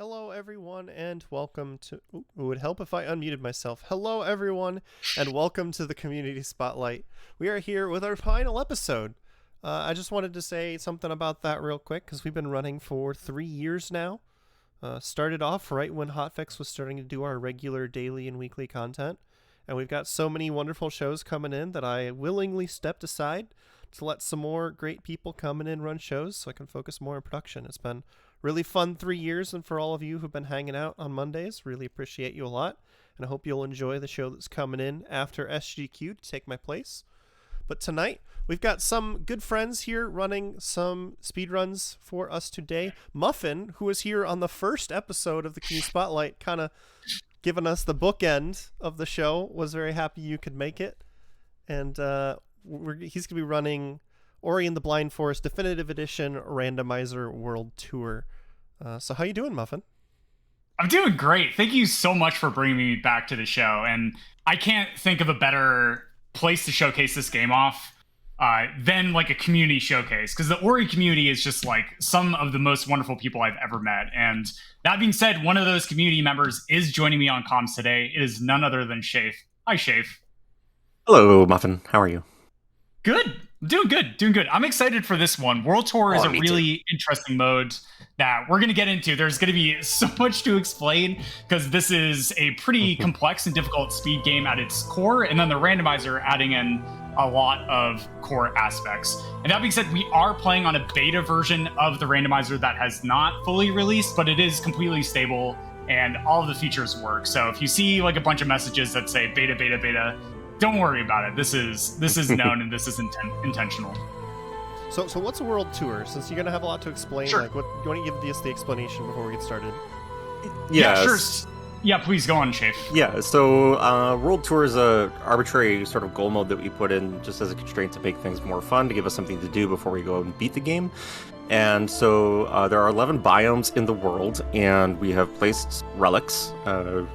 Hello, everyone, and welcome to... Ooh, it would help if I unmuted myself. Hello, everyone, and welcome to the Community Spotlight. We are here with our final episode. I just wanted to say something about that real quick, because we've been running for 3 years now. Started off right when Hotfix was starting to do our regular daily and weekly content, and we've got so many wonderful shows coming in that I willingly stepped aside to let some more great people come in and run shows so I can focus more on production. It's been really fun 3 years, and for all of you who've been hanging out on Mondays, really appreciate you a lot, and I hope you'll enjoy the show that's coming in after SGQ to take my place. But tonight, we've got some good friends here running some speedruns for us today. Muffin, who was here on the first episode of the Community Spotlight, kind of giving us the bookend of the show, was very happy you could make it. And he's going to be running Ori and the Blind Forest Definitive Edition Randomizer World Tour. So how you doing, Muffin? I'm doing great. Thank you so much for bringing me back to the show. And I can't think of a better place to showcase this game off than like a community showcase, because the Ori community is just like some of the most wonderful people I've ever met. And that being said, one of those community members is joining me on comms today. It is none other than Shafe. Hi, Shafe. Hello, Muffin. How are you? Good. Doing good. I'm excited for this one. World Tour is a really interesting mode that we're going to get into. There's going to be so much to explain because this is a pretty complex and difficult speed game at its core, and then the randomizer adding in a lot of core aspects. And that being said, we are playing on a beta version of the randomizer that has not fully released, but it is completely stable and all of the features work. So if you see like a bunch of messages that say beta, don't worry about it. This is known and this is intentional. So what's a world tour? Since you're gonna have a lot to explain, Sure. like, what you want to give us the explanation before we get started? Yeah, sure. Yeah, please go on, Shafe. Yeah, so World Tour is a arbitrary sort of goal mode that we put in just as a constraint to make things more fun, to give us something to do before we go and beat the game. And so there are 11 biomes in the world, and we have placed relics,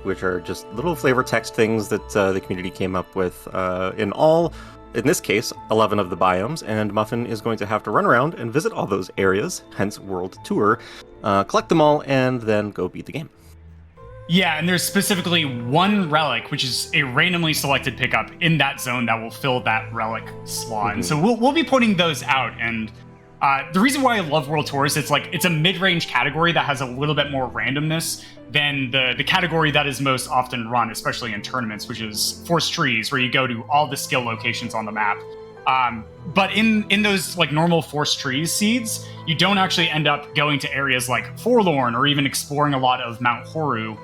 which are just little flavor text things that the community came up with in this case, 11 of the biomes, and Muffin is going to have to run around and visit all those areas, hence World Tour, collect them all, and then go beat the game. Yeah, and there's specifically one relic, which is a randomly selected pickup in that zone that will fill that relic slot. And so we'll be pointing those out. And the reason why I love World Tour is it's a mid-range category that has a little bit more randomness than the category that is most often run, especially in tournaments, which is Force Trees, where you go to all the skill locations on the map. But in those like normal Force Trees seeds, you don't actually end up going to areas like Forlorn or even exploring a lot of Mount Horu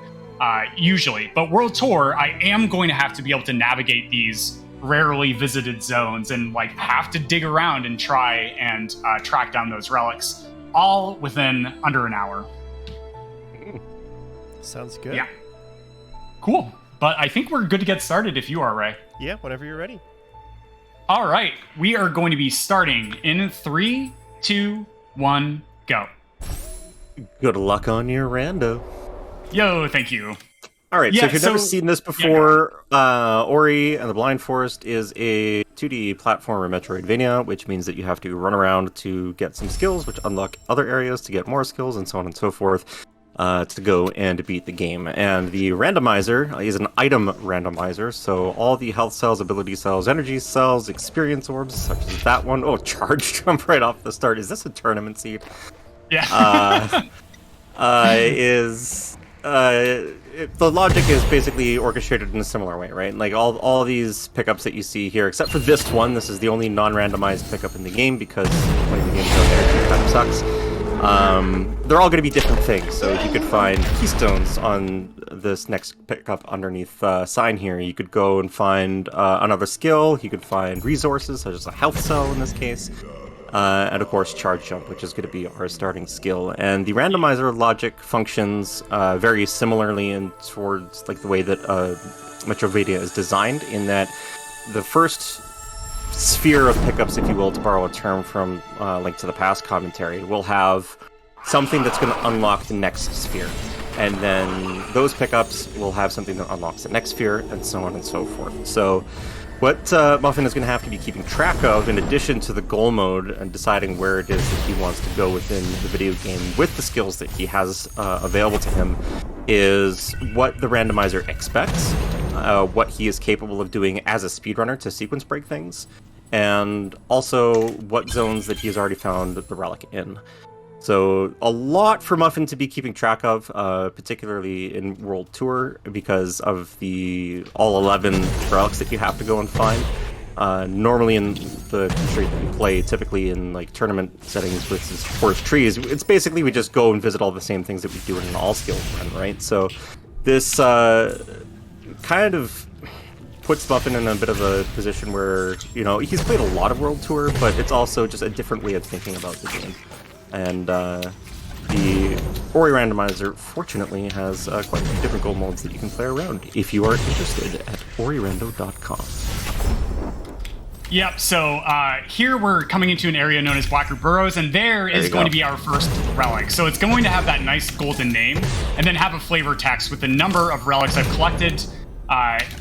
usually. But World Tour, I am going to have to be able to navigate these rarely visited zones and like have to dig around and try and track down those relics, all within under an hour. Sounds good. Yeah. Cool. But I think we're good to get started if you are, Ray. Yeah, whenever you're ready. All right. We are going to be starting in 3, 2, 1, go. Good luck on your rando. Yo, thank you. All right, so if you've never seen this before, Ori and the Blind Forest is a 2D platformer Metroidvania, which means that you have to run around to get some skills, which unlock other areas to get more skills, and so on and so forth, to go and beat the game. And the randomizer is an item randomizer, so all the health cells, ability cells, energy cells, experience orbs, such as that one. Oh, charge jump right off the start. Is this a tournament seed? Yeah. The logic is basically orchestrated in a similar way, right? Like all these pickups that you see here, except for this one, this is the only non-randomized pickup in the game because playing the game without energy kind of sucks. They're all going to be different things, so you could find keystones on this next pickup underneath sign here. You could go and find another skill. You could find resources, such as a health cell in this case. And of course, charge jump, which is going to be our starting skill. And the randomizer logic functions very similarly in towards like the way that Metroidvania is designed, in that the first sphere of pickups, if you will, to borrow a term from Link to the Past commentary, will have something that's going to unlock the next sphere. And then those pickups will have something that unlocks the next sphere, and so on and so forth. So What Muffin is going to have to be keeping track of, in addition to the goal mode and deciding where it is that he wants to go within the video game with the skills that he has available to him, is what the randomizer expects, what he is capable of doing as a speedrunner to sequence break things, and also what zones that he has already found the relic in. So a lot for Muffin to be keeping track of, particularly in World Tour, because of the all 11 relics that you have to go and find. Normally in the constraint that we play, typically in like tournament settings with Forest Trees, it's basically we just go and visit all the same things that we do in an all-skill run, right? So this kind of puts Muffin in a bit of a position where, you know, he's played a lot of World Tour, but it's also just a different way of thinking about the game. And the Ori randomizer, fortunately, has quite a few different goal modes that you can play around if you are interested at orirando.com. Yep, so here we're coming into an area known as Blackroot Burrows, and there is going to be our first relic. So it's going to have that nice golden name, and then have a flavor text with the number of relics I've collected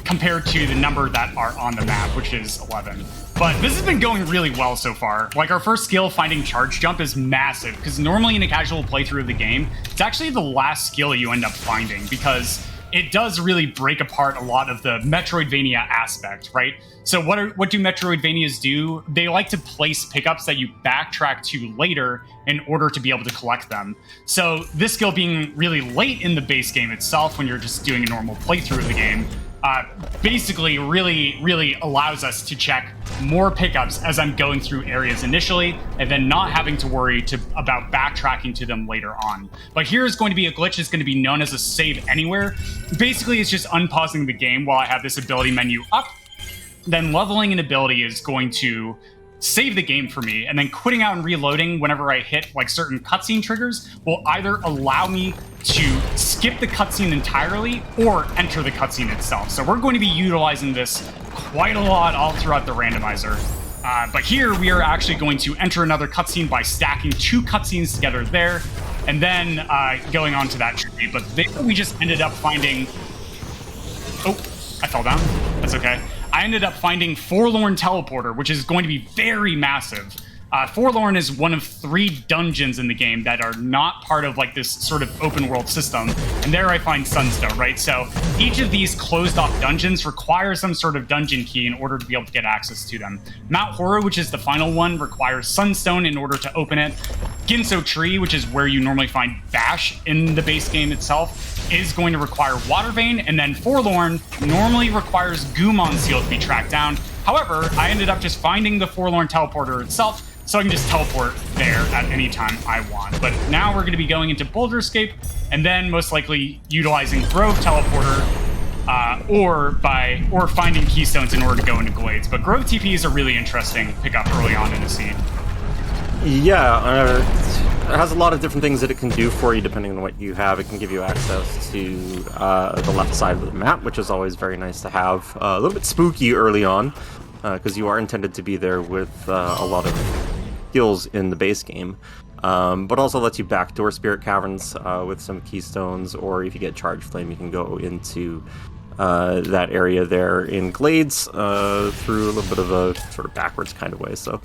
compared to the number that are on the map, which is 11. But this has been going really well so far. Like, our first skill, finding Charge Jump, is massive, because normally in a casual playthrough of the game, it's actually the last skill you end up finding, because it does really break apart a lot of the Metroidvania aspect, right? So what do Metroidvanias do? They like to place pickups that you backtrack to later in order to be able to collect them. So this skill being really late in the base game itself, when you're just doing a normal playthrough of the game, basically really allows us to check more pickups as I'm going through areas initially, and then not having to worry about backtracking to them later on. But here is going to be a glitch. It's going to be known as a save anywhere. Basically, it's just unpausing the game while I have this ability menu up. Then leveling an ability is going to save the game for me, and then quitting out and reloading whenever I hit like certain cutscene triggers will either allow me to skip the cutscene entirely or enter the cutscene itself. So we're going to be utilizing this quite a lot all throughout the randomizer. But here we are actually going to enter another cutscene by stacking 2 cutscenes together there, and then going on to that tree. But there we just ended up finding... Oh, I fell down. That's okay. I ended up finding Forlorn Teleporter, which is going to be very massive. Forlorn is one of 3 dungeons in the game that are not part of like this sort of open world system, and there I find Sunstone, right? So each of these closed off dungeons requires some sort of dungeon key in order to be able to get access to them. Mount Horror, which is the final one, requires Sunstone in order to open it. Ginso Tree, which is where you normally find Bash in the base game itself, is going to require Water Vein, and then Forlorn normally requires Gumon Seal to be tracked down. However, I ended up just finding the Forlorn Teleporter itself, so I can just teleport there at any time I want. But now we're going to be going into Boulder Escape, and then most likely utilizing Grove Teleporter, or finding Keystones in order to go into Glades. But Grove TP is a really interesting pickup early on in the seed. Yeah, it has a lot of different things that it can do for you depending on what you have. It can give you access to the left side of the map, which is always very nice to have. A little bit spooky early on, because you are intended to be there with a lot of skills in the base game, but also lets you backdoor Spirit Caverns with some Keystones, or if you get Charge Flame, you can go into that area there in Glades through a little bit of a sort of backwards kind of way. So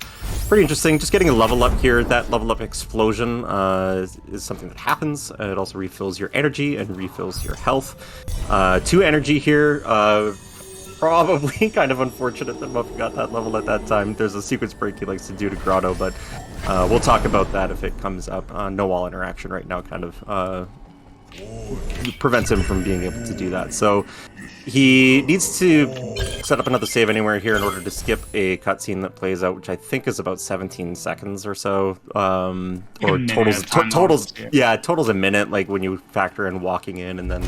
pretty interesting. Just getting a level up here. That level up explosion is something that happens. It also refills your energy and refills your health. 2 energy here. Probably kind of unfortunate that Muffin got that level at that time. There's a sequence break he likes to do to Grotto, but we'll talk about that if it comes up. No wall interaction right now kind of prevents him from being able to do that. So he needs to set up another save anywhere here in order to skip a cutscene that plays out, which I think is about 17 seconds or so. Or totals a minute, like when you factor in walking in and then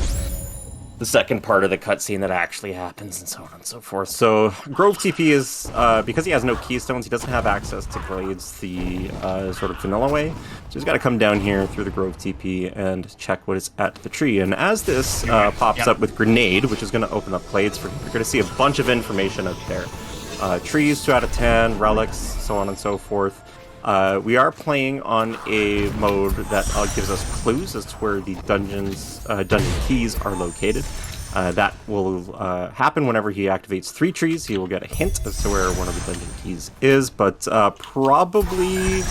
the second part of the cutscene that actually happens, and so on and so forth. So Grove TP is, because he has no Keystones, he doesn't have access to Glades the sort of vanilla way. So he's got to come down here through the Grove TP and check what is at the tree. And as this pops up with Grenade, which is going to open up Glades for you, you're going to see a bunch of information out there. Trees, 2 out of 10, relics, so on and so forth. We are playing on a mode that gives us clues as to where the dungeon keys are located. That will happen whenever he activates 3 trees. He will get a hint as to where one of the dungeon keys is, but probably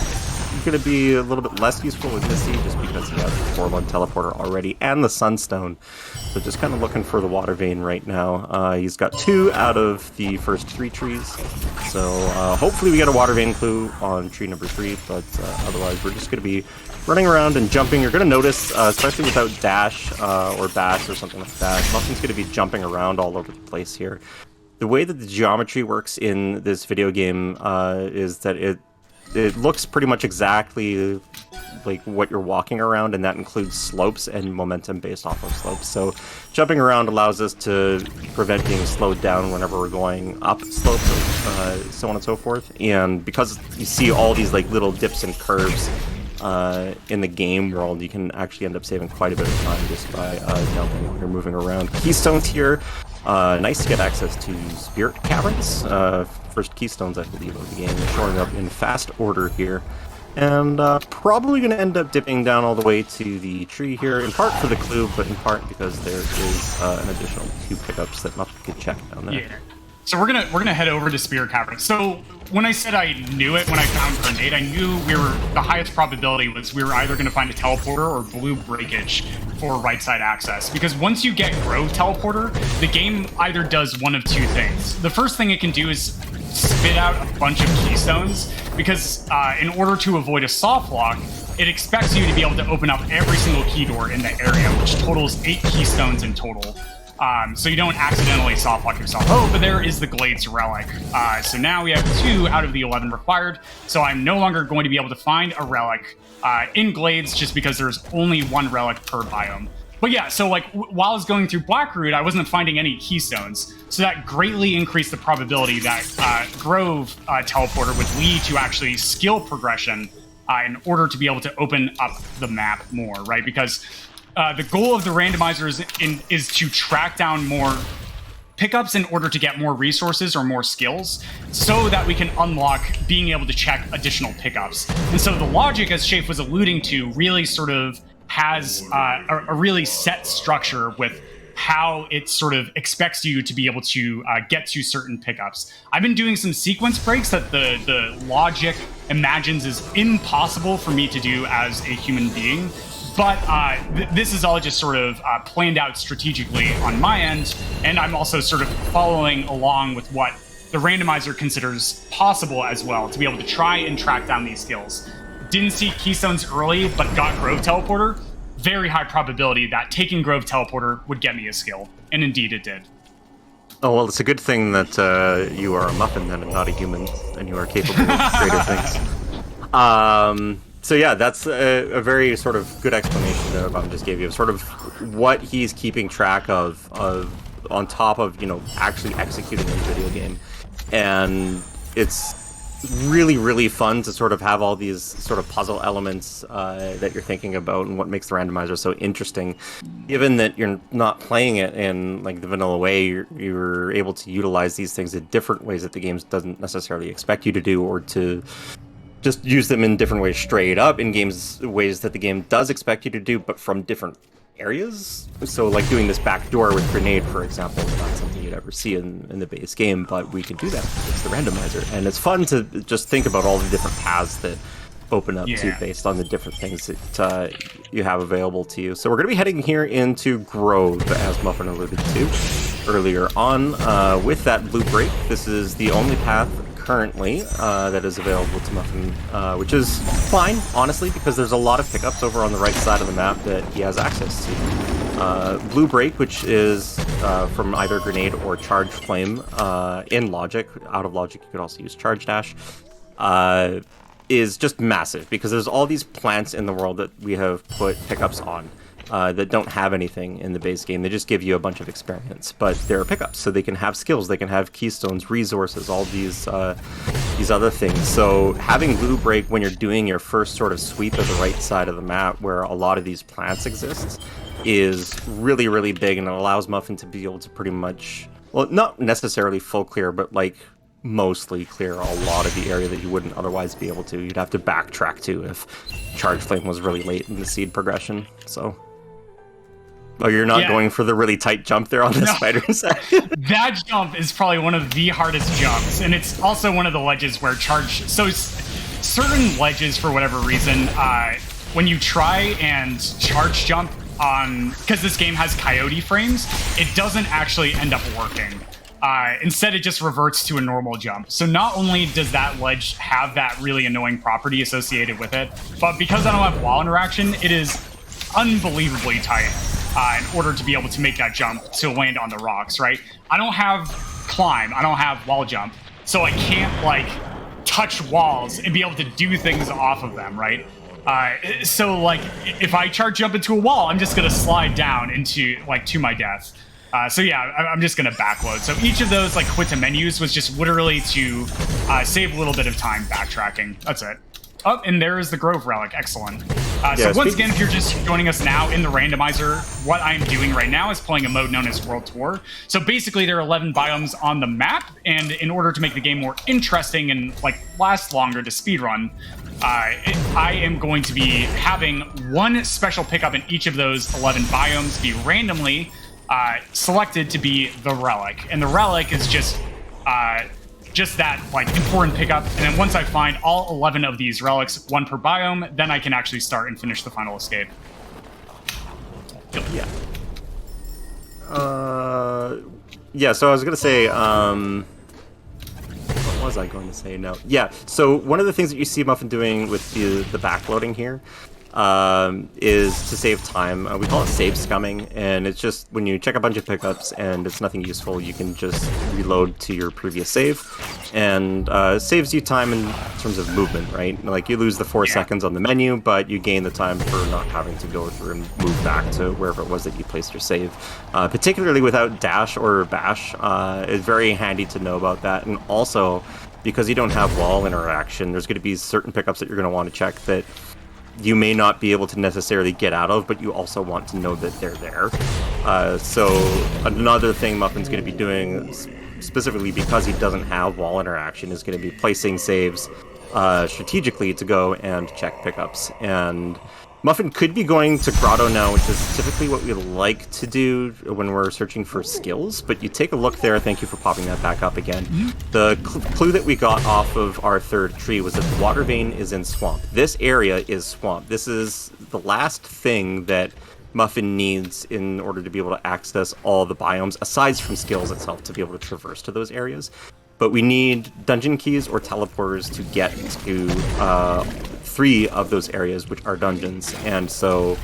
going to be a little bit less useful with Missy just because he has the 4-1 teleporter already and the Sunstone. So just kind of looking for the water vein right now. He's got 2 out of the first 3 trees. So hopefully we get a water vein clue on tree number 3, but otherwise we're just going to be running around and jumping. You're going to notice, especially without dash or bash or something like that, Muffin's going to be jumping around all over the place here. The way that the geometry works in this video game is that it looks pretty much exactly like what you're walking around, and that includes slopes and momentum based off of slopes. So jumping around allows us to prevent being slowed down whenever we're going up slopes, so on and so forth. And because you see all these like little dips and curves in the game world, you can actually end up saving quite a bit of time just by jumping when you're moving around. Keystones here. Nice to get access to Spirit Caverns. First keystones, I believe, of the game, showing up in fast order here. And probably going to end up dipping down all the way to the tree here, in part for the clue, but in part because there is an additional 2 pickups that Muffin could check down there. Yeah. So we're gonna head over to Spirit Cavern. So when I said I knew it when I found Grenade, I knew the highest probability was we were either gonna find a teleporter or blue breakage for right side access. Because once you get Grove Teleporter, the game either does one of 2 things. The first thing it can do is spit out a bunch of keystones, because in order to avoid a soft lock, it expects you to be able to open up every single key door in the area, which totals 8 keystones in total. So you don't accidentally softlock yourself. Oh, but there is the Glades Relic. So now we have 2 out of the 11 required. So I'm no longer going to be able to find a relic in Glades just because there's only 1 relic per biome. But yeah, so like while I was going through Blackroot, I wasn't finding any keystones. So that greatly increased the probability that Grove Teleporter would lead to actually skill progression in order to be able to open up the map more, right? Because the goal of the randomizer is to track down more pickups in order to get more resources or more skills so that we can unlock being able to check additional pickups. And so the logic, as Shafe was alluding to, really sort of has a really set structure with how it sort of expects you to be able to get to certain pickups. I've been doing some sequence breaks that the logic imagines is impossible for me to do as a human being. But this is all just sort of planned out strategically on my end, and I'm also sort of following along with what the randomizer considers possible as well, to be able to try and track down these skills. Didn't see Keystones early, but got Grove Teleporter. Very high probability that taking Grove Teleporter would get me a skill, and indeed it did. Oh, well, it's a good thing that you are a muffin then and not a human, and you are capable of greater things. So yeah, that's a very sort of good explanation that Bob just gave you of sort of what he's keeping track of on top of, you know, actually executing the video game. And it's really, really fun to sort of have all these sort of puzzle elements that you're thinking about, and what makes the randomizer so interesting. Given that you're not playing it in like the vanilla way, you're able to utilize these things in different ways that the game doesn't necessarily expect you to do, or to just use them in different ways straight up in games, ways that the game does expect you to do, but from different areas. So like doing this back door with Grenade, for example, is not something you'd ever see in the base game, but we can do that. It's the randomizer. And it's fun to just think about all the different paths that open up to based on the different things that you have available to you. So we're going to be heading here into Grove, as Muffin alluded to earlier on. With that blue break, this is the only path currently that is available to Muffin, which is fine, honestly, because there's a lot of pickups over on the right side of the map that he has access to. Blue Break, which is from either Grenade or Charge Flame in Logic. Out of Logic, you could also use Charge Dash. Is just massive, because there's all these plants in the world that we have put pickups on. That don't have anything in the base game. They just give you a bunch of experience, but they're pickups, so they can have skills, they can have keystones, resources, all these other things. So having Blue Break when you're doing your first sort of sweep of the right side of the map, where a lot of these plants exist, is really, really big, and it allows Muffin to be able to pretty much, well, not necessarily full clear, but like mostly clear a lot of the area that you wouldn't otherwise be able to. You'd have to backtrack to if Charge Flame was really late in the seed progression. So Oh, you're not Yeah. going for the really tight jump there on the No. spider side? That jump is probably one of the hardest jumps, and it's also one of the ledges where certain ledges, for whatever reason, when you try and charge jump on, because this game has coyote frames, it doesn't actually end up working. Instead, it just reverts to a normal jump. So not only does that ledge have that really annoying property associated with it, but because I don't have wall interaction, it is unbelievably tight in order to be able to make that jump to land on the rocks, right? I don't have climb, I don't have wall jump, so I can't like touch walls and be able to do things off of them, right? So like if I charge jump into a wall, I'm just gonna slide down into like to my death. So yeah, I'm just gonna backload. So each of those like quit to menus was just literally to save a little bit of time backtracking. That's it. Oh, and there is the Grove Relic. Excellent. So once again, if you're just joining us now in the randomizer, what I'm doing right now is playing a mode known as World Tour. So basically, there are 11 biomes on the map, and in order to make the game more interesting and like last longer to speedrun, I am going to be having one special pickup in each of those 11 biomes be randomly selected to be the Relic, and the Relic is just that like important pickup. And then once I find all 11 of these relics, one per biome, then I can actually start and finish the final escape. Yeah. Yeah, so I was gonna say, what was I going to say? No. Yeah, so one of the things that you see Muffin doing with the backloading here is to save time. We call it save scumming, and it's just when you check a bunch of pickups and it's nothing useful, you can just reload to your previous save, and saves you time in terms of movement, right? Like you lose the 4 seconds on the menu, but you gain the time for not having to go through and move back to wherever it was that you placed your save. Particularly without dash or bash, it's very handy to know about that, and also because you don't have wall interaction, there's going to be certain pickups that you're going to want to check that you may not be able to necessarily get out of, but you also want to know that they're there. So another thing Muffin's going to be doing, specifically because he doesn't have wall interaction, is going to be placing saves strategically to go and check pickups. And Muffin could be going to Grotto now, which is typically what we like to do when we're searching for skills, but you take a look there. Thank you for popping that back up again. The clue that we got off of our third tree was that the water vein is in swamp. This area is swamp. This is the last thing that Muffin needs in order to be able to access all the biomes, aside from skills itself, to be able to traverse to those areas. But we need dungeon keys or teleporters to get to 3 of those areas, which are dungeons. And so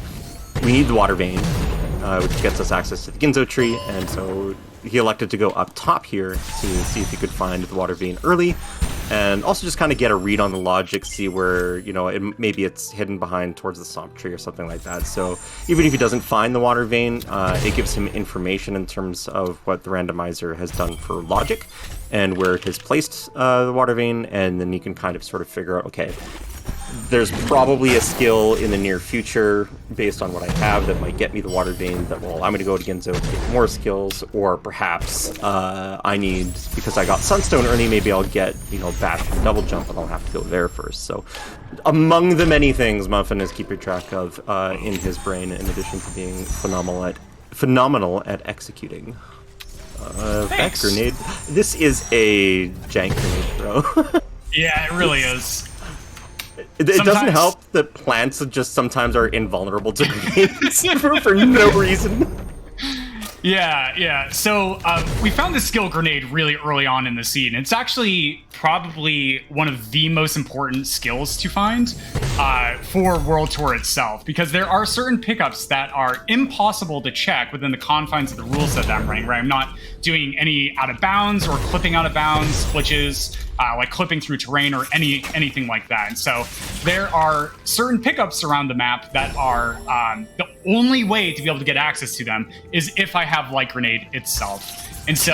we need the water vein, which gets us access to the Ginzo tree. And so he elected to go up top here to see if he could find the water vein early, and also just kind of get a read on the logic, see where, you know, maybe it's hidden behind towards the swamp tree or something like that. So even if he doesn't find the water vein, it gives him information in terms of what the randomizer has done for logic and where it has placed the water vein, and then you can kind of sort of figure out, okay, there's probably a skill in the near future based on what I have that might get me the water vein that will allow me to go to Ginzo to get more skills, or perhaps I need, because I got Sunstone early, maybe I'll get, you know, bash and double jump, and I'll have to go there first. So among the many things Muffin is keeping track of in his brain, in addition to being phenomenal at executing. That grenade. This is a jank grenade, bro. Yeah, it really is. It doesn't help that plants just sometimes are invulnerable to grenades for no reason. Yeah. So we found this skill grenade really early on in the scene. It's actually probably one of the most important skills to find for World Tour itself, because there are certain pickups that are impossible to check within the confines of the rule set that I'm running, right? I'm not doing any out of bounds or clipping out of bounds glitches, like clipping through terrain or anything like that. And so there are certain pickups around the map that are the only way to be able to get access to them is if I have Light Grenade itself. And so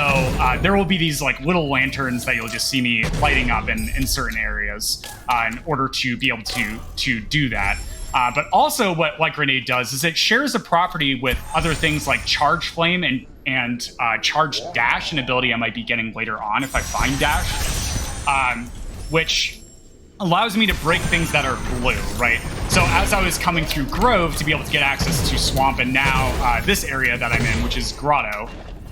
there will be these like little lanterns that you'll just see me lighting up in certain areas in order to be able to do that. But also what Light Grenade does is it shares a property with other things like Charge Flame and Charge Dash, an ability I might be getting later on if I find Dash, which allows me to break things that are blue, right? So as I was coming through Grove to be able to get access to Swamp, and now this area that I'm in, which is Grotto,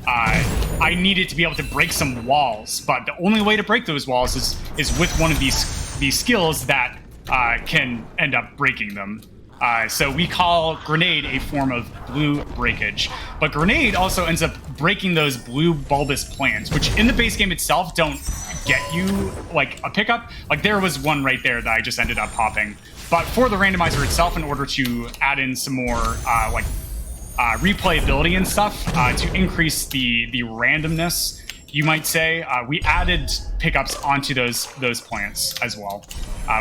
I needed to be able to break some walls. But the only way to break those walls is with one of these skills that can end up breaking them. So we call Grenade a form of blue breakage. But Grenade also ends up breaking those blue bulbous plants, which in the base game itself don't get you like a pickup. Like there was one right there that I just ended up popping. But for the randomizer itself, in order to add in some more replayability and stuff to increase the randomness, you might say, we added pickups onto those plants as well,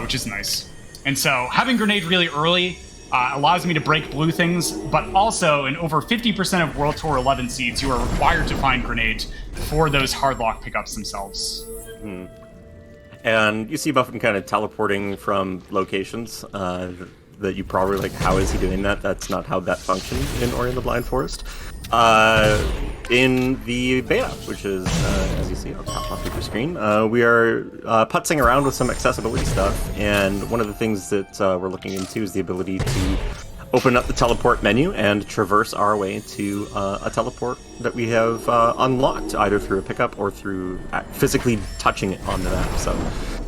which is nice. And so having Grenade really early allows me to break blue things, but also in over 50% of World Tour 11 seeds, you are required to find Grenade for those hardlock pickups themselves. And you see Muffin kind of teleporting from locations that you probably like, how is he doing that? That's not how that functions in Ori and the Blind Forest. In the beta, which is, as you see, I'll top off your screen, we are putzing around with some accessibility stuff, and one of the things that we're looking into is the ability to open up the teleport menu and traverse our way to a teleport that we have unlocked, either through a pickup or through physically touching it on the map. So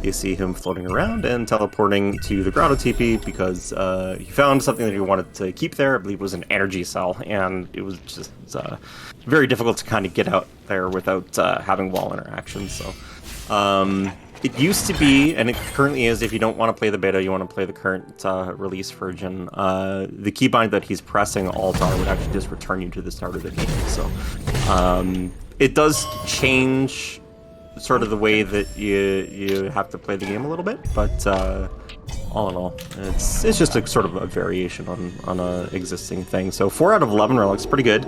you see him floating around and teleporting to the Grotto TP because he found something that he wanted to keep there. I believe it was an energy cell, and it was just very difficult to kind of get out there without having wall interaction. So it used to be, and it currently is, if you don't want to play the beta, you want to play the current release version, the keybind that he's pressing Alt-R would actually just return you to the start of the game. So it does change sort of the way that you have to play the game a little bit, but all in all, it's just a sort of a variation on a existing thing. So 4 out of 11 relics, pretty good.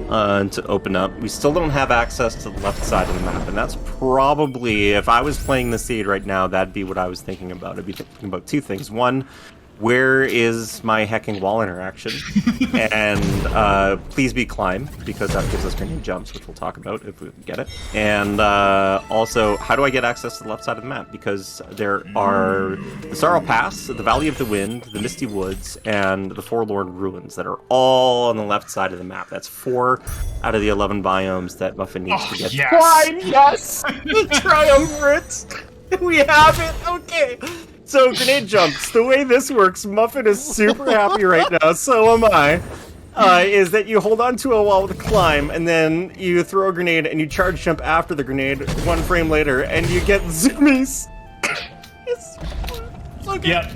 To open up. We still don't have access to the left side of the map, and that's probably, if I was playing the seed right now, that'd be what I was thinking about. I'd be thinking about two things. One, where is my hecking wall interaction? And please be climb, because that gives us grenade jumps, which we'll talk about if we get it. And also, how do I get access to the left side of the map? Because there are the Sorrow Pass, the Valley of the Wind, the Misty Woods, and the Forlorn Ruins that are all on the left side of the map. That's 4 out of the 11 biomes that Muffin needs to get. Yes. Climb, yes! The triumvirate! We have it! Okay! So, grenade jumps, the way this works, Muffin is super happy right now, so am I, is that you hold on to a wall with a climb, and then you throw a grenade, and you charge jump after the grenade 1 frame later, and you get zoomies. It's so good. Yep.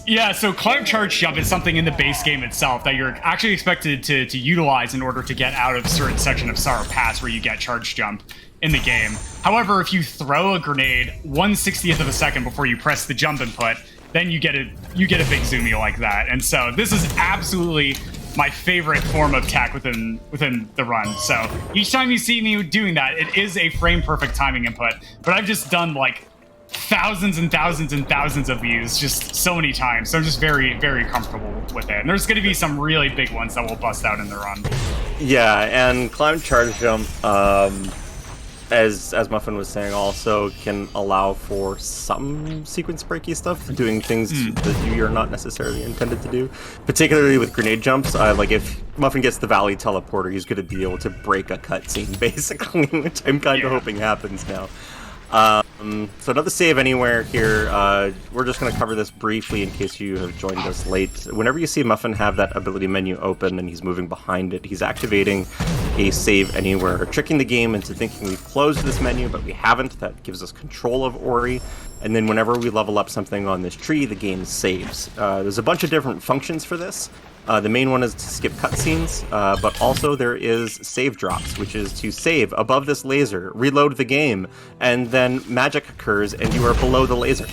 Yeah, so climb charge jump is something in the base game itself that you're actually expected to utilize in order to get out of a certain section of Sorrow Pass where you get charge jump in the game. However, if you throw a grenade 1/60th of a second before you press the jump input, then you get a big zoomie like that. And so this is absolutely my favorite form of tech within the run. So each time you see me doing that, it is a frame perfect timing input. But I've just done like thousands and thousands and thousands of these just so many times. So I'm just very, very comfortable with it. And there's going to be some really big ones that will bust out in the run. Yeah, and climb charge jump, as Muffin was saying, also can allow for some sequence breaky stuff, doing things that you are not necessarily intended to do. Particularly with grenade jumps, like if Muffin gets the Valley teleporter, he's going to be able to break a cutscene, basically, which I'm kind of hoping happens now. So another save anywhere here. We're just going to cover this briefly in case you have joined us late. Whenever you see Muffin have that ability menu open and he's moving behind it, he's activating a save anywhere, tricking the game into thinking we've closed this menu, but we haven't. That gives us control of Ori. And then whenever we level up something on this tree, the game saves. There's a bunch of different functions for this. The main one is to skip cutscenes, but also there is save drops, which is to save above this laser, reload the game, and then magic occurs and you are below the laser.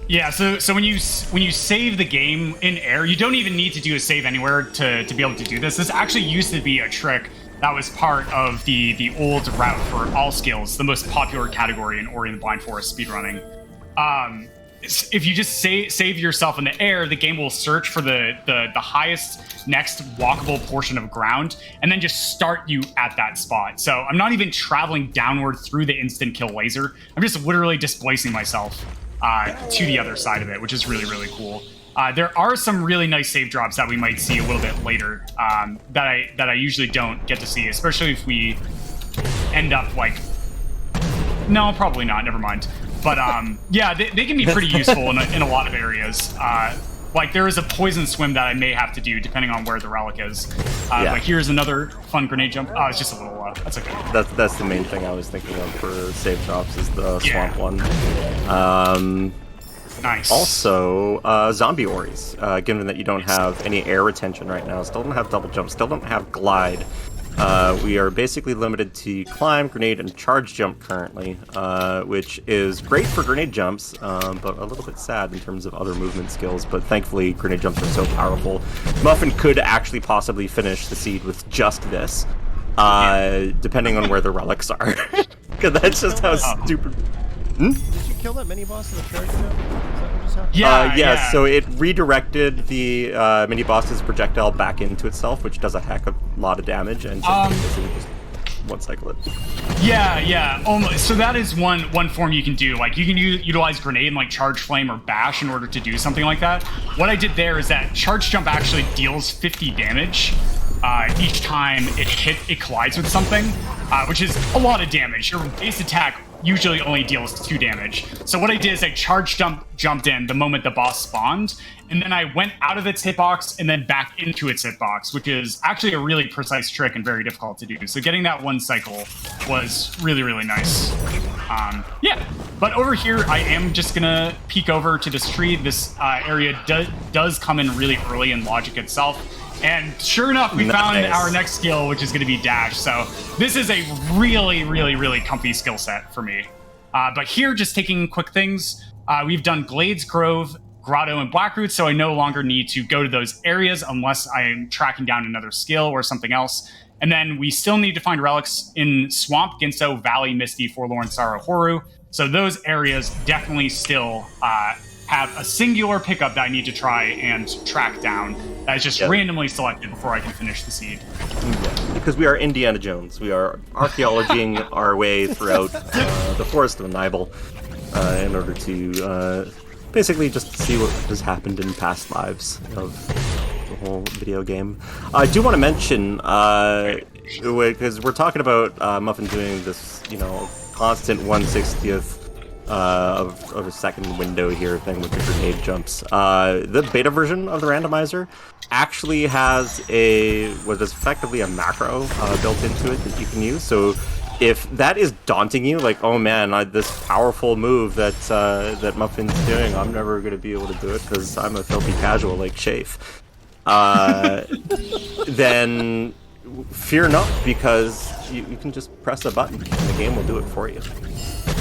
Yeah, so when you save the game in air, you don't even need to do a save anywhere to be able to do this. This actually used to be a trick that was part of the old route for all skills, the most popular category in Ori and the Blind Forest speedrunning. if you just save yourself in the air, the game will search for the highest next walkable portion of ground and then just start you at that spot. So I'm not even traveling downward through the instant kill laser. I'm just literally displacing myself to the other side of it, which is really, really cool. There are some really nice save drops that we might see a little bit later that I usually don't get to see, especially if we end up like... No, probably not. Never mind. But yeah, they can be pretty useful in a lot of areas. Like there is a poison swim that I may have to do depending on where the relic is. Like here's another fun grenade jump. Oh, it's just a little. That's okay. That's the main thing I was thinking of for save drops is the swamp one. Nice. Also, zombie oris. Given that you don't have any air retention right now, still don't have double jump, still don't have glide. We are basically limited to climb, grenade, and charge jump currently, which is great for grenade jumps, but a little bit sad in terms of other movement skills. But thankfully, grenade jumps are so powerful. Muffin could actually possibly finish the seed with just this, depending on where the relics are. Because that's just how stupid... Did you kill that mini boss in the charge jump? Is that what just happened? Yeah. So it redirected the mini boss's projectile back into itself, which does a heck of a lot of damage, and just one cycle it. Yeah. Almost. So that is one form you can do. Like you can utilize grenade and like charge flame or bash in order to do something like that. What I did there is that charge jump actually deals 50 damage each time it collides with something, which is a lot of damage. Your base attack usually only deals 2 damage. So what I did is I charge jumped in the moment the boss spawned, and then I went out of its hitbox and then back into its hitbox, which is actually a really precise trick and very difficult to do. So getting that one cycle was really, really nice. Yeah, but over here I am just gonna peek over to this tree. This area does come in really early in logic itself. And sure enough, we found our next skill, which is going to be dash. So this is a really, really, really comfy skill set for me. But here, just taking quick things, we've done Glades, Grove, Grotto, and Blackroot, so I no longer need to go to those areas unless I am tracking down another skill or something else. And then we still need to find relics in Swamp, Ginso, Valley, Misty, Forlorn, Sorrow, Horu. So those areas definitely still have a singular pickup that I need to try and track down that is just randomly selected before I can finish the seed. Yeah, because we are Indiana Jones. We are archaeologying our way throughout the Forest of Nibel in order to basically just see what has happened in past lives of the whole video game. I do want to mention, because we're talking about Muffin doing this, constant 1/60th of a second window here thing with the grenade jumps. The beta version of the randomizer actually has what is effectively a macro built into it that you can use. So if that is daunting you, like, oh man, this powerful move that Muffin's doing, I'm never going to be able to do it because I'm a filthy casual like Shafe, then fear not, because you can just press a button and the game will do it for you.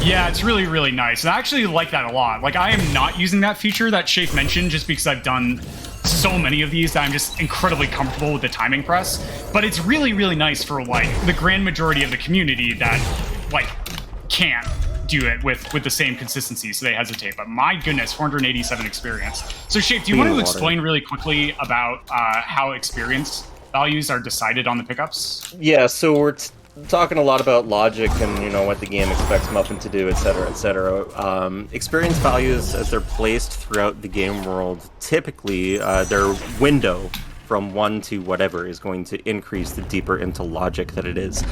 Yeah, it's really, really nice. And I actually like that a lot. Like, I am not using that feature that Shafe mentioned just because I've done so many of these that I'm just incredibly comfortable with the timing press. But it's really, really nice for, like, the grand majority of the community that, like, can't do it with the same consistency, so they hesitate. But my goodness, 487 experience. So, Shafe, do you want to explain really quickly about how experience values are decided on the pickups? Yeah, so we're talking a lot about logic and what the game expects Muffin to do, etc., etc. Experience values, as they're placed throughout the game world, typically their window from 1 to whatever is going to increase the deeper into logic that it is.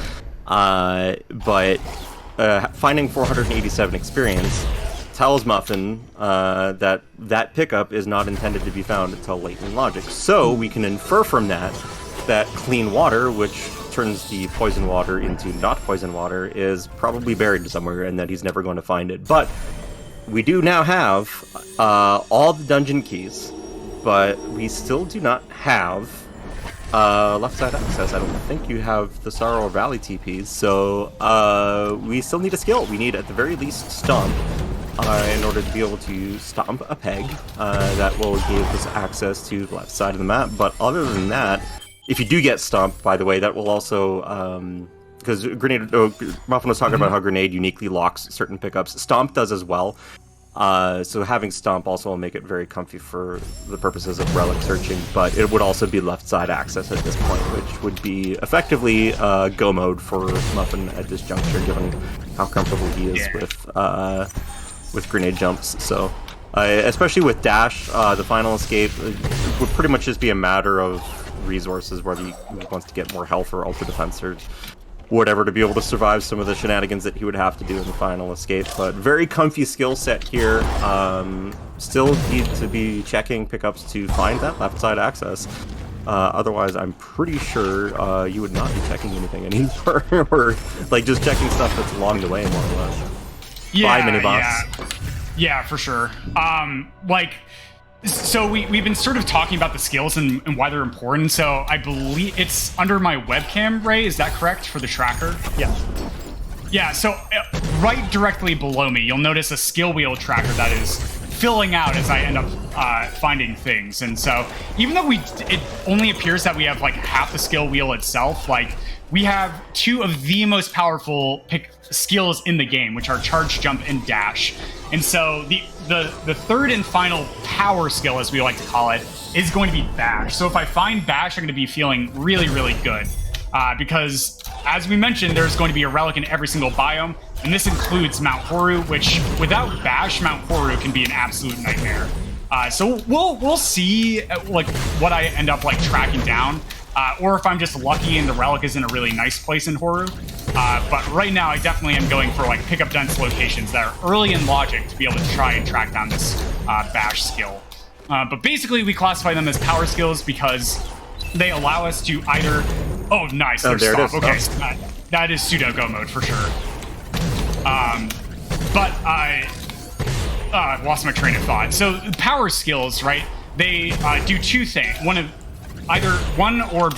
But finding 487 experience tells Muffin that pickup is not intended to be found until late in logic. So we can infer from that clean water, which turns the poison water into not poison water, is probably buried somewhere and that he's never going to find it. But we do now have all the dungeon keys, but we still do not have left side access. I don't think you have the Sorrow Valley TPs, so we still need a skill. We need, at the very least, Stomp in order to be able to stomp a peg that will give us access to the left side of the map. But other than that, if you do get Stomp, by the way, that will also, because Muffin was talking about how Grenade uniquely locks certain pickups. Stomp does as well. So having Stomp also will make it very comfy for the purposes of relic searching, but it would also be left side access at this point, which would be effectively go mode for Muffin at this juncture, given how comfortable he is with grenade jumps. So, especially with dash, the final escape would pretty much just be a matter of resources, whether he wants to get more health or ultra defense or whatever to be able to survive some of the shenanigans that he would have to do in the final escape. But very comfy skill set here. Still need to be checking pickups to find that left side access. Otherwise, I'm pretty sure you would not be checking anything anymore, or like just checking stuff that's along the way, more or less. Yeah, Bye, mini-boss. Yeah, for sure. So we've been sort of talking about the skills and why they're important. So I believe it's under my webcam, Ray. Is that correct for the tracker? Yeah. Yeah, so right directly below me, you'll notice a skill wheel tracker that is filling out as I end up finding things. And so even though it only appears that we have like half the skill wheel itself, like we have two of the most powerful skills in the game, which are charge, jump, and dash. And so the third and final power skill, as we like to call it, is going to be bash. So if I find bash, I'm going to be feeling really, really good. Because, as we mentioned, there's going to be a relic in every single biome, and this includes Mount Horu, which without bash, Mount Horu can be an absolute nightmare. So we'll see like what I end up like tracking down, or if I'm just lucky and the relic is in a really nice place in Horu. But right now, I definitely am going for like pickup dense locations that are early in logic to be able to try and track down this bash skill. But basically, we classify them as power skills because they allow us to either... Oh, nice. Oh, there stop. it is. Okay, so that is pseudo go mode for sure. But I lost my train of thought. So power skills, right? They do two things. Either one or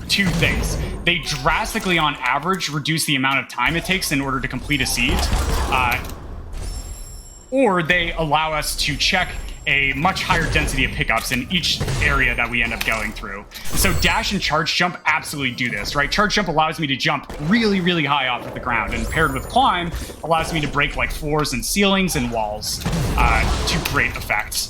two things. They drastically, on average, reduce the amount of time it takes in order to complete a siege, or they allow us to check a much higher density of pickups in each area that we end up going through. So dash and charge jump absolutely do this, right? Charge jump allows me to jump really, really high off of the ground, and paired with climb allows me to break like floors and ceilings and walls to great effect.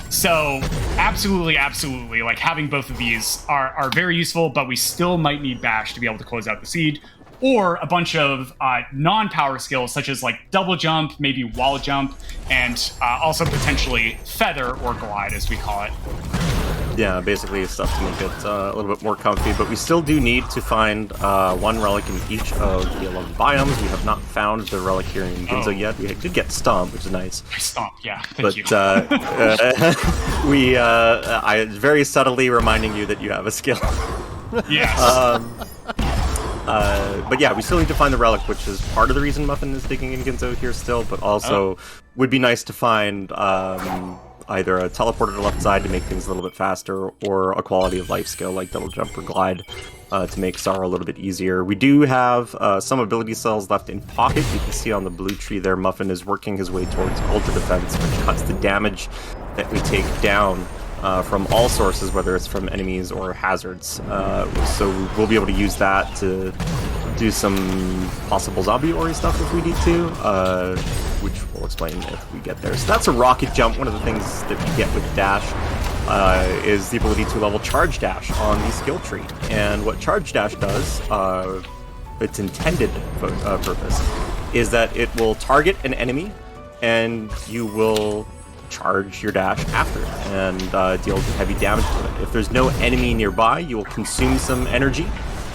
So absolutely, like having both of these are very useful, but we still might need bash to be able to close out the seed, or a bunch of non-power skills such as like double jump, maybe wall jump, and also potentially feather or glide, as we call it. Yeah, basically stuff to make it a little bit more comfy, but we still do need to find one relic in each of the 11 biomes. We have not found the relic here in Ginzo yet. We did get Stomp, which is nice. Stomp, yeah, thank you. I very subtly reminding you that you have a skill. Yes. But yeah, we still need to find the relic, which is part of the reason Muffin is digging in Ginzo here still, but also would be nice to find either a teleporter to left side to make things a little bit faster, or a quality of life skill like double jump or glide to make Sorrow a little bit easier. We do have some ability cells left in pocket. You can see on the blue tree there, Muffin is working his way towards ultra defense, which cuts the damage that we take down from all sources, whether it's from enemies or hazards. So we'll be able to use that to do some possible zombie ori stuff if we need to, which we'll explain if we get there. So that's a rocket jump. One of the things that you get with dash is the ability to level charge dash on the skill tree. And what charge dash does, its intended purpose, is that it will target an enemy and you will charge your dash after and deal heavy damage to it. If there's no enemy nearby, you will consume some energy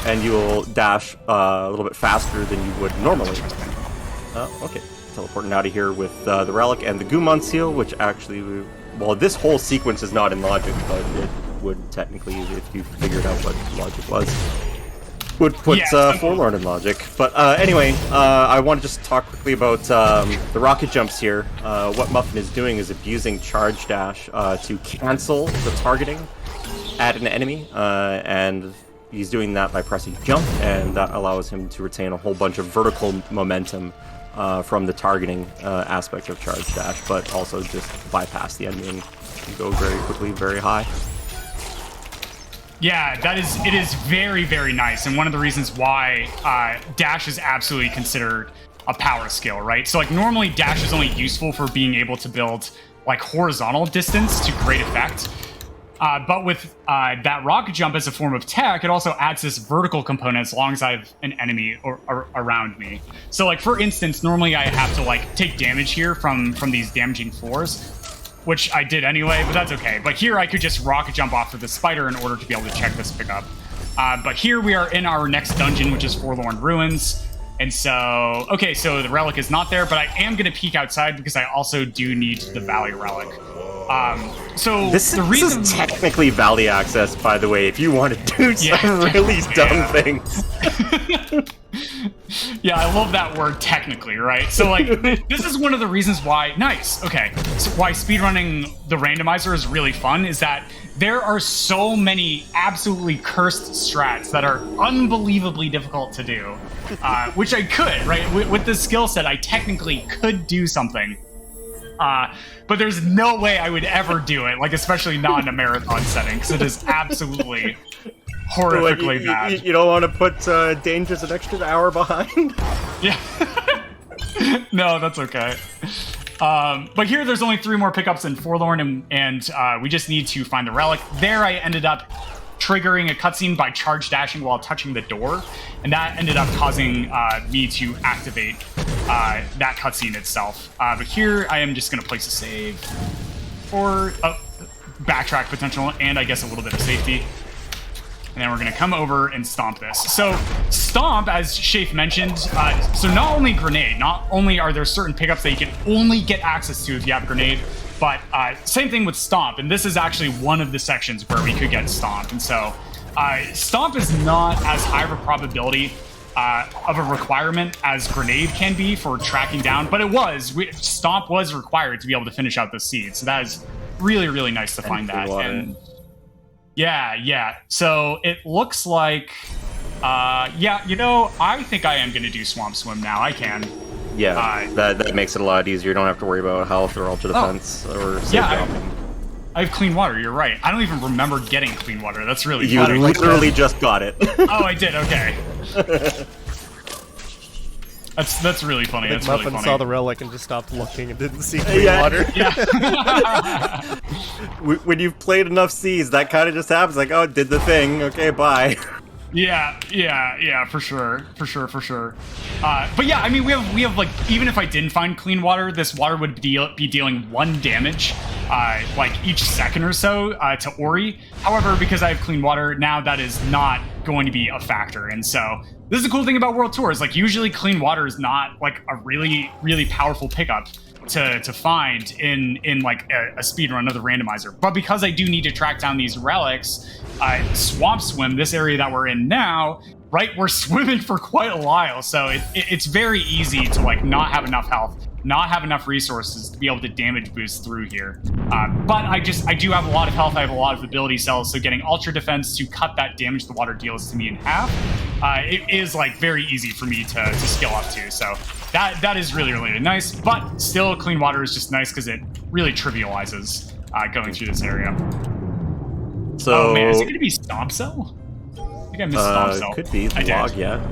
and you will dash a little bit faster than you would normally. Okay, teleporting out of here with the relic and the Gumon seal, which actually, well, this whole sequence is not in logic, but it would technically, if you figured out what logic was, would put Forlorn in logic. But anyway, I want to just talk quickly about the rocket jumps here. What Muffin is doing is abusing charge dash to cancel the targeting at an enemy, and he's doing that by pressing jump, and that allows him to retain a whole bunch of vertical momentum from the targeting aspect of charge dash, but also just bypass the enemy and go very quickly, very high. Yeah, it is very, very nice, and one of the reasons why dash is absolutely considered a power skill, right? So like normally dash is only useful for being able to build like horizontal distance to great effect. But with that rocket jump as a form of tech, it also adds this vertical component as long as I have an enemy or around me. So like for instance, normally I have to like take damage here from these damaging floors, which I did anyway, but that's okay. But here I could just rocket jump off of the spider in order to be able to check this pickup. But here we are in our next dungeon, which is Forlorn Ruins. And so, okay, so the relic is not there, but I am going to peek outside because I also do need the Valley relic. So this is technically Valley access, by the way, if you want to do some really dumb things. Yeah, I love that word technically, right? So like, this is one of the reasons why, nice, okay, so why speedrunning the randomizer is really fun is that there are so many absolutely cursed strats that are unbelievably difficult to do, which I could, right? With this skill set, I technically could do something. But there's no way I would ever do it, like especially not in a marathon setting, because it is absolutely horrifically bad. You don't want to put Dangers an extra hour behind? Yeah. No, that's okay. But here there's only 3 more pickups in Forlorn, and we just need to find the relic. There I ended up triggering a cutscene by charge dashing while touching the door, and that ended up causing me to activate that cutscene itself. But here I am just going to place a save for backtrack potential, and I guess a little bit of safety. And then we're going to come over and stomp this. So stomp, as Shafe mentioned, so not only grenade, not only are there certain pickups that you can only get access to if you have grenade, but same thing with stomp. And this is actually one of the sections where we could get stomp. And so stomp is not as high of a probability of a requirement as grenade can be for tracking down, but it was. Stomp was required to be able to finish out the seed. So that is really, really nice to find that. And yeah. So it looks like, yeah, you know, I think I am going to do Swamp Swim now. I can. Yeah, that makes it a lot easier. You don't have to worry about health or ultra defense or save dropping. I have clean water, you're right. I don't even remember getting clean water. That's really You literally just got it. Oh, I did, okay. That's really funny. That's really funny. Saw the relic and just stopped looking and didn't see clean water. Yeah. When you've played enough Seas, that kind of just happens. Like, oh, it did the thing. Okay, bye. Yeah, for sure. But yeah, I mean, we have like, even if I didn't find clean water, this water would be dealing 1 damage, like each second or so, to Ori. However, because I have clean water, now that is not going to be a factor. And so this is the cool thing about World Tours. Like usually clean water is not like a really, really powerful pickup to find in like a speed run of the randomizer. But because I do need to track down these relics, Swamp Swim, this area that we're in now, right, we're swimming for quite a while, so it's very easy to like not have enough health, not have enough resources to be able to damage boost through here. But I do have a lot of health, I have a lot of ability cells, so getting Ultra Defense to cut that damage the water deals to me in half, it is like very easy for me to skill up to, so that is really, really nice. But still, clean water is just nice because it really trivializes going through this area. So, oh man, is it going to be Stomp Cell? I think I missed Stomp Cell. Could be the log, yeah.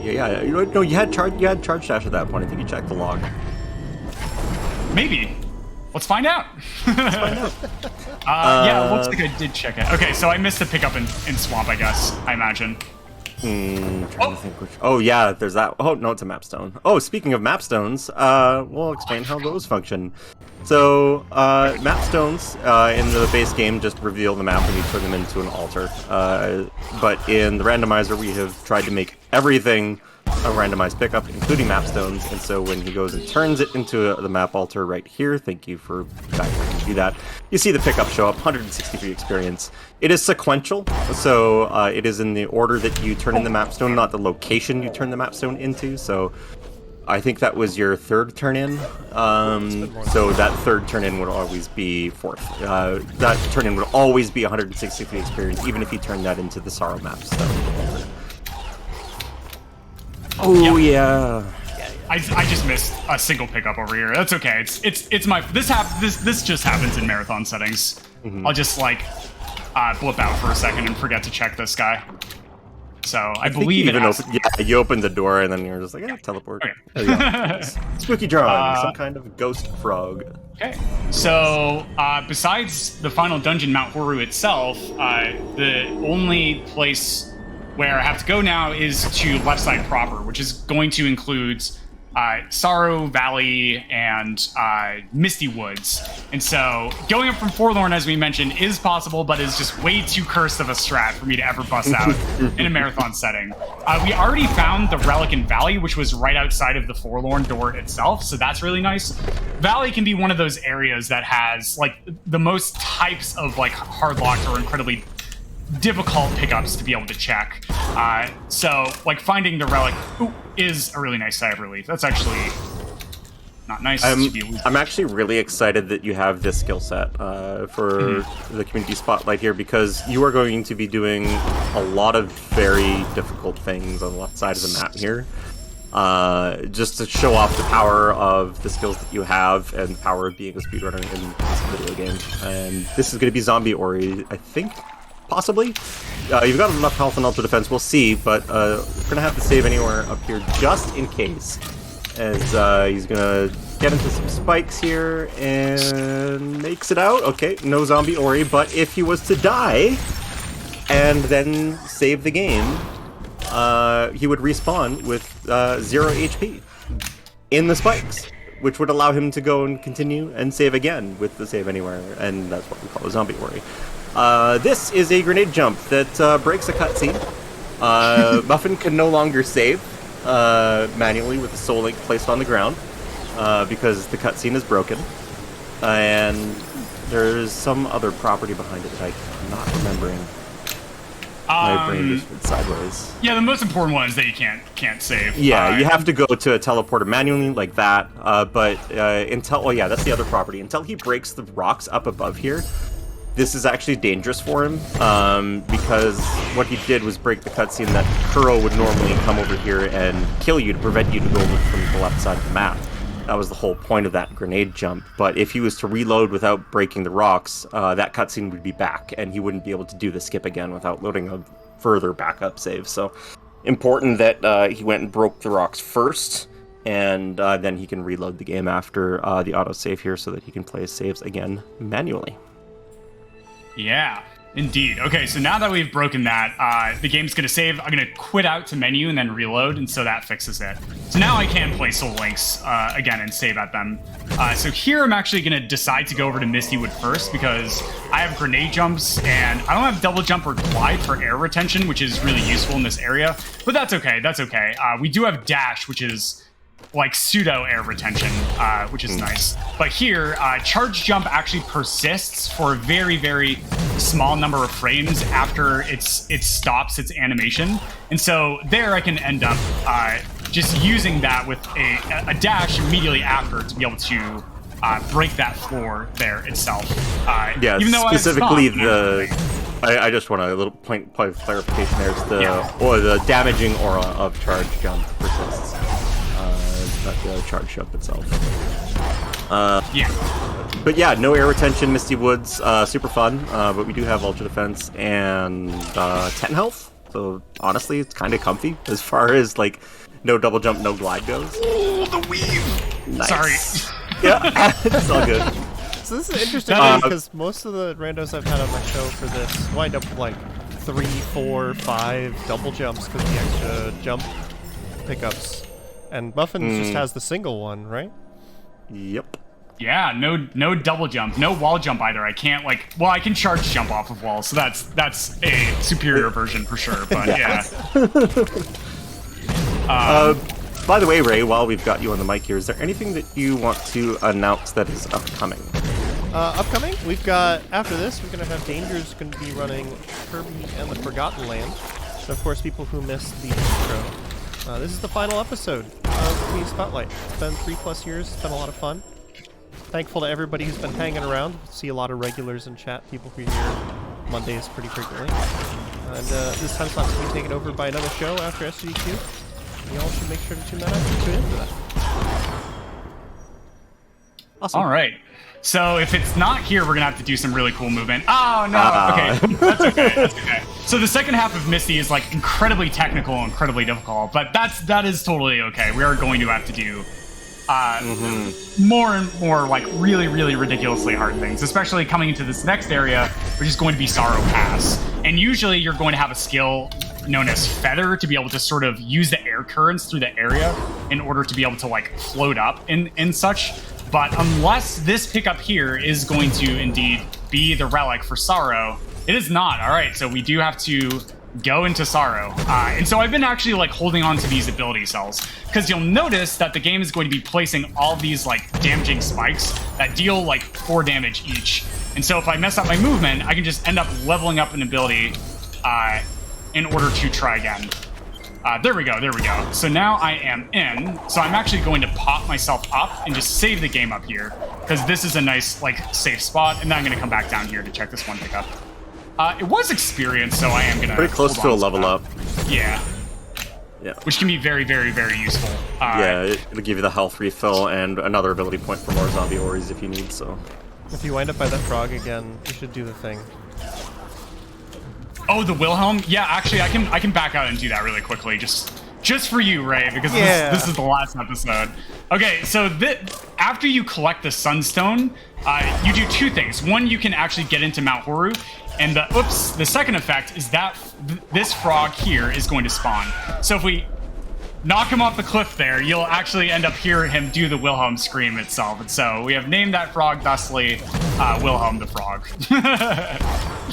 Yeah. No, you had charge dash at that point. I think you checked the log. Maybe. Let's find out. Yeah, it looks like I did check it. Okay, so I missed the pickup in Swamp, I guess. I imagine. Trying to think which... Oh yeah, there's that. Oh no, it's a mapstone. Oh, speaking of mapstones, we'll explain how those function. So, mapstones in the base game just reveal the map when you turn them into an altar. But in the randomizer, we have tried to make everything a randomized pickup, including mapstones. And so when he goes and turns it into the map altar right here, thank you for backtracking to do that, you see the pickup show up, 163 experience. It is sequential, so it is in the order that you turn in the mapstone, not the location you turn the mapstone into. So I think that was your 3rd turn in. So that 3rd turn in would always be 4th. That turn in would always be 163 experience, even if you turn that into the Sorrow mapstone. Oh yeah. I just missed a single pickup over here. That's okay. It's my this just happens in marathon settings. I'll just like blip out for a second and forget to check this guy. So I think believe you it even has. you opened the door and then you're just like, teleport. Okay. There you go. Spooky drawing, some kind of ghost frog. Okay. So, besides the final dungeon, Mount Horu itself, the only place where I have to go now is to left side proper, which is going to include Sorrow Valley and Misty Woods. And so, going up from Forlorn, as we mentioned, is possible, but is just way too cursed of a strat for me to ever bust out in a marathon setting. We already found the Relic in Valley, which was right outside of the Forlorn door itself, so that's really nice. Valley can be one of those areas that has like the most types of like hard locked or incredibly difficult pickups to be able to check. So like finding the Relic is a really nice sigh of relief. That's actually not nice. I'm actually really excited that you have this skill set for the community spotlight here, because you are going to be doing a lot of very difficult things on the left side of the map here. Just to show off the power of the skills that you have and the power of being a speedrunner in this video game. And this is going to be Zombie Ori, I think, possibly. You've got enough health and ultra defense, we'll see, but we're going to have to save anywhere up here just in case. As he's going to get into some spikes here and makes it out. Okay, no Zombie Ori, but if he was to die and then save the game, he would respawn with 0 HP in the spikes, which would allow him to go and continue and save again with the save anywhere, and that's what we call a Zombie Ori. This is a grenade jump that breaks a cutscene. Muffin can no longer save manually with the soul link placed on the ground because the cutscene is broken, and there's some other property behind it that I'm not remembering. My brain just went sideways. Yeah, the most important one is that you can't save. Yeah, you have to go to a teleporter manually like that. But until that's the other property. Until he breaks the rocks up above here, this is actually dangerous for him because what he did was break the cutscene that Kuro would normally come over here and kill you to prevent you to go from the left side of the map. That was the whole point of that grenade jump. But if he was to reload without breaking the rocks, that cutscene would be back, and he wouldn't be able to do the skip again without loading a further backup save. So important that he went and broke the rocks first, and then he can reload the game after the autosave here so that he can play his saves again manually. Yeah, indeed. Okay, so now that we've broken that, the game's going to save. I'm going to quit out to menu and then reload, and so that fixes it. So now I can play Soul Links again and save at them. So here I'm actually going to decide to go over to Mistywood first because I have grenade jumps, and I don't have double jump or glide for air retention, which is really useful in this area. But that's okay, that's okay. We do have dash, which is like pseudo air retention, which is nice. But here, charge jump actually persists for a very, very small number of frames after it stops its animation. And so there I can end up just using that with a dash immediately after to be able to break that floor there itself. Yeah, even though specifically I just want a little point of clarification there. It's the damaging aura of charge jump persists. Not the charge jump itself. But yeah, no air retention, Misty Woods, super fun. But we do have ultra defense and 10 health. So honestly, it's kind of comfy as far as like no double jump, no glide goes. Oh, the weave! Nice. Sorry. Yeah, it's all good. So this is interesting because most of the randos I've had on my show for this wind up with like 3, 4, 5 double jumps because the extra jump pickups. And Muffins just has the single one, right? Yep. Yeah, no double jump, no wall jump either. I can't I can charge jump off of walls, so that's a superior version for sure. But yeah. By the way, Ray, while we've got you on the mic here, is there anything that you want to announce that is upcoming? Upcoming, we've got, after this, we're going to have Danger's going to be running Kirby and the Forgotten Land. And of course, people who missed the intro. This is the final episode of Community Spotlight. It's been 3+ years. It's been a lot of fun. Thankful to everybody who's been hanging around. See a lot of regulars in chat, people who are here Mondays pretty frequently. And this time slot's going to be taken over by another show after SGDQ. You all should make sure to tune that out and tune in for that. Awesome. All right. So if it's not here, we're gonna have to do some really cool movement. Oh no. Okay, that's okay. That's okay. So the second half of Misty is like incredibly technical, incredibly difficult, but that is totally okay. We are going to have to do more and more like really, really ridiculously hard things, especially coming into this next area, which is going to be Sorrow Pass. And usually you're going to have a skill known as Feather to be able to sort of use the air currents through the area in order to be able to like float up and such. But unless this pickup here is going to indeed be the relic for Sorrow, it is not. All right, so we do have to go into Sorrow. And so I've been actually like holding on to these ability cells because you'll notice that the game is going to be placing all these like damaging spikes that deal like 4 damage each. And so if I mess up my movement, I can just end up leveling up an ability in order to try again. There we go. So now I am in. So I'm actually going to pop myself up and just save the game up here because this is a nice like safe spot. And then I'm going to come back down here to check this one pickup. It was experience, so I am going to pretty close to a level up. Yeah. Yeah. Which can be very, very, very useful. Yeah, it'll give you the health refill and another ability point for more zombie Oris if you need, so. If you wind up by that frog again, you should do the thing. Oh, the Wilhelm? Yeah, actually, I can back out and do that really quickly, just for you, Ray, because this is the last episode. Okay, so after you collect the Sunstone, you do 2 things. One, you can actually get into Mount Horu, and the second effect is that this frog here is going to spawn. So if we knock him off the cliff there, you'll actually end up hearing him do the Wilhelm scream itself. And so we have named that frog thusly Wilhelm the Frog.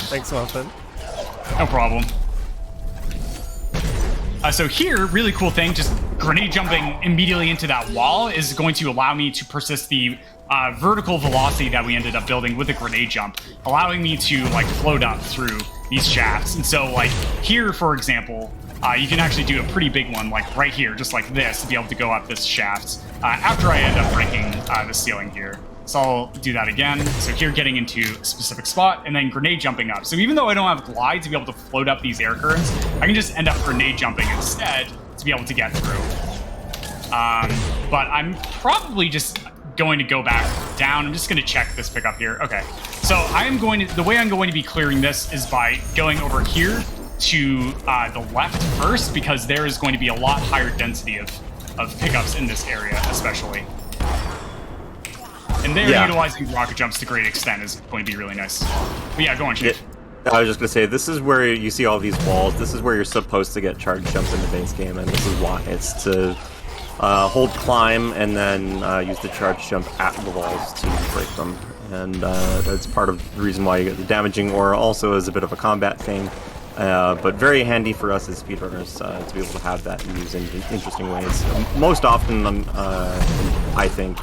Thanks, Muffin. No problem. So here, really cool thing, just grenade jumping immediately into that wall is going to allow me to persist the vertical velocity that we ended up building with the grenade jump, allowing me to like float up through these shafts. And so like here, for example, you can actually do a pretty big one, like right here, just like this, to be able to go up this shaft after I end up breaking the ceiling here. So I'll do that again. So here, getting into a specific spot, and then grenade jumping up. So even though I don't have glide to be able to float up these air currents, I can just end up grenade jumping instead to be able to get through. But I'm probably just going to go back down. I'm just going to check this pickup here. Okay. So the way I'm going to be clearing this is by going over here to the left first, because there is going to be a lot higher density of pickups in this area, especially. And there, utilizing rocket jumps to great extent is going to be really nice. But yeah, go on, Chief. I was just going to say, this is where you see all these walls. This is where you're supposed to get charge jumps in the base game, and this is why. It's to hold climb and then use the charge jump at the walls to break them. And that's part of the reason why you get the damaging aura, also as a bit of a combat thing. But very handy for us as speedrunners to be able to have that used in interesting ways. Most often, I think,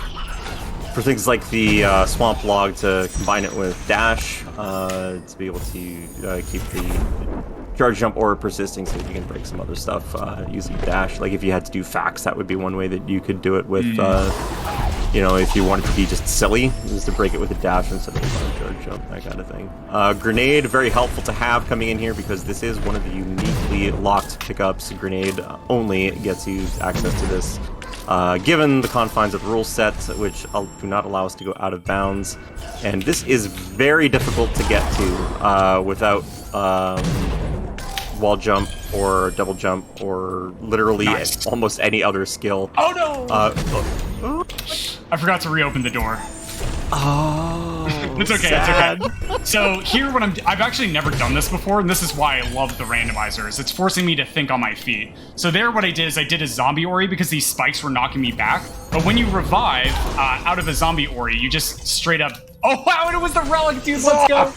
for things like the swamp log, to combine it with dash to be able to keep the charge jump aura persisting, so that you can break some other stuff using dash. Like if you had to do facts, that would be one way that you could do it with, you know, if you wanted to be just silly, just to break it with a dash instead of a charge jump, that kind of thing. Grenade, very helpful to have coming in here, because this is one of the uniquely locked pickups. Grenade only gets you access to this. Given the confines of the rule set, which do not allow us to go out of bounds. And this is very difficult to get to without wall jump or double jump or literally almost any other skill. Oh no! I forgot to reopen the door. Oh, it's okay. sad. It's okay. So here, I've actually never done this before, and this is why I love the randomizers. It's forcing me to think on my feet. So there, what I did is I did a zombie ori because these spikes were knocking me back. But when you revive out of a zombie ori, you just straight up. Oh wow! It was the relic, dude. Let's go.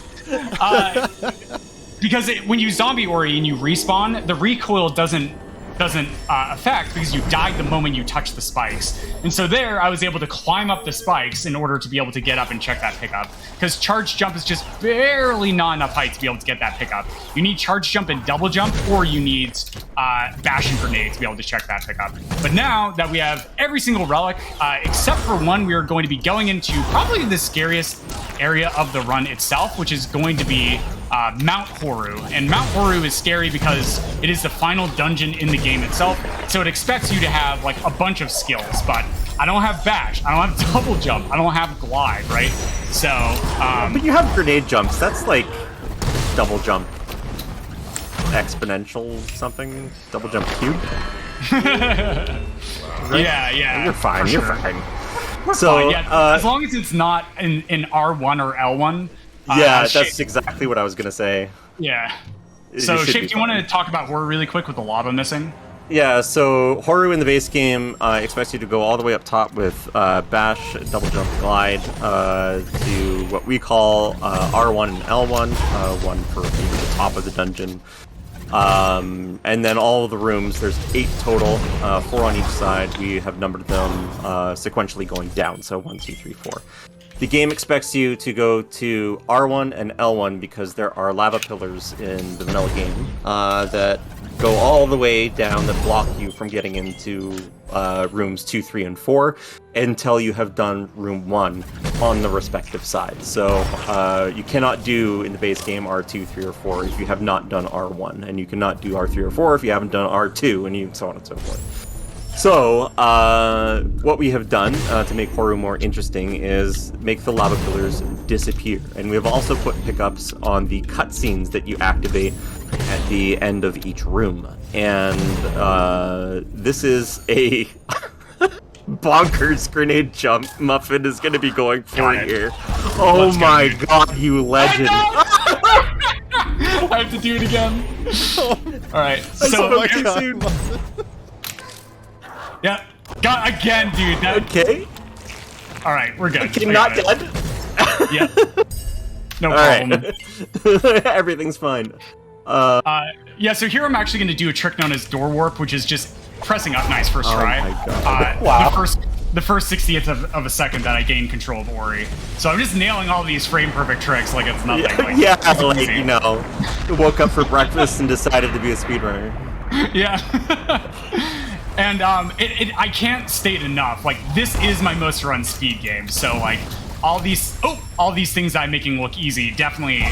Because when you zombie ori and you respawn, the recoil doesn't affect, because you died the moment you touch the spikes. And so there, I was able to climb up the spikes in order to be able to get up and check that pickup. Because charge jump is just barely not enough height to be able to get that pickup. You need charge jump and double jump, or you need bash and grenade to be able to check that pickup. But now that we have every single relic, except for one, we are going to be going into probably the scariest area of the run itself, which is going to be Mount Horu. And Mount Horu is scary because it is the final dungeon in the game itself, so it expects you to have like a bunch of skills, but I don't have bash, I don't have double jump, I don't have glide, right? So, but you have grenade jumps. That's like double jump exponential something, double jump cube. Yeah. You're fine. Sure. You're fine. We're fine, yeah. As long as it's not in R1 or L1. Yeah, that's exactly what I was gonna say. Yeah. So, Shape, do you want to talk about Horu really quick with the lava missing? Yeah, so Horu in the base game expects you to go all the way up top with bash, double jump, glide to what we call R1 and L1, one for being at the top of the dungeon. And then all of the rooms, there's 8 total, 4 on each side. We have numbered them sequentially going down, so 1, 2, 3, 4. The game expects you to go to R1 and L1 because there are lava pillars in the vanilla game that go all the way down that block you from getting into rooms 2, 3, and 4 until you have done room 1 on the respective side. So you cannot do in the base game R2, 3, or 4 if you have not done R1, and you cannot do R3 or 4 if you haven't done R2, and so on and so forth. So, what we have done to make Horu more interesting is make the lava pillars disappear. And we have also put pickups on the cutscenes that you activate at the end of each room. And this is a bonkers grenade jump Muffin is going to be going for here. Oh my god, you legend. I have to do it again. Alright, so... Yeah, got again, dude. Okay. All right, we're good. Okay, not dead. Yeah. No problem. Right. Everything's fine. Yeah. So here I'm actually going to do a trick known as door warp, which is just pressing up nice first try. Oh my god. Wow. The first 60th of a second that I gain control of Ori. So I'm just nailing all these frame perfect tricks like it's nothing. Yeah, like you know, woke up for breakfast and decided to be a speedrunner. Yeah. And I can't state enough, like, this is my most run speed game, so, like, all these things I'm making look easy definitely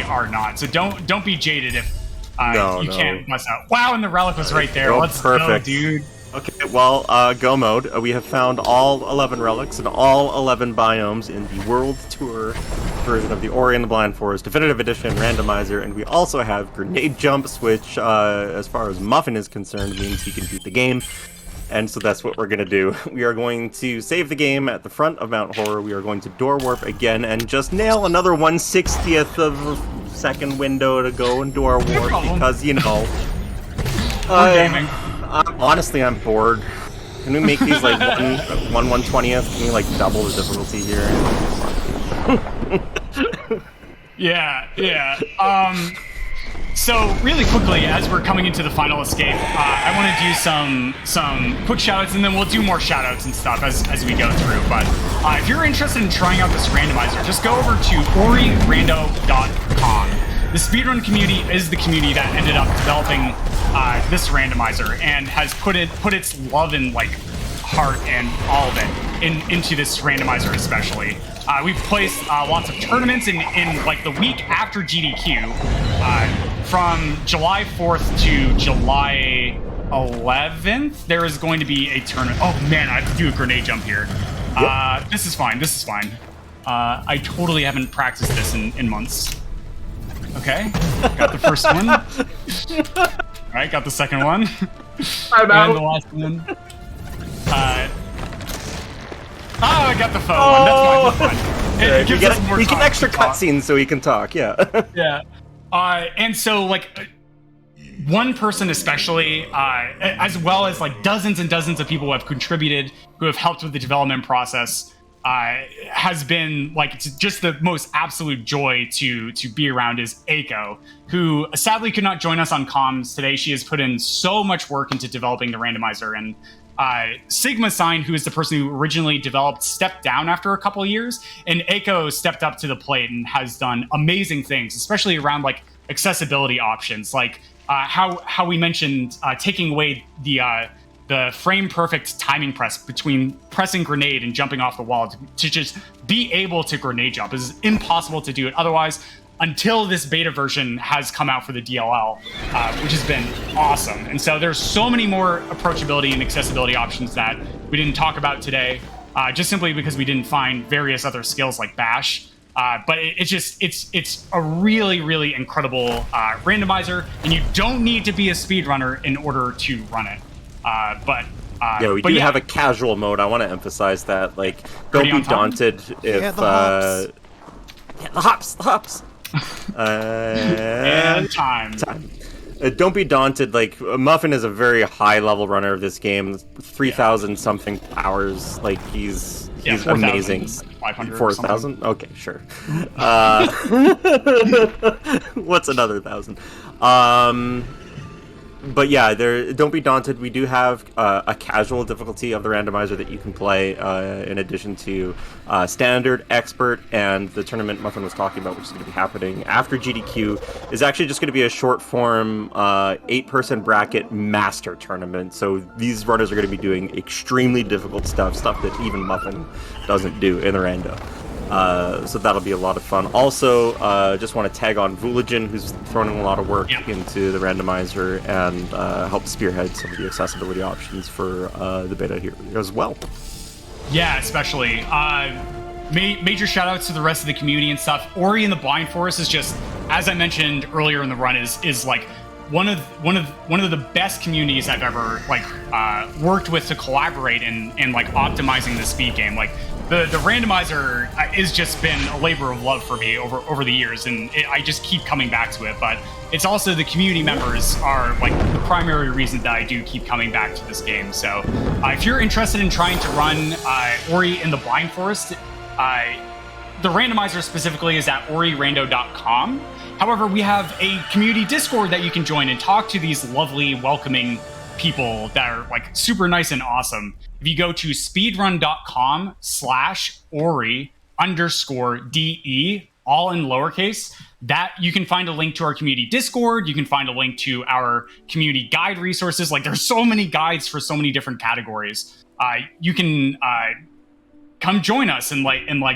are not. So don't be jaded if you can't bust out. Wow, and the relic was right there. Let's go, dude. Okay, well, go mode. We have found all 11 relics and all 11 biomes in the World Tour version of the Ori and the Blind Forest Definitive Edition randomizer, and we also have grenade jumps, which, as far as Muffin is concerned, means he can beat the game. And so that's what we're going to do. We are going to save the game at the front of Mount Horror. We are going to door warp again and just nail another 1/60th of a second window to go and door warp because, you know... We're gaming. Honestly, I'm bored. Can we make these like 1/120th? Can we like double the difficulty here? Yeah. So really quickly, as we're coming into the final escape, I want to do some quick shoutouts, and then we'll do more shoutouts and stuff as we go through. But if you're interested in trying out this randomizer, just go over to orirando.com. The speedrun community is the community that ended up developing this randomizer and has put its love and like heart and all of it into this randomizer especially. We've placed lots of tournaments in like the week after GDQ, from July 4th to July 11th. There is going to be a tournament. Oh man, I have to do a grenade jump here. Yep. This is fine. I totally haven't practiced this in months. Okay, got the first one. All right, got the second one. I'm out. And the last one. I got the phone one. That's fine. It gives us more time. We can extra cutscenes so we can talk. Yeah. Yeah. And so like one person especially, as well as like dozens and dozens of people who have contributed, who have helped with the development process, has been like just the most absolute joy to be around is Aiko, who sadly could not join us on comms today. She has put in so much work into developing the randomizer, and Sigma Sign, who is the person who originally developed, stepped down after a couple of years, and Aiko stepped up to the plate and has done amazing things, especially around like accessibility options, like how we mentioned taking away the frame perfect timing press between pressing grenade and jumping off the wall to just be able to grenade jump. It's impossible to do it otherwise. until this beta version has come out for the DLL, which has been awesome. And so there's so many more approachability and accessibility options that we didn't talk about today, just simply because we didn't find various other skills like Bash. But it's a really, really incredible randomizer, and you don't need to be a speedrunner in order to run it. We do have a casual mode. I want to emphasize that. Like, don't be daunted if the hops. And time. Don't be daunted. Like, Muffin is a very high level runner of this game. 3,000 something hours. Like, he's 4, amazing. 500. 4,000? Okay, sure. What's another 1,000? But yeah, don't be daunted. We do have a casual difficulty of the randomizer that you can play in addition to standard, expert, and the tournament Muffin was talking about, which is going to be happening after GDQ, is actually just going to be a short form 8-person bracket master tournament. So these runners are going to be doing extremely difficult stuff that even Muffin doesn't do in the rando. So that'll be a lot of fun. Also, just want to tag on Vooligen, who's thrown in a lot of work into the randomizer and helped spearhead some of the accessibility options for the beta here as well. Yeah, especially. Major shout outs to the rest of the community and stuff. Ori and the Blind Forest is just, as I mentioned earlier in the run, is like one of the best communities I've ever worked with to collaborate in like optimizing the speed game. Like the randomizer has just been a labor of love for me over the years, and I just keep coming back to it. But it's also the community members are like the primary reason that I do keep coming back to this game. So if you're interested in trying to run Ori in the Blind Forest, the randomizer specifically is at orirando.com. However, we have a community Discord that you can join and talk to these lovely, welcoming people that are like super nice and awesome. If you go to speedrun.com/Ori_DE, all in lowercase, that you can find a link to our community Discord. You can find a link to our community guide resources. Like, there's so many guides for so many different categories. You can come join us and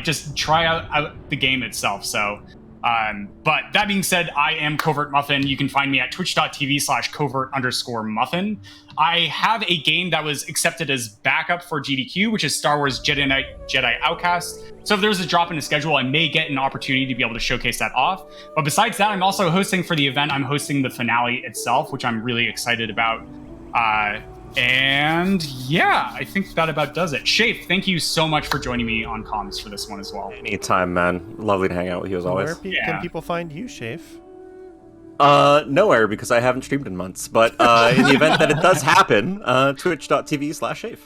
just try out the game itself. So, but that being said, I am Covert Muffin. You can find me at twitch.tv/covert_muffin. I have a game that was accepted as backup for GDQ, which is Star Wars Jedi Outcast. So if there's a drop in the schedule, I may get an opportunity to be able to showcase that off. But besides that, I'm also hosting for the event. I'm hosting the finale itself, which I'm really excited about. And yeah, I think that about does it. Shafe, thank you so much for joining me on comms for this one as well. Anytime, man. Lovely to hang out with you as always. Where can people find you, Shafe? Nowhere, because I haven't streamed in months. But in the event that it does happen, twitch.tv/Shafe.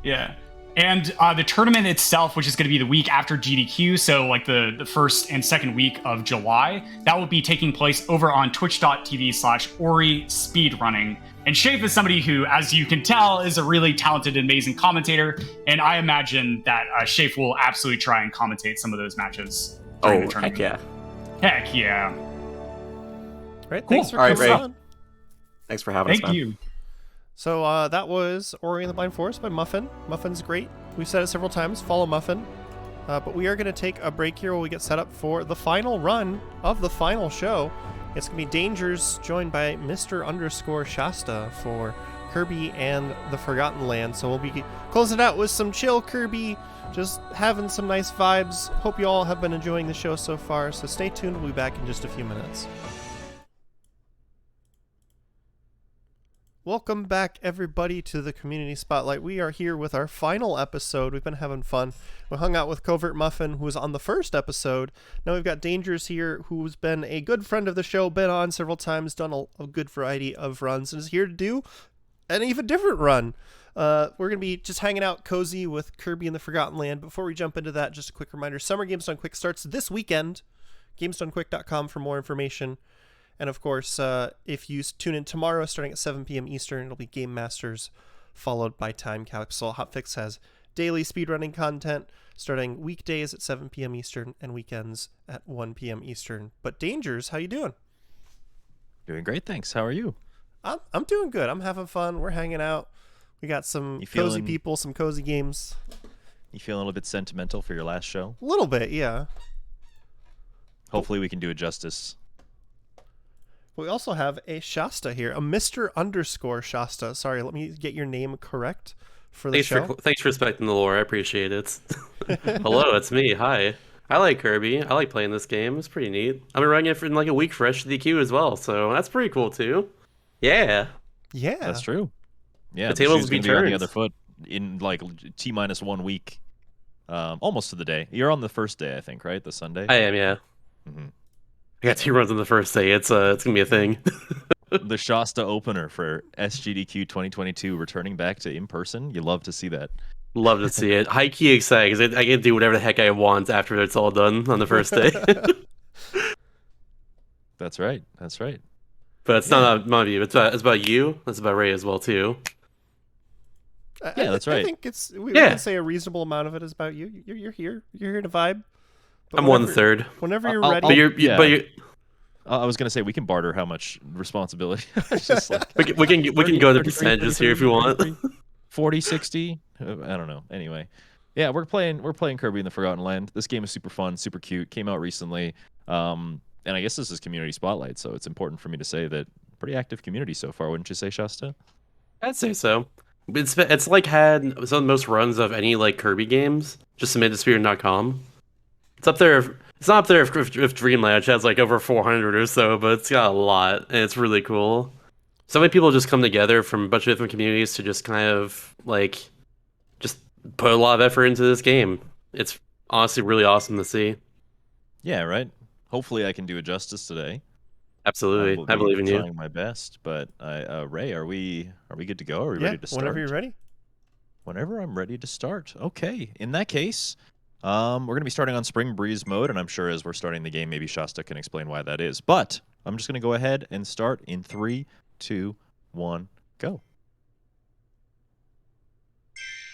Yeah. And the tournament itself, which is going to be the week after GDQ, so like the first and second week of July, that will be taking place over on twitch.tv/Ori Speedrunning. And Shafe is somebody who, as you can tell, is a really talented and amazing commentator, and I imagine that Shafe will absolutely try and commentate some of those matches during the tournament. Heck yeah. Heck yeah. Right, thanks for coming coming Ray. on. Thanks for having us, man. Thank you. So that was Ori and the Blind Forest by Muffin. Muffin's great. We've said it several times. Follow Muffin. But we are going to take a break here while we get set up for the final run of the final show. It's going to be Dangers, joined by Mr. Shasta for Kirby and the Forgotten Land. So we'll be closing out with some chill Kirby, just having some nice vibes. Hope you all have been enjoying the show so far. So stay tuned. We'll be back in just a few minutes. Welcome back, everybody, to the Community Spotlight. We are here with our final episode. We've been having fun. We hung out with Covert Muffin, who was on the first episode. Now we've got Dangers here, who's been a good friend of the show, been on several times, done a good variety of runs, and is here to do an even different run. We're going to be just hanging out cozy with Kirby and the Forgotten Land. Before we jump into that, just a quick reminder, Summer Games Done Quick starts this weekend. GamesDoneQuick.com for more information. And of course, if you tune in tomorrow, starting at 7 p.m. Eastern, it'll be Game Masters, followed by Time Capsule. Hotfix has daily speedrunning content, starting weekdays at 7 p.m. Eastern and weekends at 1 p.m. Eastern. But Dangers, how you doing? Doing great, thanks. How are you? I'm doing good. I'm having fun. We're hanging out. We got some cozy people, some cozy games. You feeling a little bit sentimental for your last show? A little bit, yeah. Hopefully we can do it justice. We also have a Shasta here, a Mr. _ Shasta. Sorry, let me get your name correct for the show. Thanks for respecting the lore. I appreciate it. Hello, it's me. Hi. I like Kirby. I like playing this game. It's pretty neat. I've been running it for like a week for SDQ as well, so that's pretty cool too. Yeah. Yeah. That's true. Yeah, The tables shoe's be gonna be on the turned. other foot in like T-1 week. Almost to the day. You're on the first day, I think, right? The Sunday? I am, yeah. Mhm. I got 2 runs on the first day. It's gonna be a thing. The Shasta opener for SGDQ 2022 returning back to in-person. You love to see that. Love to see it. High key excited because I can do whatever the heck I want after it's all done on the first day. That's right. That's right. But it's not about you. It's about you. It's about Ray as well too. Yeah, that's right. I think we can say a reasonable amount of it is about you. You're here. You're here to vibe. But I'm 1/3. Whenever you're I'll- ready. But you're I was gonna say we can barter how much responsibility. It's just like we can go to 33, percentages here if you want. 33, 40, 60. I don't know. Anyway, yeah, we're playing Kirby in the Forgotten Land. This game is super fun, super cute. Came out recently, and I guess this is community spotlight, so it's important for me to say that pretty active community so far. Wouldn't you say, Shasta? I'd say so. It's like had some of the most runs of any like Kirby games. Just submitted to Spirit.com. It's up there. It's not up there if Dreamland has like over 400 or so, but it's got a lot, and it's really cool. So many people just come together from a bunch of different communities to just kind of like just put a lot of effort into this game. It's honestly really awesome to see. Yeah, right. Hopefully, I can do it justice today. Absolutely, will I be believe in you. Trying my best, but Ray, are we good to go? Are we ready to start? Whenever you're ready. Whenever I'm ready to start. Okay. In that case, we're going to be starting on Spring Breeze mode, and I'm sure as we're starting the game, maybe Shasta can explain why that is. But I'm just going to go ahead and start in 3, 2, 1, go.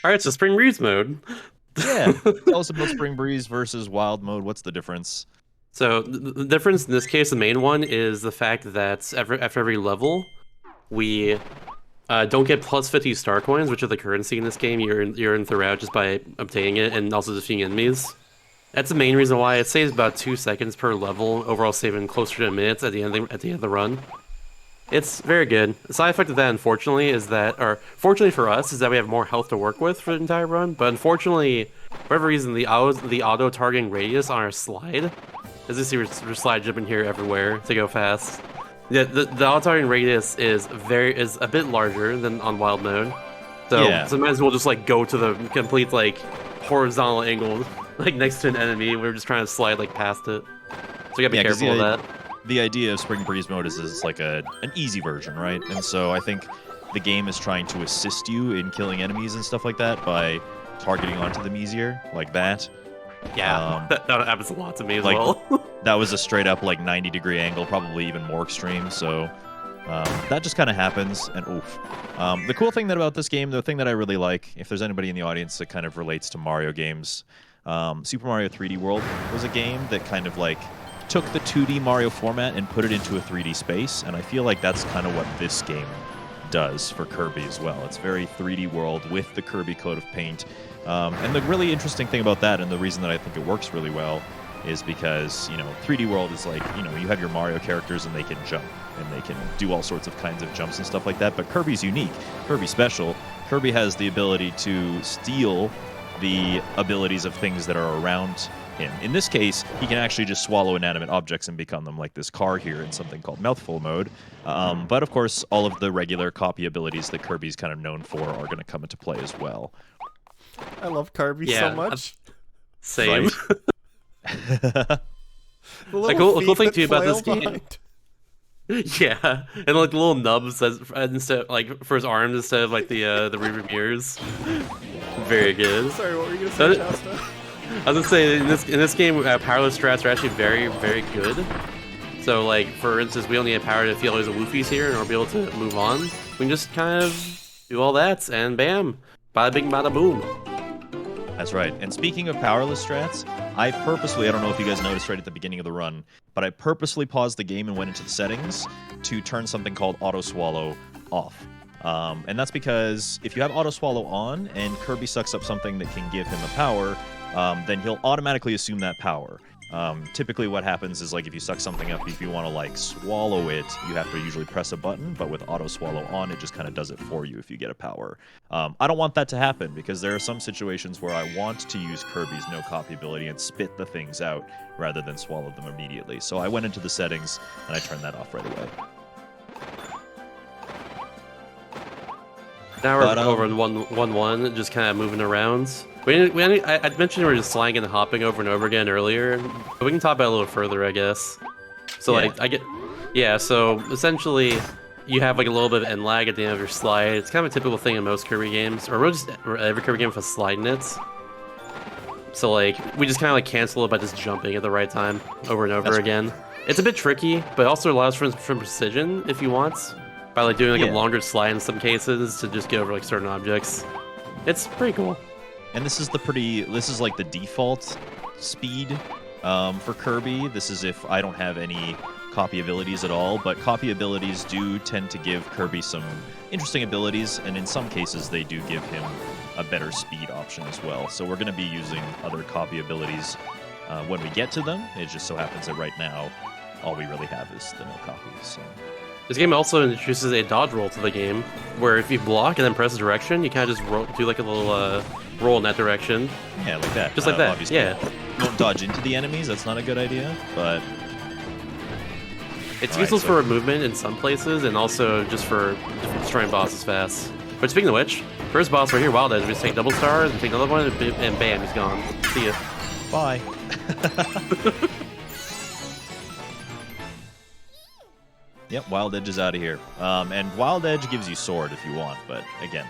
All right, so Spring Breeze mode. Yeah. Tell us about Spring Breeze versus Wild mode. What's the difference? So the difference in this case, the main one, is the fact that after every level, we don't get plus 50 star coins, which are the currency in this game. You're in throughout just by obtaining it and also defeating enemies. That's the main reason why it saves about 2 seconds per level, overall saving closer to minutes at the end of the run. It's very good. The side effect of that, unfortunately, fortunately for us, is that we have more health to work with for the entire run. But unfortunately, for whatever reason, the auto targeting radius on our slide, as you see, we're slide jumping here everywhere to go fast. Yeah, the auto targeting radius is a bit larger than on wild mode. So sometimes we'll just like go to the complete like horizontal angle, like next to an enemy. We're just trying to slide like past it. So you gotta be careful of that. The idea of Spring Breeze mode is it's like an easy version, right? And so I think the game is trying to assist you in killing enemies and stuff like that by targeting onto them easier, like that. Yeah, that happens a lot to me as well. That was a straight up like 90-degree angle, probably even more extreme. So that just kind of happens, and oof. The cool thing about this game, the thing that I really like, if there's anybody in the audience that kind of relates to Mario games, Super Mario 3D World was a game that kind of like took the 2D Mario format and put it into a 3D space, and I feel like that's kind of what this game does for Kirby as well. It's very 3D World with the Kirby coat of paint. And the really interesting thing about that, and the reason that I think it works really well, is because, 3D World is like, you have your Mario characters and they can jump, and they can do all sorts of kinds of jumps and stuff like that, but Kirby's unique. Kirby's special. Kirby has the ability to steal the abilities of things that are around him. In this case, he can actually just swallow inanimate objects and become them, like this car here in something called Mouthful mode. But of course, all of the regular copy abilities that Kirby's kind of known for are going to come into play as well. I love Kirby so much. Same. The cool thing too about this game. behind. Yeah, and like the little nubs instead, like for his arms instead of like the rearview mirrors. Very good. Sorry, what were you gonna say, Shasta? I was gonna say in this game, powerless strats are actually very, very good. So like for instance, we only have power to feel there's a woofies here, and we'll be able to move on. We can just kind of do all that, and bam, bada bing, bada boom. That's right. And speaking of powerless strats, I don't know if you guys noticed right at the beginning of the run, but I purposely paused the game and went into the settings to turn something called Auto Swallow off. And that's because if you have Auto Swallow on and Kirby sucks up something that can give him a power, then he'll automatically assume that power. Typically what happens is like if you suck something up, if you want to like swallow it, you have to usually press a button, but with auto swallow on, it just kind of does it for you if you get a power. I don't want that to happen because there are some situations where I want to use Kirby's no copy ability and spit the things out rather than swallow them immediately. So I went into the settings and I turned that off right away. Now we're over in 1-1, just kind of moving around. I mentioned we were just sliding and hopping over and over again earlier, but we can talk about it a little further, I guess. So so essentially, you have like a little bit of end lag at the end of your slide. It's kind of a typical thing in most Kirby games, or really just every Kirby game with a slide in it. So like, we just kind of like cancel it by just jumping at the right time over and over again. It's a bit tricky, but also allows for precision if you want, by like doing like a longer slide in some cases to just get over like certain objects. It's pretty cool. And this is like the default speed for Kirby. This is if I don't have any copy abilities at all, but copy abilities do tend to give Kirby some interesting abilities, and in some cases they do give him a better speed option as well. So we're going to be using other copy abilities when we get to them. It just so happens that right now all we really have is the no copies. So. This game also introduces a dodge roll to the game, where if you block and then press a direction, you kind of just do like a little roll in that direction. Yeah, like that. Just like that, obviously. yeah. Don't dodge into the enemies, that's not a good idea, but... It's useful for movement in some places, and also just for destroying bosses fast. But speaking of which, first boss right here, Wild Edge, we just take double stars and take another one, and bam, he's gone. See ya. Bye. Yep, Wild Edge is out of here. And Wild Edge gives you sword if you want, but again,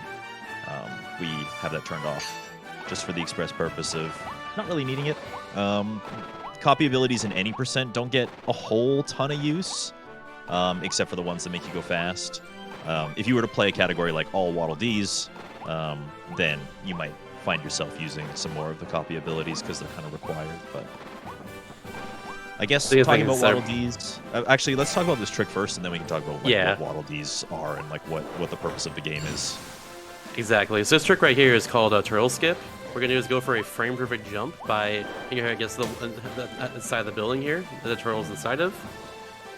we have that turned off just for the express purpose of not really needing it. Copy abilities in any percent don't get a whole ton of use, except for the ones that make you go fast. If you were to play a category like all Waddle Dees, then you might find yourself using some more of the copy abilities because they're kind of required, but... I guess talking about Waddle Dees... actually, let's talk about this trick first, and then we can talk about what Waddle Dees are and like what the purpose of the game is. Exactly. So this trick right here is called a turtle skip. What we're going to do is go for a frame-perfect jump by, I guess, the side of the building here that the turtle's inside of.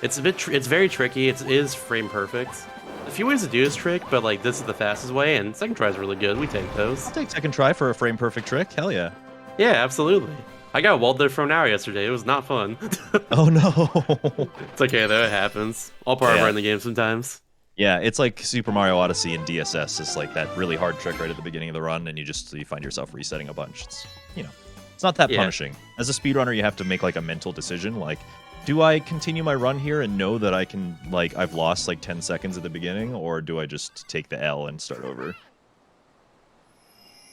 It's very tricky. It is frame-perfect. A few ways to do this trick, but like this is the fastest way, and second try is really good. We take those. I'll take second try for a frame-perfect trick. Hell yeah. Yeah, absolutely. I got walled there for an hour yesterday. It was not fun. Oh no. It's okay though, it happens. All part of running the game sometimes. Yeah, it's like Super Mario Odyssey and DSS. It's like that really hard trick right at the beginning of the run, and you find yourself resetting a bunch. It's it's not that punishing. As a speedrunner, you have to make like a mental decision, like, do I continue my run here and know that I can I've lost like 10 seconds at the beginning, or do I just take the L and start over?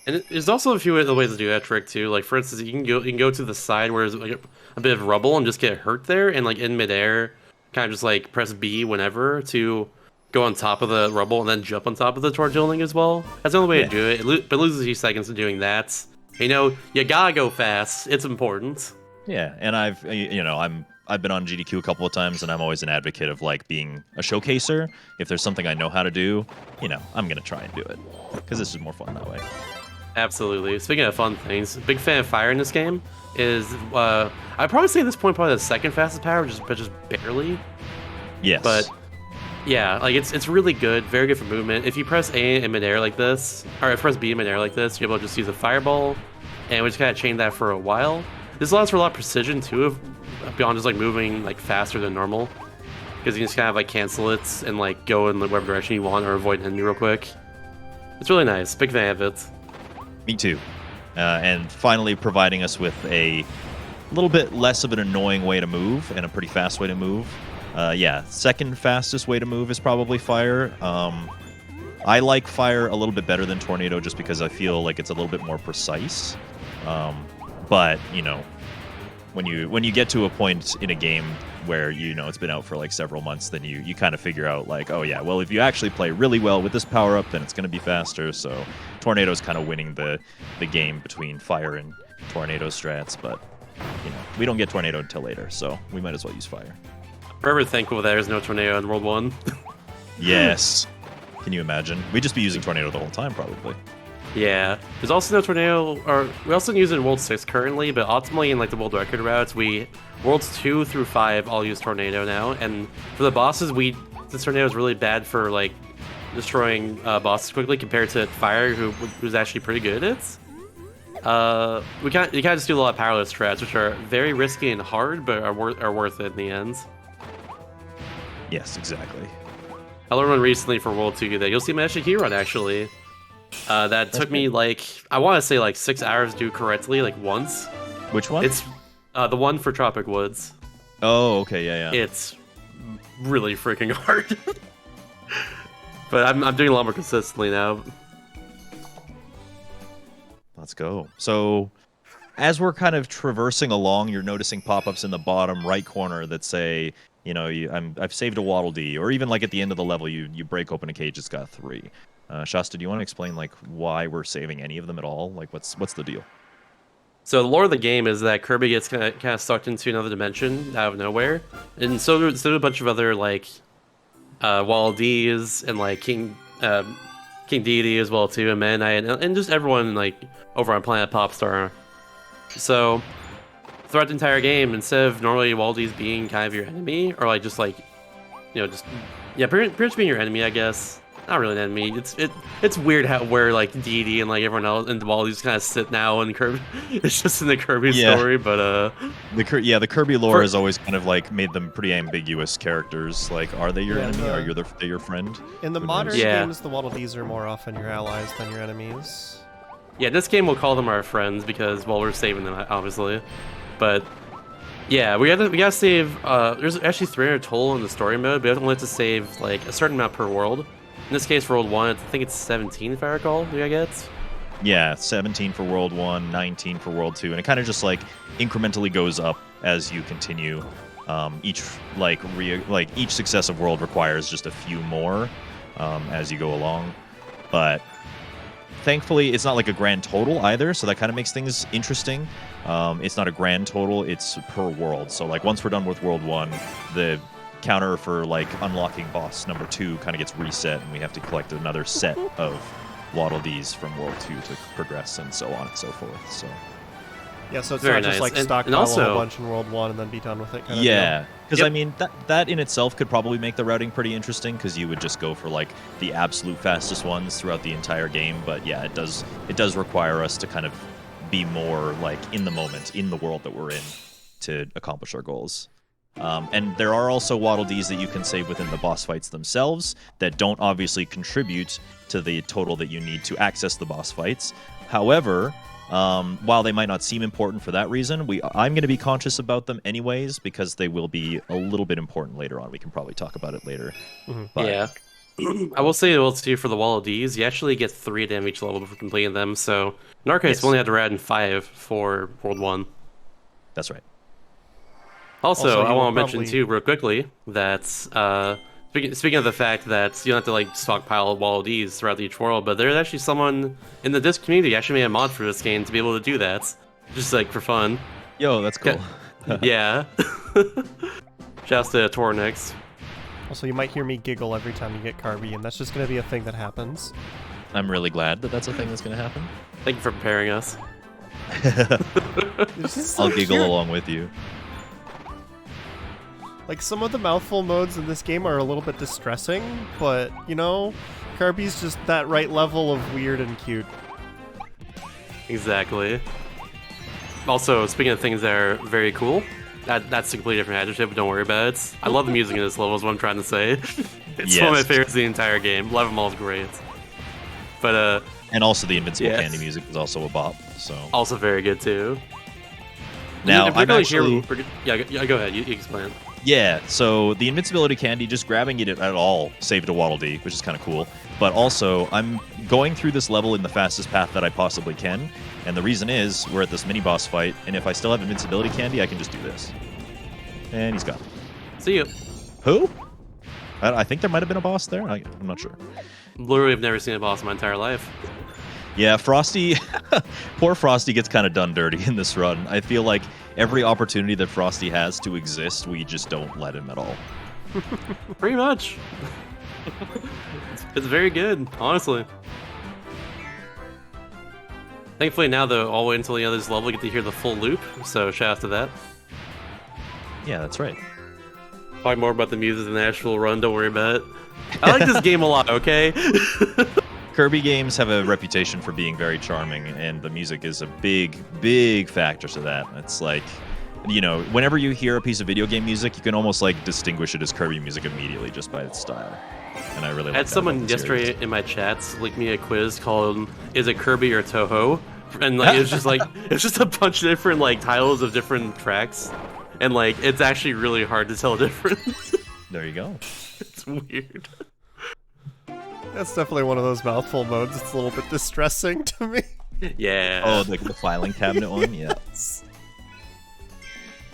And there's also a few other ways to do that trick too. Like for instance, you can go to the side where there's like a bit of rubble and just get hurt there, and like in midair, kind of just like press B whenever to go on top of the rubble and then jump on top of the torch building as well. That's the only way to do it. But it loses a few seconds to doing that. You gotta go fast. It's important. Yeah, and I've been on GDQ a couple of times, and I'm always an advocate of like being a showcaser. If there's something I know how to do, I'm gonna try and do it because this is more fun that way. Absolutely. Speaking of fun things, big fan of fire in this game is I'd probably say at this point probably the second fastest power, but just barely. Yes. But yeah, like it's really good, very good for movement. If you press A in midair like this, or press B in midair like this, you're able to just use a fireball, and we just kind of chain that for a while. This allows for a lot of precision too, beyond just like moving like faster than normal, because you can just kind of like cancel it and like go in whatever direction you want or avoid an enemy real quick. It's really nice. Big fan of it. Me too. And finally providing us with a little bit less of an annoying way to move and a pretty fast way to move. Second fastest way to move is probably fire. I like fire a little bit better than tornado just because I feel like it's a little bit more precise. But, when you get to a point in a game where it's been out for like several months, then you kind of figure out like, oh yeah, well if you actually play really well with this power up, then it's going to be faster. So tornado's kind of winning the game between fire and tornado strats, but we don't get tornado until later, so we might as well use fire. Forever thankful there's no tornado in World 1. Yes. Can you imagine? We'd just be using tornado the whole time probably. Yeah, there's also no tornado, or we also use it in World 6 currently, but ultimately in like the world record routes, Worlds 2 through 5 all use tornado now, and for the bosses, this tornado is really bad for like destroying bosses quickly compared to fire, who's actually pretty good at it. You can't just do a lot of powerless strats, which are very risky and hard, but are worth it in the end. Yes, exactly. I learned one recently for World 2 that you'll see my actually run actually. That took me like, I want to say like 6 hours to do correctly, like once. Which one? It's the one for Tropic Woods. Oh, okay, yeah. It's really freaking hard. But I'm doing a lot more consistently now. Let's go. So, as we're kind of traversing along, you're noticing pop-ups in the bottom right corner that say, you know, I've saved a Waddle Dee, or even like at the end of the level, you break open a cage, it's got 3. Shasta, do you want to explain like why we're saving any of them at all? Like, what's the deal? So the lore of the game is that Kirby gets kind of sucked into another dimension out of nowhere, and so do a bunch of other like Waddle Dees and like King Deity as well too, and Meta Knight, and just everyone like over on Planet Popstar. So throughout the entire game, instead of normally Waddle Dees being kind of your enemy, or like just like, you know, pretty much being your enemy, I guess. Not really an enemy. It's weird where like Deity and like everyone else and Waddle Dees kind of sit now in Kirby. It's just in the Kirby story, but the Kirby lore has always kind of like made them pretty ambiguous characters. Like, are they your enemy? Are they your friend? In the modern games, the Waddle Dees are more often your allies than your enemies. Yeah, this game we'll call them our friends because, well, we're saving them obviously, but yeah, we gotta save. There's actually 300 total in the story mode, but we only have to save like a certain amount per world. In this case, for World 1, I think it's 17 if I recall. Do I get? Yeah, 17 for World 1, 19 for World 2, and it kind of just like incrementally goes up as you continue. Each successive world requires just a few more as you go along, but thankfully it's not like a grand total either, so that kind of makes things interesting. It's not a grand total; it's per world. So like once we're done with World 1, the counter for like unlocking boss number 2 kind of gets reset, and we have to collect another set of Waddle Dees from World 2 to progress, and so on and so forth. So yeah, so it's very not just nice. like stockpile a whole bunch in World 1 and then be done with it. Kind yeah, of because I mean that in itself could probably make the routing pretty interesting, because you would just go for like the absolute fastest ones throughout the entire game. But yeah, it does require us to kind of be more like in the moment, in the world that we're in, to accomplish our goals. And there are also Waddle Dees that you can save within the boss fights themselves that don't obviously contribute to the total that you need to access the boss fights. However, while they might not seem important for that reason, I'm going to be conscious about them anyways, because they will be a little bit important later on. We can probably talk about it later. Mm-hmm. But, yeah. I will say, well, too, for the Waddle Dees, you actually get 3 of them each level before completing them. So in our case, we only had to add in 5 for World 1. That's right. Also, I want to mention too, real quickly, that speaking of the fact that you don't have to like stockpile Waddle Dees throughout each world, but there's actually someone in the Disc community actually made a mod for this game to be able to do that, just like for fun. Yo, that's cool. Yeah. Shouts to Tornix. Also, you might hear me giggle every time you get Kirby, and that's just going to be a thing that happens. I'm really glad that that's a thing that's going to happen. Thank you for preparing us. I'll giggle along with you. Like, some of the mouthful modes in this game are a little bit distressing, but, you know, Kirby's just that right level of weird and cute. Exactly. Also, speaking of things that are very cool, that's a completely different adjective, but don't worry about it. I love the music in this level is what I'm trying to say. It's one of my favorites of the entire game. Love them all is great. But, and also the Invincible Candy music is also a bop, so... Also very good, too. Now, I'm actually... Yeah, go ahead. You explain. Yeah, so the Invincibility Candy, just grabbing it at all, saved a Waddle Dee, which is kind of cool. But also, I'm going through this level in the fastest path that I possibly can. And the reason is, we're at this mini-boss fight, and if I still have Invincibility Candy, I can just do this. And he's gone. See you. Who? I think there might have been a boss there. I'm not sure. Literally, I've never seen a boss in my entire life. Yeah, Frosty... Poor Frosty gets kind of done dirty in this run. I feel like every opportunity that Frosty has to exist, we just don't let him at all. Pretty much. It's very good, honestly. Thankfully now, though, all the way until the other level, you get to hear the full loop. So shout out to that. Yeah, that's right. Talk more about the music in the actual run. Don't worry about it. I like this game a lot. Okay. Kirby games have a reputation for being very charming, and the music is a big, big factor to that. It's like, you know, whenever you hear a piece of video game music, you can almost like distinguish it as Kirby music immediately just by its style. And I really I had someone yesterday in my chats link me a quiz called "Is it Kirby or Toho?" And like it's just like it's just a bunch of different like titles of different tracks, and like it's actually really hard to tell the difference. There you go. It's weird. That's definitely one of those mouthful modes. It's a little bit distressing to me. Yeah. Oh, like the filing cabinet one? Yeah.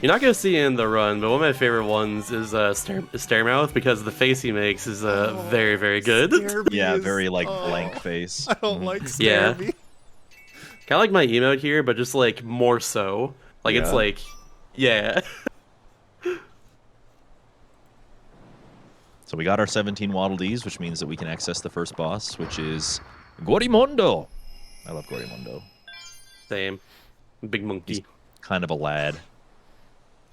You're not gonna see it in the run, but one of my favorite ones is Stairmouth because the face he makes is very, very good. Scareby Yeah, is- very like oh, blank face. I don't like Yeah. Scareby. Kind of like my emote here, but just like more so. Like it's Yeah. like, yeah. So we got our 17 Waddle Dees, which means that we can access the first boss, which is Gorimondo. I love Gorimondo. Same. Big monkey. He's kind of a lad.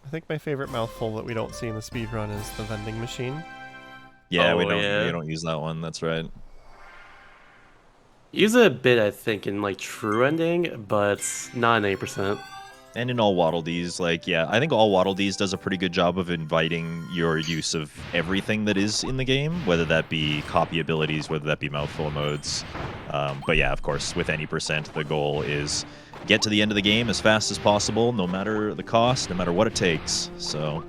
I think my favorite mouthful that we don't see in the speedrun is the vending machine. Yeah, Oh, we yeah. don't use that one. That's right. Use it a bit, I think, in like true ending, but not an 8%. And in all Waddle Dees, like, yeah, I think all Waddle Dees does a pretty good job of inviting your use of everything that is in the game, whether that be copy abilities, whether that be mouthful modes. But yeah, of course, with any percent, the goal is get to the end of the game as fast as possible, no matter the cost, no matter what it takes. So,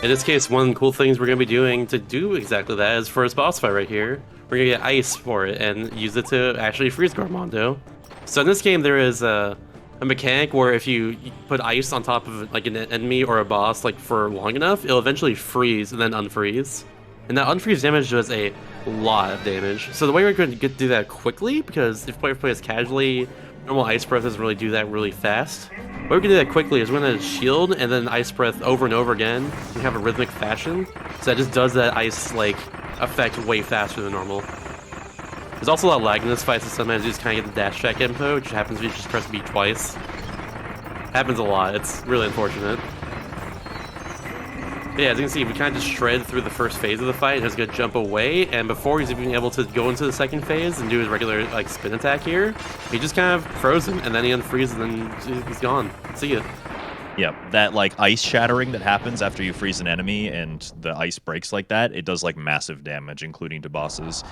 In this case, one of the cool things we're going to be doing to do exactly that is for his boss fight right here, we're going to get ice for it and use it to actually freeze Gormondo. So in this game, there is a mechanic where if you put ice on top of like an enemy or a boss like for long enough, it'll eventually freeze and then unfreeze. And that unfreeze damage does a lot of damage. So the way we're going to do that quickly, because if player plays casually, normal ice breath doesn't really do that really fast. The way we can do that quickly is we're going to shield and then ice breath over and over again and have a rhythmic fashion. So that just does that ice like effect way faster than normal. There's also a lot of lag in this fight, so sometimes you just kind of get the dash check info, which happens if you just press B twice. Happens a lot. It's really unfortunate. But yeah, as you can see, we kind of just shred through the first phase of the fight. He's going to jump away, and before he's even able to go into the second phase and do his regular like spin attack here, he just kind of froze him, and then he unfreezes, and then he's gone. See ya. yeah, that like ice shattering that happens after you freeze an enemy and the ice breaks like that, it does like massive damage, including to bosses.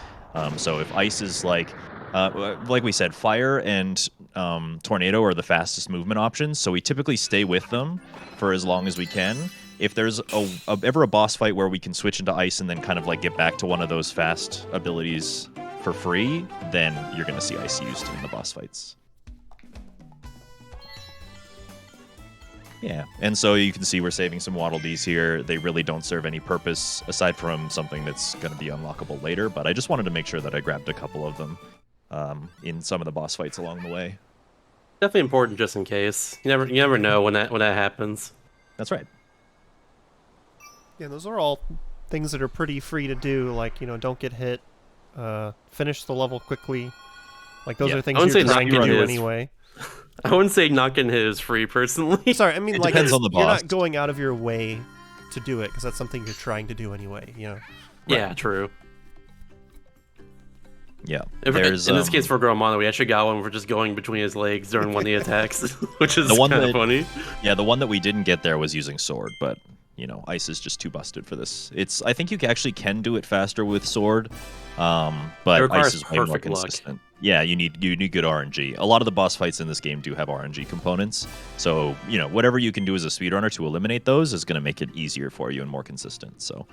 So if ice is like we said, fire and tornado are the fastest movement options, so we typically stay with them for as long as we can. If there's ever a boss fight where we can switch into ice and then kind of like get back to one of those fast abilities for free, then you're going to see ice used in the boss fights. Yeah, and so you can see we're saving some Waddle Dees here. They really don't serve any purpose aside from something that's going to be unlockable later, but I just wanted to make sure that I grabbed a couple of them in some of the boss fights along the way. Definitely important just in case. You never know when that happens. That's right. Yeah, those are all things that are pretty free to do, like, you know, don't get hit, finish the level quickly. Like, those Yeah. are things I wouldn't you're say trying not to do getting hit is anyway. I wouldn't say not getting hit is free, personally. Sorry, I mean, It like, depends on the you're boss. not going out of your way to do it, because that's something you're trying to do anyway, you know? Yeah, true. Yeah. In There's this case, for Goromano, we actually got one for just going between his legs during one of the attacks, which is The one kind of that- funny. yeah, the one that we didn't get there was using sword, but you know, ice is just too busted for this. I think you actually can do it faster with sword, but It requires ice is way more perfect luck. consistent. Yeah, you need good RNG. A lot of the boss fights in this game do have RNG components, so you know whatever you can do as a speedrunner to eliminate those is going to make it easier for you and more consistent. So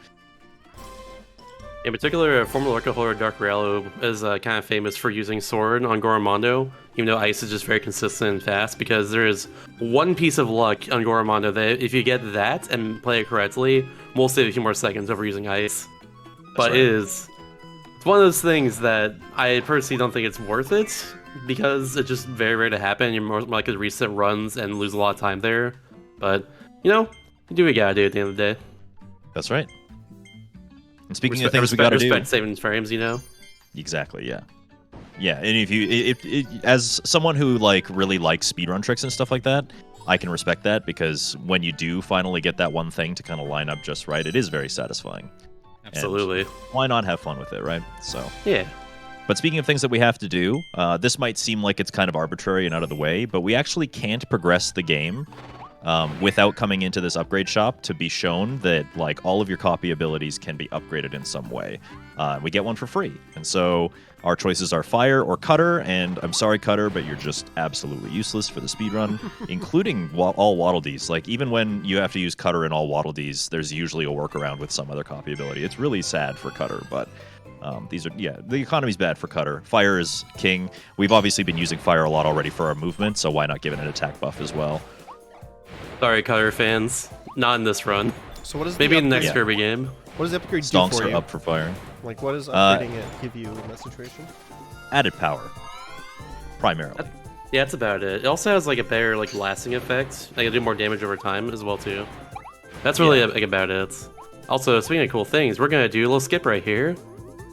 In particular, former Lurker holder Dark Reallo is kind of famous for using sword on Goromondo, even though ice is just very consistent and fast, because there is one piece of luck on Goromondo that if you get that and play it correctly, we'll save a few more seconds over using ice. But right. it's one of those things that I personally don't think it's worth it, because it's just very rare to happen. You're more likely to reset runs and lose a lot of time there. But, you know, you do what you gotta do at the end of the day. that's right. And speaking of things we got to do, Respect saving frames, you know? exactly, yeah. Yeah, and if you, as someone who like really likes speedrun tricks and stuff like that, I can respect that because when you do finally get that one thing to kind of line up just right, it is very satisfying. Absolutely. And why not have fun with it, right? So. Yeah. But speaking of things that we have to do, this might seem like it's kind of arbitrary and out of the way, but we actually can't progress the game without coming into this upgrade shop to be shown that like all of your copy abilities can be upgraded in some way. We get one for free, and so our choices are Fire or Cutter, and I'm sorry, Cutter, but you're just absolutely useless for the speedrun, including all Waddle Dees. Like, even when you have to use Cutter in all Waddle Dees, there's usually a workaround with some other copy ability. It's really sad for Cutter, but the economy's bad for Cutter. Fire is king. We've obviously been using Fire a lot already for our movement, so why not give it an attack buff as well? Sorry, Cutter fans. Not in this run. So what is Maybe the in the next Yeah. Kirby game. What does the upgrade Stonks do for are you? up for Fire. Like, what does upgrading it give you in that situation? Added power, primarily. Yeah, that's about it. It also has like a better like lasting effect. Like, it'll do more damage over time as well too. That's really like about it. Also, speaking of cool things, we're gonna do a little skip right here.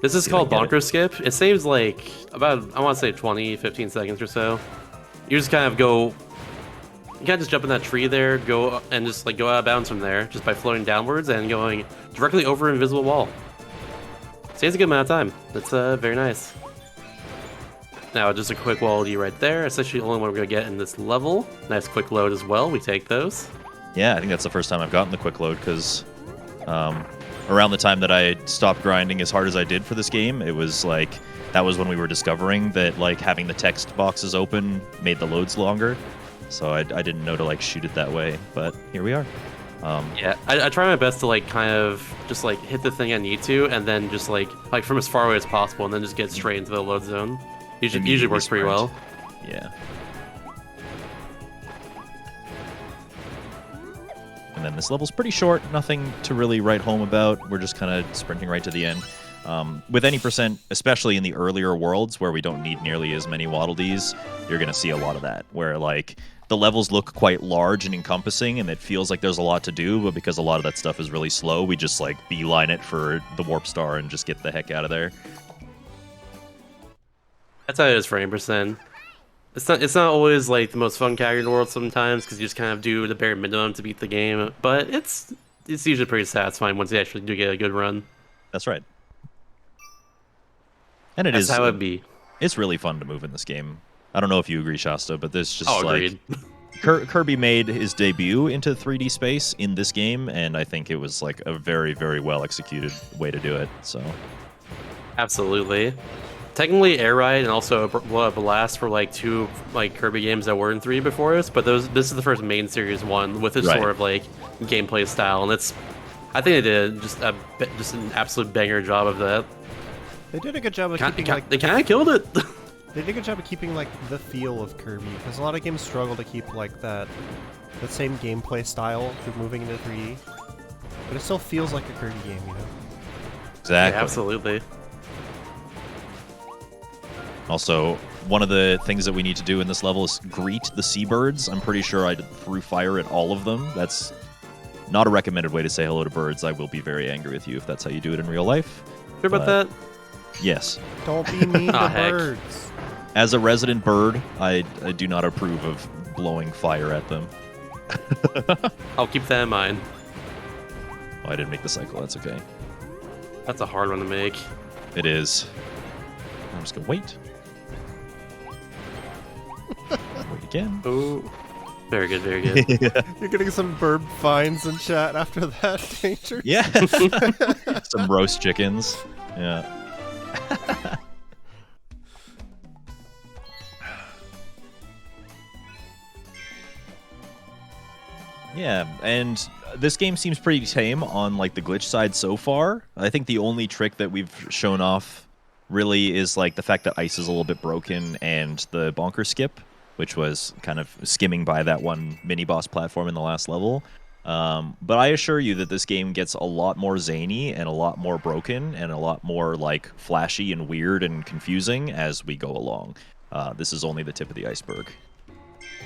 This is called I get Bonker Skip. It saves like about, I want to say 20, 15 seconds or so. You just kind of go, you can't just jump in that tree there, go and just like go out of bounds from there just by floating downwards and going directly over an invisible wall. Saves a good amount of time. That's very nice. Now, just a quick Waddle Dee right there. It's actually the only one we're going to get in this level. Nice quick load as well. We take those. Yeah, I think that's the first time I've gotten the quick load because around the time that I stopped grinding as hard as I did for this game, it was like that was when we were discovering that like having the text boxes open made the loads longer. So I didn't know to like shoot it that way, but here we are. Yeah, I try my best to like kind of just like hit the thing I need to, and then just like from as far away as possible, and then just get straight into the load zone. Usually works pretty well. Yeah. And then this level's pretty short, nothing to really write home about. We're just kind of sprinting right to the end. With any percent, especially in the earlier worlds where we don't need nearly as many Waddle Dees, you're going to see a lot of that, where like the levels look quite large and encompassing, and it feels like there's a lot to do, but because a lot of that stuff is really slow, we just like beeline it for the Warp Star and just get the heck out of there. That's how it is for 80%. It's not always like the most fun character in the world sometimes, because you just kind of do the bare minimum to beat the game, but it's usually pretty satisfying once you actually do get a good run. That's right. And That's how it'd be. It's really fun to move in this game. I don't know if you agree, Shasta, but this just Agreed. Kirby made his debut into 3D space in this game, and I think it was like a very, very well executed way to do it. So, Absolutely. Technically, Air Ride and also Blast for like two like Kirby games that were in 3 before us, but this is the first main series one with this Right. sort of like gameplay style, and I think they did just an absolute banger job of that. They did a good job of keeping like They kind of killed it. they did a good job of keeping like the feel of Kirby, because a lot of games struggle to keep like that same gameplay style through moving into 3D, but it still feels like a Kirby game, you know. exactly. Yeah, absolutely. Also, one of the things that we need to do in this level is greet the seabirds. I'm pretty sure I threw fire at all of them. That's not a recommended way to say hello to birds. I will be very angry with you if that's how you do it in real life. Sure about But- that? Yes. Don't be mean to Aw, heck. birds. As a resident bird, I do not approve of blowing fire at them. I'll keep that in mind. Oh, I didn't make the cycle. That's okay. That's a hard one to make. It is. I'm just going to wait. Wait again. Oh, very good, very good. You're getting some bird fines in chat after that, Danger. Yeah. Some roast chickens. Yeah. Yeah, and this game seems pretty tame on like the glitch side so far. I think the only trick that we've shown off really is like the fact that ice is a little bit broken and the bonker skip, which was kind of skimming by that one mini boss platform in the last level. But I assure you that this game gets a lot more zany and a lot more broken and a lot more like flashy and weird and confusing as we go along. This is only the tip of the iceberg.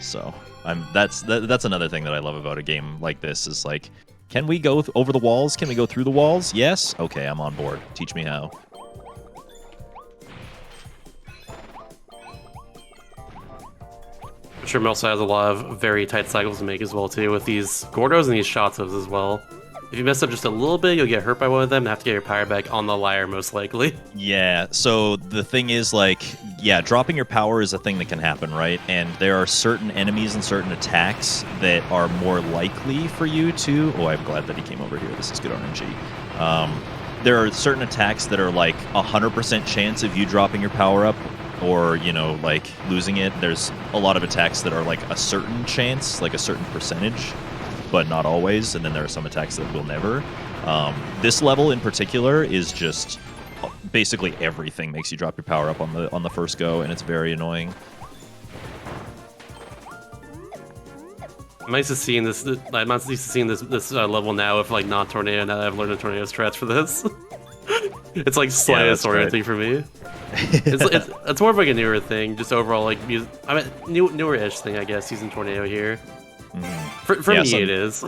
So that's another thing that I love about a game like this is like, can we go over the walls? Can we go through the walls? Yes? Okay, I'm on board. Teach me how. Trim also has a lot of very tight cycles to make as well too, with these Gordos and these Shotos as well. If you mess up just a little bit, you'll get hurt by one of them and have to get your power back on the lyre most likely. Yeah, so the thing is, like, yeah, dropping your power is a thing that can happen, right? And there are certain enemies and certain attacks that are more likely for you to... Oh, I'm glad that he came over here. This is good RNG. There are certain attacks that are like 100% chance of you dropping your power up or, you know, like losing it. There's a lot of attacks that are like a certain chance, like a certain percentage, but not always. And then there are some attacks that will never. This level in particular is just basically everything makes you drop your power up on the first go, and it's very annoying. I'm used to seeing this. I'm not used to seeing this level now with like not tornado. Now that I've learned the tornado strats for this, it's like slightly disorienting for me. It's more of like a newer thing, just overall like newer-ish thing, I guess. Using tornado here, for me it is.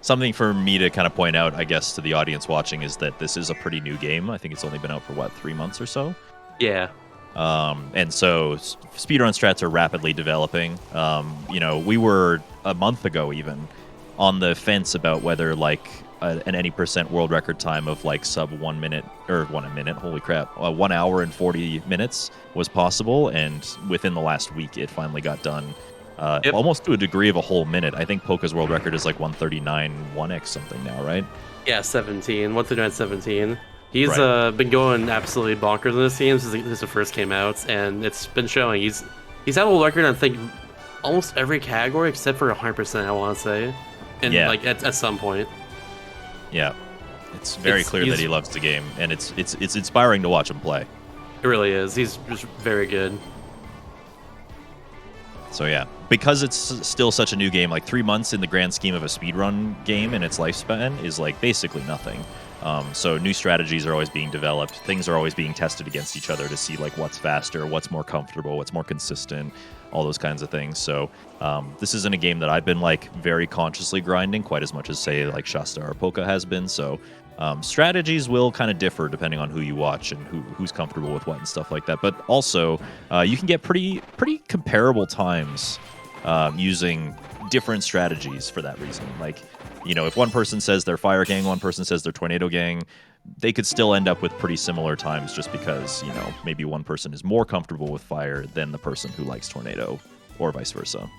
Something for me to kind of point out, I guess, to the audience watching is that this is a pretty new game. I think it's only been out for what, 3 months or so. Yeah. And so speedrun strats are rapidly developing. You know, we were a month ago even on the fence about whether like an any percent world record time of like sub 1 minute or 1 minute, holy crap, 1 hour and 40 minutes was possible. And within the last week, it finally got done. Yep. Almost to a degree of a whole minute. I think Polka's world record is like 139 1x something now, right? Yeah, 17. 139.17. He's Right. Been going absolutely bonkers in this game since it first came out, and it's been showing. He's had a world record on, I think, almost every category except for 100%, I want to say. And Yeah. like at some point. Yeah. It's very clear that he loves the game, and it's inspiring to watch him play. It really is. He's just very good. So yeah, because it's still such a new game, like 3 months in the grand scheme of a speedrun game and its lifespan is like basically nothing. So new strategies are always being developed. Things are always being tested against each other to see like what's faster, what's more comfortable, what's more consistent, all those kinds of things. So this isn't a game that I've been like very consciously grinding quite as much as say like Shasta or Polka has been. So strategies will kind of differ depending on who you watch and who's comfortable with what and stuff like that. But also you can get pretty comparable times using different strategies for that reason. Like, you know, if one person says they're fire gang, one person says they're tornado gang, they could still end up with pretty similar times just because, you know, maybe one person is more comfortable with fire than the person who likes tornado, or vice versa.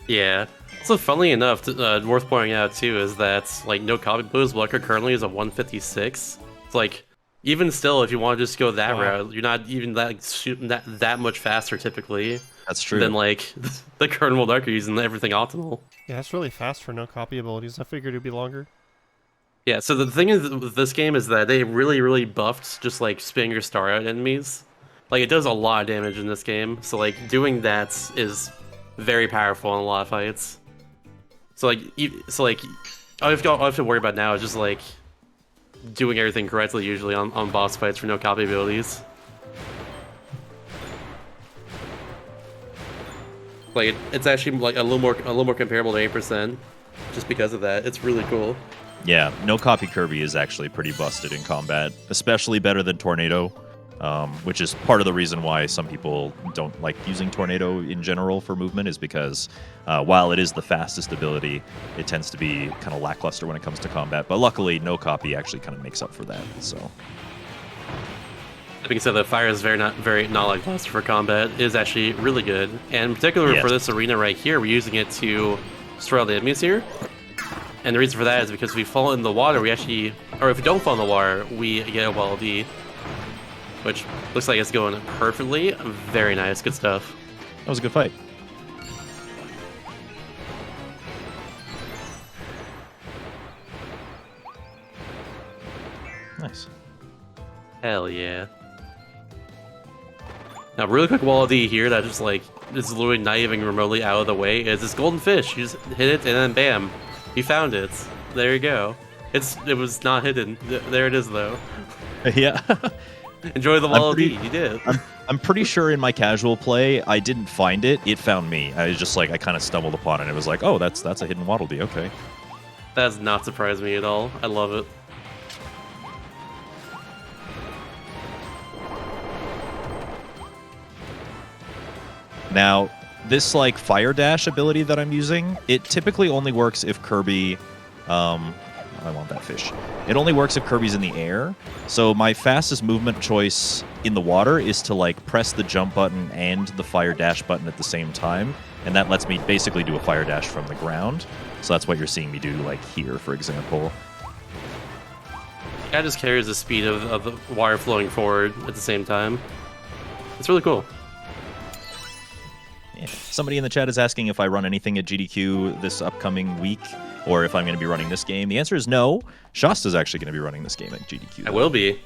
Yeah. So funnily enough, worth pointing out too is that like no copy boost blocker currently is a 156. It's like even still, if you want to just go that route, you're not even that much faster typically. That's true. Than like the current world record using everything optimal. Yeah, that's really fast for no copy abilities. I figured it'd be longer. Yeah, so the thing is with this game is that they really buffed just like spinning your star out enemies. Like it does a lot of damage in this game, so like doing that is very powerful in a lot of fights. So like all you have to worry about now is just like doing everything correctly usually on boss fights for no copy abilities. Like it's actually like a little more comparable to 8%, just because of that. It's really cool. Yeah, no copy Kirby is actually pretty busted in combat, especially better than Tornado, which is part of the reason why some people don't like using Tornado in general for movement, is because while it is the fastest ability, it tends to be kind of lackluster when it comes to combat. But luckily, no copy actually kind of makes up for that. So. That being said, the fire is very not lackluster for combat. It is actually really good, and in particular for this arena right here, we're using it to destroy all the enemies here. And the reason for that is because if we fall in the water, we actually, or if we don't fall in the water, we get a WLD, which looks like it's going perfectly. Very nice, good stuff. That was a good fight. Nice. Hell yeah. Now, really quick WLD here that just like is literally not even remotely out of the way is this golden fish. You just hit it and then bam, you found it. There you go. It was not hidden. There it is though. Yeah. Enjoy the WLD. You did. I'm pretty sure in my casual play I didn't find it. It found me. I was just like I kind of stumbled upon it. It was like, oh, that's a hidden Waddle Dee. Okay. That does not surprise me at all. I love it. Now, this like fire dash ability that I'm using, it typically only works if Kirby, I want that fish. It only works if Kirby's in the air. So my fastest movement choice in the water is to like press the jump button and the fire dash button at the same time, and that lets me basically do a fire dash from the ground. So that's what you're seeing me do like here, for example. That just carries the speed of the wire flowing forward at the same time. It's really cool. Yeah. Somebody in the chat is asking if I run anything at GDQ this upcoming week, or if I'm going to be running this game. The answer is no. Shasta's actually going to be running this game at GDQ. I will be.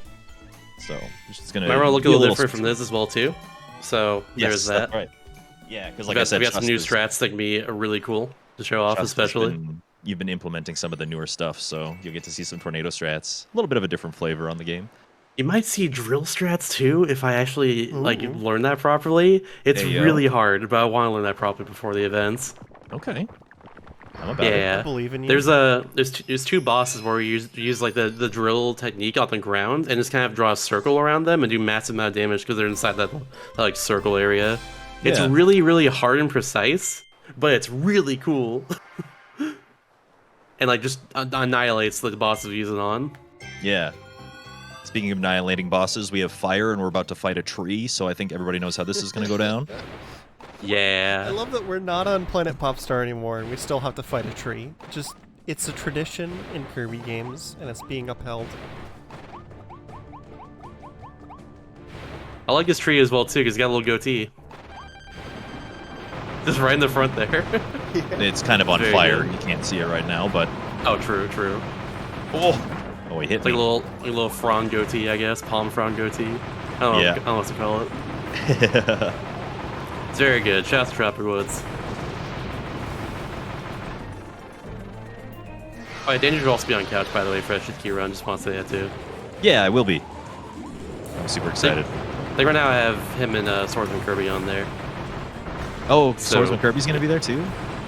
So it's just going to. Might want to look a little different from this as well too. So yes, there's that. Right. Yeah, because like I said, we got some new strats that can be really cool to show off, especially. You've been implementing some of the newer stuff, so you'll get to see some tornado strats. A little bit of a different flavor on the game. You might see drill strats too if I actually like learn that properly. It's really hard, but I want to learn that properly before the events. Okay. I'm about it. I believe in you. There's two bosses where you use like the drill technique on the ground and just kind of draw a circle around them and do massive amount of damage because they're inside that like circle area. It's really, really hard and precise, but it's really cool. And like just annihilates the bosses use it on. Yeah. Speaking of annihilating bosses, we have fire and we're about to fight a tree, so I think everybody knows how this is going to go down. Yeah. I love that we're not on Planet Popstar anymore and we still have to fight a tree. It's a tradition in Kirby games and it's being upheld. I like this tree as well too because it's got a little goatee. Just right in the front there. It's kind of on fire. You can't see it right now, but... Oh, true. Oh, he hit it's like a little frond goatee, I guess. Palm frond goatee. I don't know what to call it. It's very good. Shouts to Trapper Woods. Oh, yeah, Danger will also be on couch, by the way, for a key run. Just want to say that, too. Yeah, I will be. I'm super excited. I think right now I have him and Swordsman Kirby on there. Oh, Swordsman Kirby's going to be there, too?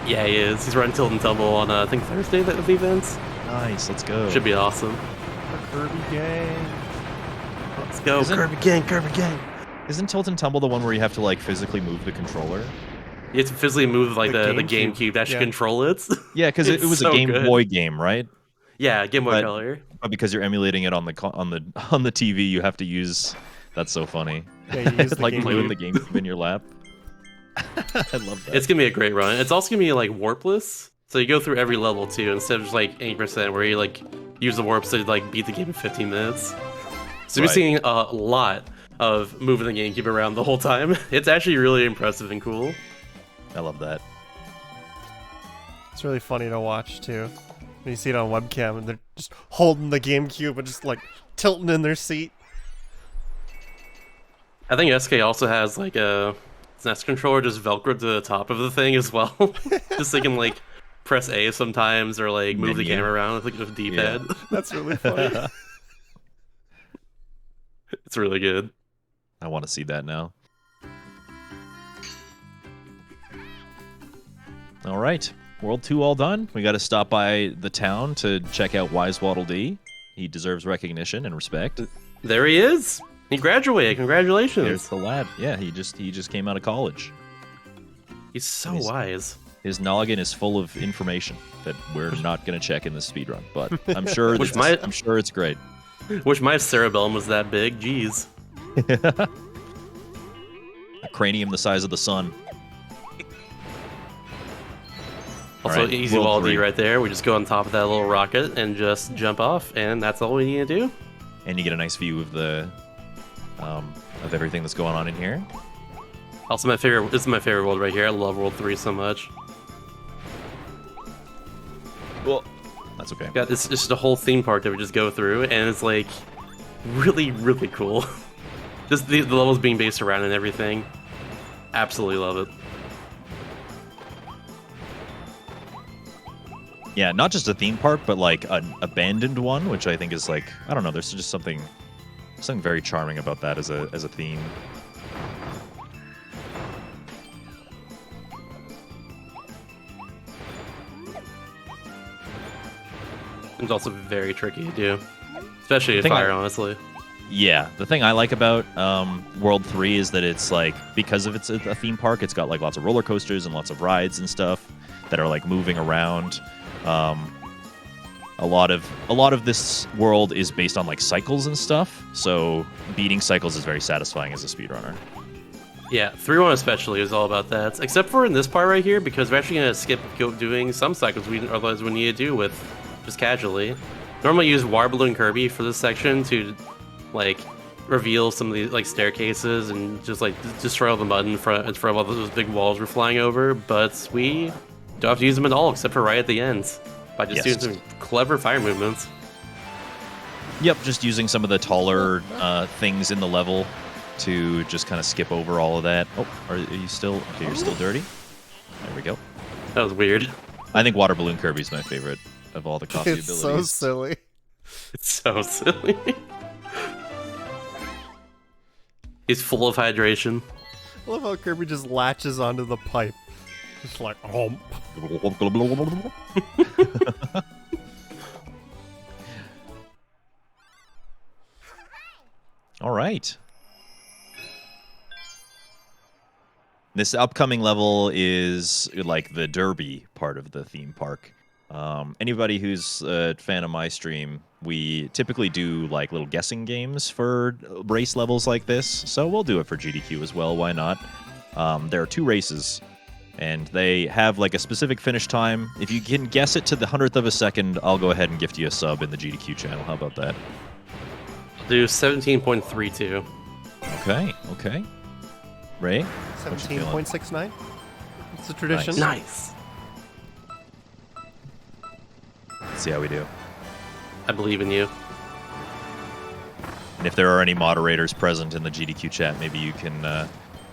Yeah, he is. He's running Tilt and Tumble on, I think, Thursday at the events. Nice, let's go. Should be awesome. The Kirby gang. Let's go, Kirby gang. Isn't Tilt and Tumble the one where you have to like physically move the controller? You have to physically move like the GameCube. GameCube to actually control it. Yeah, because it was a Game Boy game, right? Yeah, Game Boy Color. But because you're emulating it on the TV, you have to use. That's so funny. Yeah, you use the like GameCube. moving the GameCube in your lap. I love that. It's gonna be a great run. It's also gonna be like warpless, so you go through every level too, instead of just like 80% where you like use the warps to like beat the game in 15 minutes. So you're seeing a lot of moving the GameCube around the whole time. It's actually really impressive and cool. I love that. It's really funny to watch too. When you see it on webcam and they're just holding the GameCube and just like tilting in their seat. I think SK also has like a SNES controller just velcroed to the top of the thing as well. Just so you can like press A sometimes or like move the camera around with like a D-pad. Yeah. That's really funny. It's really good. I want to see that now. All right, World 2 all done. We got to stop by the town to check out Wise Waddle Dee. He deserves recognition and respect. There he is. He graduated. Congratulations. There's the lad. Yeah, he just came out of college. He's so wise. His noggin is full of information that we're not going to check in the speedrun, but I'm sure I'm sure it's great. Wish my cerebellum was that big. Jeez. A cranium the size of the sun. Also, right, easy wall D right there. We just go on top of that little rocket and just jump off, and that's all we need to do. And you get a nice view of the of everything that's going on in here. Also, this is my favorite world right here. I love World 3 so much. Well, that's okay. Yeah, it's just a whole theme park that we just go through, and it's like really, really cool. Just the levels being based around and everything. Absolutely love it. Yeah, not just a theme park, but like an abandoned one, which I think is like, I don't know, there's just something very charming about that as a theme. It's also very tricky to do, especially with fire, honestly. Yeah, the thing I like about World 3 is that it's like, because of it's a theme park, it's got like lots of roller coasters and lots of rides and stuff that are like moving around. A lot of this world is based on like cycles and stuff, so beating cycles is very satisfying as a speedrunner. Yeah, 3-1 especially is all about that. Except for in this part right here, because we're actually going to skip doing some cycles otherwise we need to do with just casually. Normally use Water Balloon Kirby for this section to like reveal some of these like staircases and just like destroy all the mud in front of all those big walls we're flying over, but we don't have to use them at all except for right at the end by just doing some clever fire movements. Yep, just using some of the taller things in the level to just kind of skip over all of that. Oh, are you still... Okay, you're still dirty. There we go. That was weird. I think Water Balloon Kirby's my favorite of all the coffee It's abilities. so silly. It's so silly. He's full of hydration. I love how Kirby just latches onto the pipe. Just like, oh. All right. This upcoming level is like the derby part of the theme park. Anybody who's a fan of my stream, we typically do like little guessing games for race levels like this, so we'll do it for GDQ as well. Why not? There are 2 races, and they have like a specific finish time. If you can guess it to the 100th of a second, I'll go ahead and gift you a sub in the GDQ channel. How about that? Do 17.32. Okay. Ray? 17.69. It's a tradition. Nice. Let's see how we do. I believe in you. And if there are any moderators present in the GDQ chat, maybe you can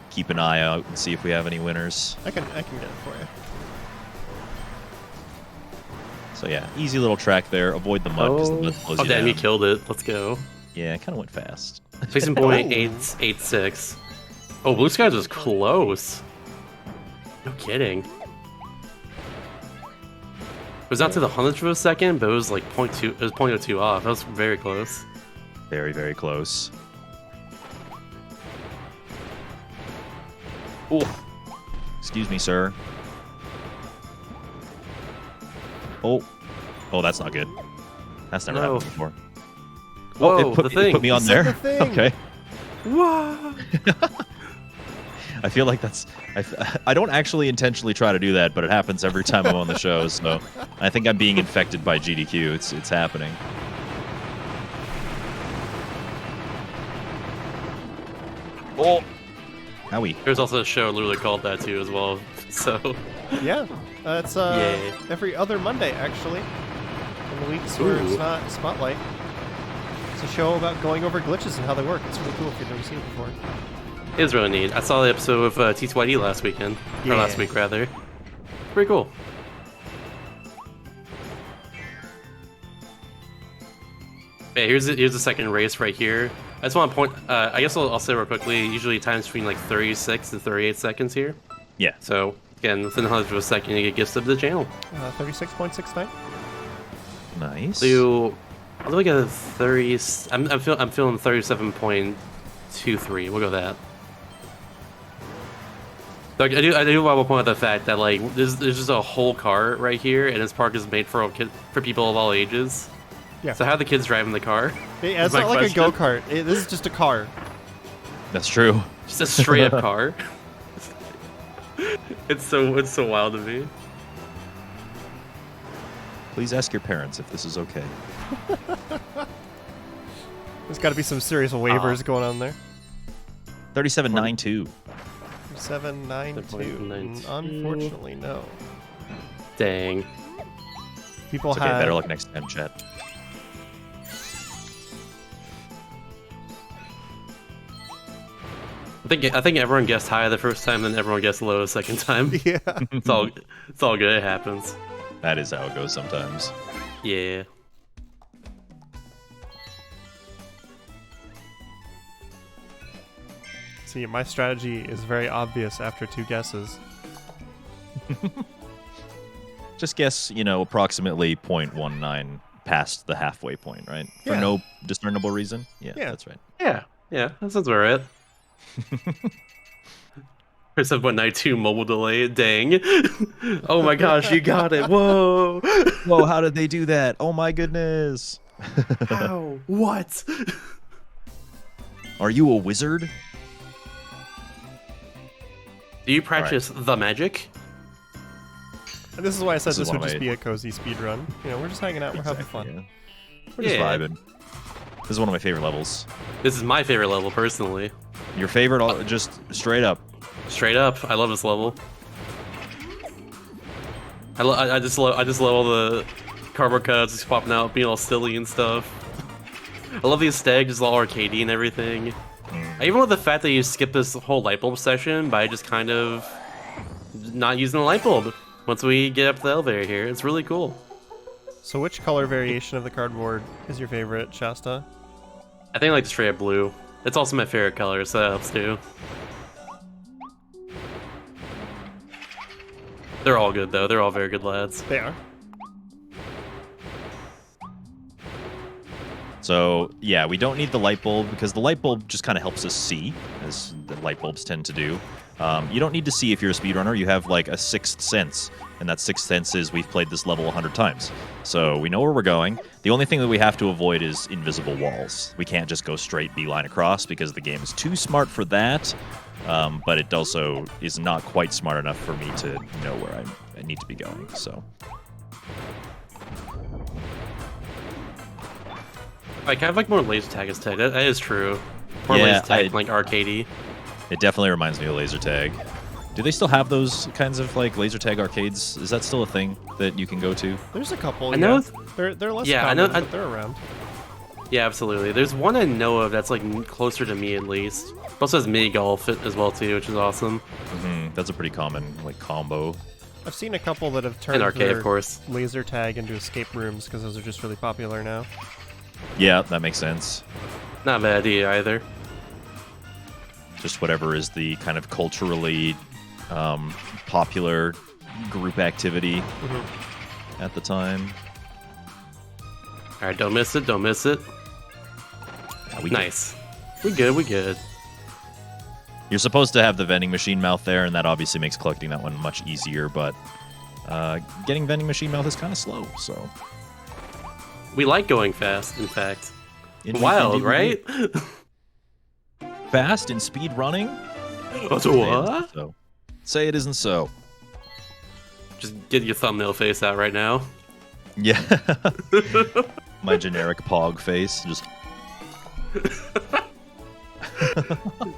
keep an eye out and see if we have any winners. I can get it for you. So yeah, easy little track there. Avoid the mud because the mud slows Oh you damn, down. you killed it. Let's go. Yeah, it kind of went fast. 16.886. Oh, Blue Skies was close. No kidding. It was not to the 100th of a second, but it was like 0.2. It was 0.02 off. That was very close. Very, very close. Oh, excuse me, sir. Oh, that's not good. That's never happened before. Whoa, it put me on It's there. like a thing. Okay. Whoa. I feel like I don't actually intentionally try to do that, but it happens every time I'm on the show. So I think I'm being infected by GDQ. It's happening. Oh, howie. There's also a show literally called that too as well. So Yeah. It's Yay. every other Monday, actually. In the weeks where it's not Spotlight. It's a show about going over glitches and how they work. It's really cool if you've never seen it before. it is really neat. I saw the episode of T2YD last weekend. Or Yeah. last week, rather. Pretty cool. Yeah, here's the second race right here. I just want to point. I guess I'll say real quickly. Usually times between like 36 and 38 seconds here. Yeah. So again, within the 100th of a second, you get gifts of the channel. 36.69. Nice. So I'll look at 30. I'm feeling 37.23. We'll go with that. So I do want to point out the fact that like there's just a whole car right here, and this park is made for people of all ages. Yeah. So how are the kids driving the car? Yeah, it's my not like question. a go-kart. This is just a car. That's true. Just a straight up car. It's so wild to me. Please ask your parents if this is okay. There's got to be some serious waivers going on there. 37.92. 792. Unfortunately, no. Dang. People It's okay. have Better luck next time, chat. I think everyone guessed high the first time, then everyone guessed low the second time. Yeah. It's all good. It happens. That is how it goes sometimes. Yeah. See, my strategy is very obvious after 2 guesses. Just guess, approximately 0.19 past the halfway point, right? For Yeah. no discernible reason. Yeah, Yeah. that's right. Yeah, that sounds about right. For 7.92 mobile delay, dang. Oh my gosh, you got it. Whoa. Whoa, how did they do that? Oh my goodness. How? What? Are you a wizard? Do you practice the magic? And this is why I said This this is would one just of be a cozy speed run. You know, we're just hanging out, we're having fun. Yeah. We're just Yeah. vibing. This is one of my favorite levels. This is my favorite level, personally. Your favorite, just straight up. Straight up, I love this level. I just love all the cardboard cuts just popping out, being all silly and stuff. I love the aesthetic, just all arcadey and everything. I even love the fact that you skip this whole light bulb session by just kind of not using the light bulb once we get up the elevator here. It's really cool. So which color variation of the cardboard is your favorite, Shasta? I think I like the straight up blue. It's also my favorite color, so that helps too. They're all good though. They're all very good lads. They are. So yeah, we don't need the light bulb because the light bulb just kind of helps us see, as the light bulbs tend to do. You don't need to see if you're a speedrunner. You have like a sixth sense, and that sixth sense is we've played this level 100 times. So we know where we're going. The only thing that we have to avoid is invisible walls. We can't just go straight beeline across because the game is too smart for that. But it also is not quite smart enough for me to know where I need to be going. So Like, I have like more laser tag aesthetic. That is true. More Yeah, laser tag, like arcadey. it definitely reminds me of laser tag. Do they still have those kinds of like laser tag arcades? Is that still a thing that you can go to? There's a couple. I know. They're less Yeah, I common, know- but they're around. Yeah, absolutely. There's one I know of that's like closer to me at least. It also has mini golf as well too, which is awesome. That's a pretty common like combo. I've seen a couple that have turned And arcade, their of course. laser tag into escape rooms because those are just really popular now. Yeah, that makes sense. Not a bad idea either. Just whatever is the kind of culturally popular group activity at the time. All right, don't miss it. Don't miss it. Yeah, we Nice. We good. We good. You're supposed to have the vending machine mouth there, and that obviously makes collecting that one much easier, but getting vending machine mouth is kind of slow, so... We like going fast. In fact, Indeed, wild, indeed, right? indeed. Fast in speed running? Oh, so Say it what? isn't so. Say it isn't so. Just get your thumbnail face out right now. Yeah. My generic pog face, just...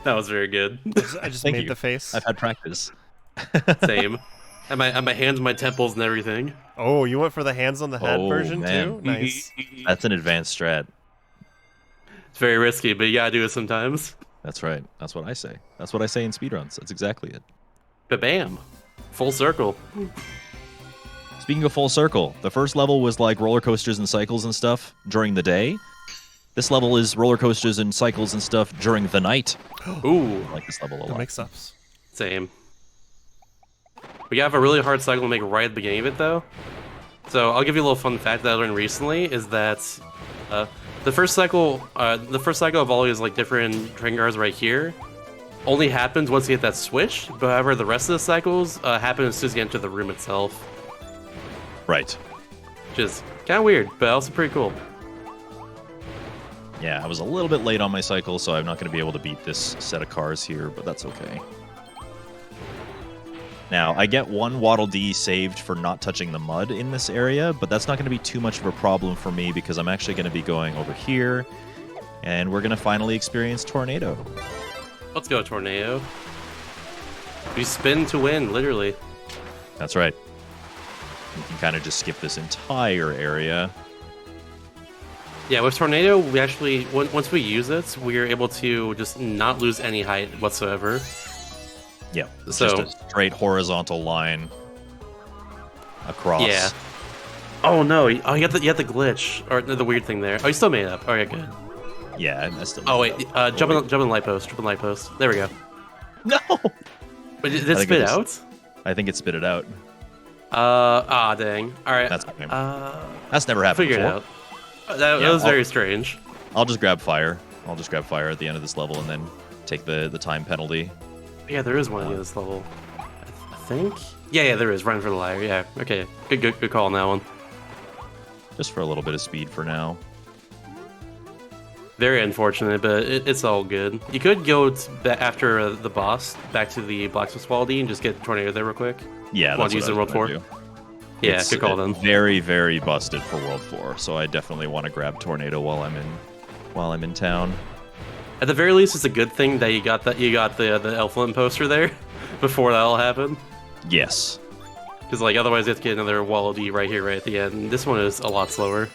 That was very good. I just Thank made you. the face. I've had practice. Same. And my hands, my temples, and everything. Oh, you went for the hands on the head Oh, version man. too? Nice. That's an advanced strat. It's very risky, but you gotta do it sometimes. That's right. That's what I say. That's what I say in speedruns. That's exactly it. But bam, full circle. Speaking of full circle, the first level was like roller coasters and cycles and stuff during the day. This level is roller coasters and cycles and stuff during the night. Ooh, I like this level a The lot. mix-ups. same. We have a really hard cycle to make right at the beginning of it, though. So I'll give you a little fun fact that I learned recently is that the first cycle of all these like different train cars right here only happens once you hit that switch. But however, the rest of the cycles happen as soon as you enter the room itself, Right. which is kind of weird, but also pretty cool. Yeah, I was a little bit late on my cycle, so I'm not going to be able to beat this set of cars here, but that's okay. Now, I get one Waddle Dee saved for not touching the mud in this area, but that's not going to be too much of a problem for me because I'm actually going to be going over here, and we're going to finally experience Tornado. Let's go, Tornado. We spin to win, literally. That's right. We can kind of just skip this entire area. Yeah, with Tornado, we actually, once we use it, we're able to just not lose any height whatsoever. Yeah, it's So- just a straight horizontal line across. Yeah. Oh no! You got the glitch or the weird thing there. Oh, you still made it up. All right, good. Yeah, I still. Oh wait, jump in the light post. Jump in the light post. There we go. No! But did I it think spit it out? just- I think it spit it out. Dang. All right. That's okay. Uh, That's never happened figure it before. out. That was very strange. I'll just grab fire. I'll just grab fire at the end of this level and then take the time penalty. Yeah, there is one at this level. I think. Yeah, there is. Run for the ladder. Yeah. Okay. Good call on that one. Just for a little bit of speed for now. Very unfortunate, but it's all good. You could go after the boss back to the Blacksmith's Quality and just get Tornado there real quick. Yeah, that's what I was gonna do. Yeah, it's good call then. Very, very busted for World 4, so I definitely want to grab Tornado while I'm in town. At the very least, it's a good thing that you got the Elflin poster there before that all happened. Yes. Because like otherwise you have to get another Wallaby right here, right at the end. This one is a lot slower.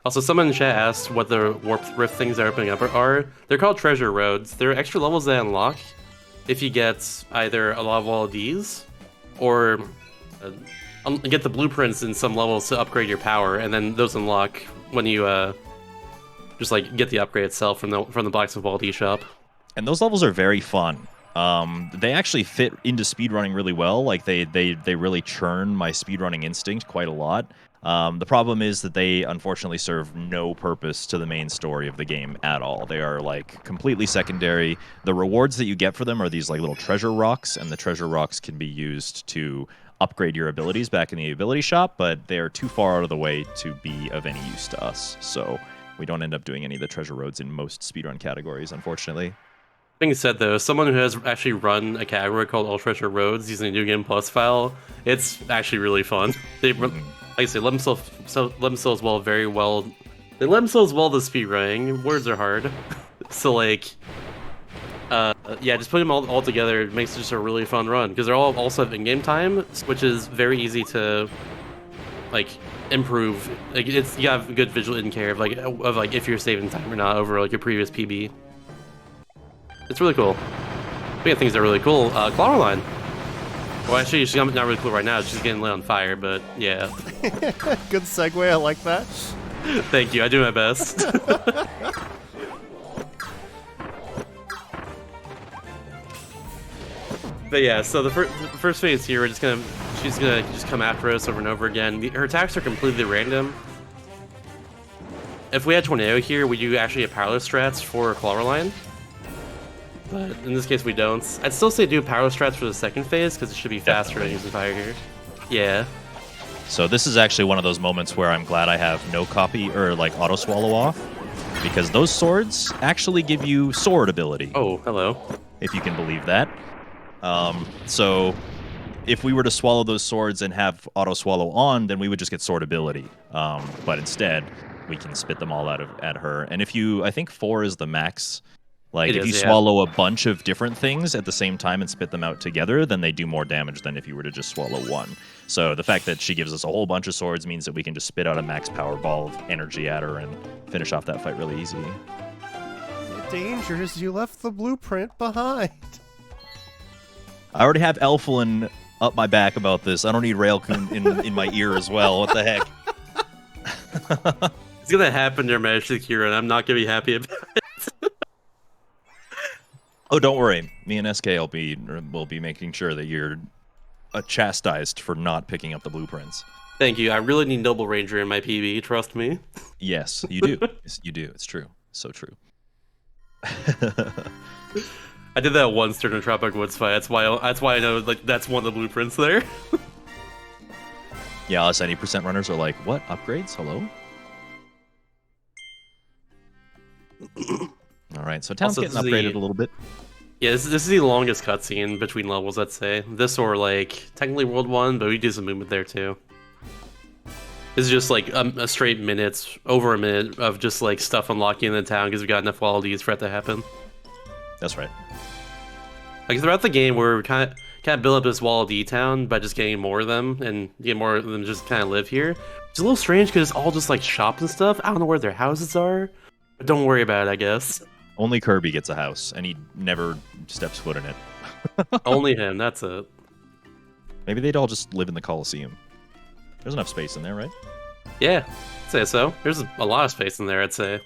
Also, someone in chat asked what the Warp Rift things that are opening up are. They're called treasure roads. They're extra levels that unlock if you get either a lot of Wallabies or get the blueprints in some levels to upgrade your power, and then those unlock when you just like get the upgrade itself from the Blacksmith Wallaby shop. And those levels are very fun. They actually fit into speedrunning really well. Like they really churn my speedrunning instinct quite a lot. The problem is that they unfortunately serve no purpose to the main story of the game at all. They are like completely secondary. The rewards that you get for them are these like little treasure rocks, and the treasure rocks can be used to upgrade your abilities back in the ability shop, but they are too far out of the way to be of any use to us. So we don't end up doing any of the treasure roads in most speedrun categories, unfortunately. Being said though, someone who has actually run a category called All Treasure Roads using a New Game Plus file, it's actually really fun. They, like I say, let themselves well very well. They let themselves well to speedrunning. Words are hard, so like, yeah, just putting them all together makes it just a really fun run because they're all also have in-game time, which is very easy to like improve. Like you have good visual indicator of like if you're saving time or not over like your previous PB. It's really cool. We got things that are really cool. Clawline. Well, actually, she's not really cool right now. She's getting lit on fire, but yeah. Good segue. I like that. Thank you. I do my best. But yeah, so the first phase here, she's gonna just come after us over and over again. Her attacks are completely random. If we had Tornado here, we do actually have powerless strats for Clawline. But in this case, we don't. I'd still say do power strats for the second phase, because it should be faster than using fire here. Yeah. So this is actually one of those moments where I'm glad I have no copy or like auto swallow off, because those swords actually give you sword ability. Oh, hello. If you can believe that. So if we were to swallow those swords and have auto swallow on, then we would just get sword ability. But instead, we can spit them all out at her. And if you, I think 4 is the max. Like, if you swallow a bunch of different things at the same time and spit them out together, then they do more damage than if you were to just swallow one. So the fact that she gives us a whole bunch of swords means that we can just spit out a max power ball of energy at her and finish off that fight really easy. The dangers, you left the blueprint behind. I already have Elflin up my back about this. I don't need Railcoon in my ear as well. What the heck? It's gonna happen, Your Majesty Kira, and I'm not gonna be happy about it. Oh, don't worry. Me and SK will be making sure that you're chastised for not picking up the blueprints. Thank you. I really need Noble Ranger in my PB. Trust me. Yes, you do. Yes, you do. It's true. So true. I did that once during a Tropic Woods fight. That's why I know like that's one of the blueprints there. Yeah, us 80% runners are like, what? Upgrades? Hello? All right, so town's getting upgraded a little bit. Yeah, this is the longest cutscene between levels, I'd say. This or, like, technically World 1, but we do some movement there, too. This is just, like, a straight minutes, over a minute, of just, like, stuff unlocking in the town because we got enough qualities for that to happen. That's right. Like, throughout the game, we're kind of build up this Wall D town by just getting more of them, and get more of them just kind of live here. It's a little strange because it's all just, like, shops and stuff. I don't know where their houses are, but don't worry about it, I guess. Only Kirby gets a house, and he never steps foot in it. Only him, that's it. Maybe they'd all just live in the Coliseum. There's enough space in there, right? Yeah, I'd say so. There's a lot of space in there, I'd say.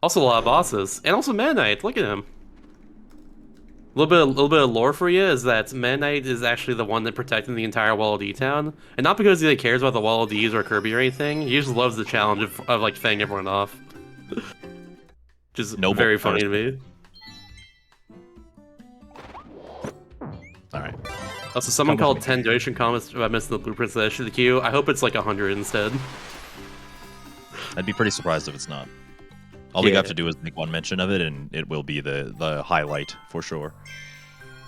Also a lot of bosses. And also Meta Knight, look at him. little bit of lore for you is that Meta Knight is actually the one that protecting the entire Wall D town, and not because he cares about the Wall Ds or Kirby or anything. He just loves the challenge of like fending everyone off. Just Noble very funny to me. All right. Also, someone Come with called 10 donation comments about missing the blueprints that I should the queue. I hope it's like 100 instead. I'd be pretty surprised if it's not. All we have to do is make one mention of it, and it will be the highlight for sure.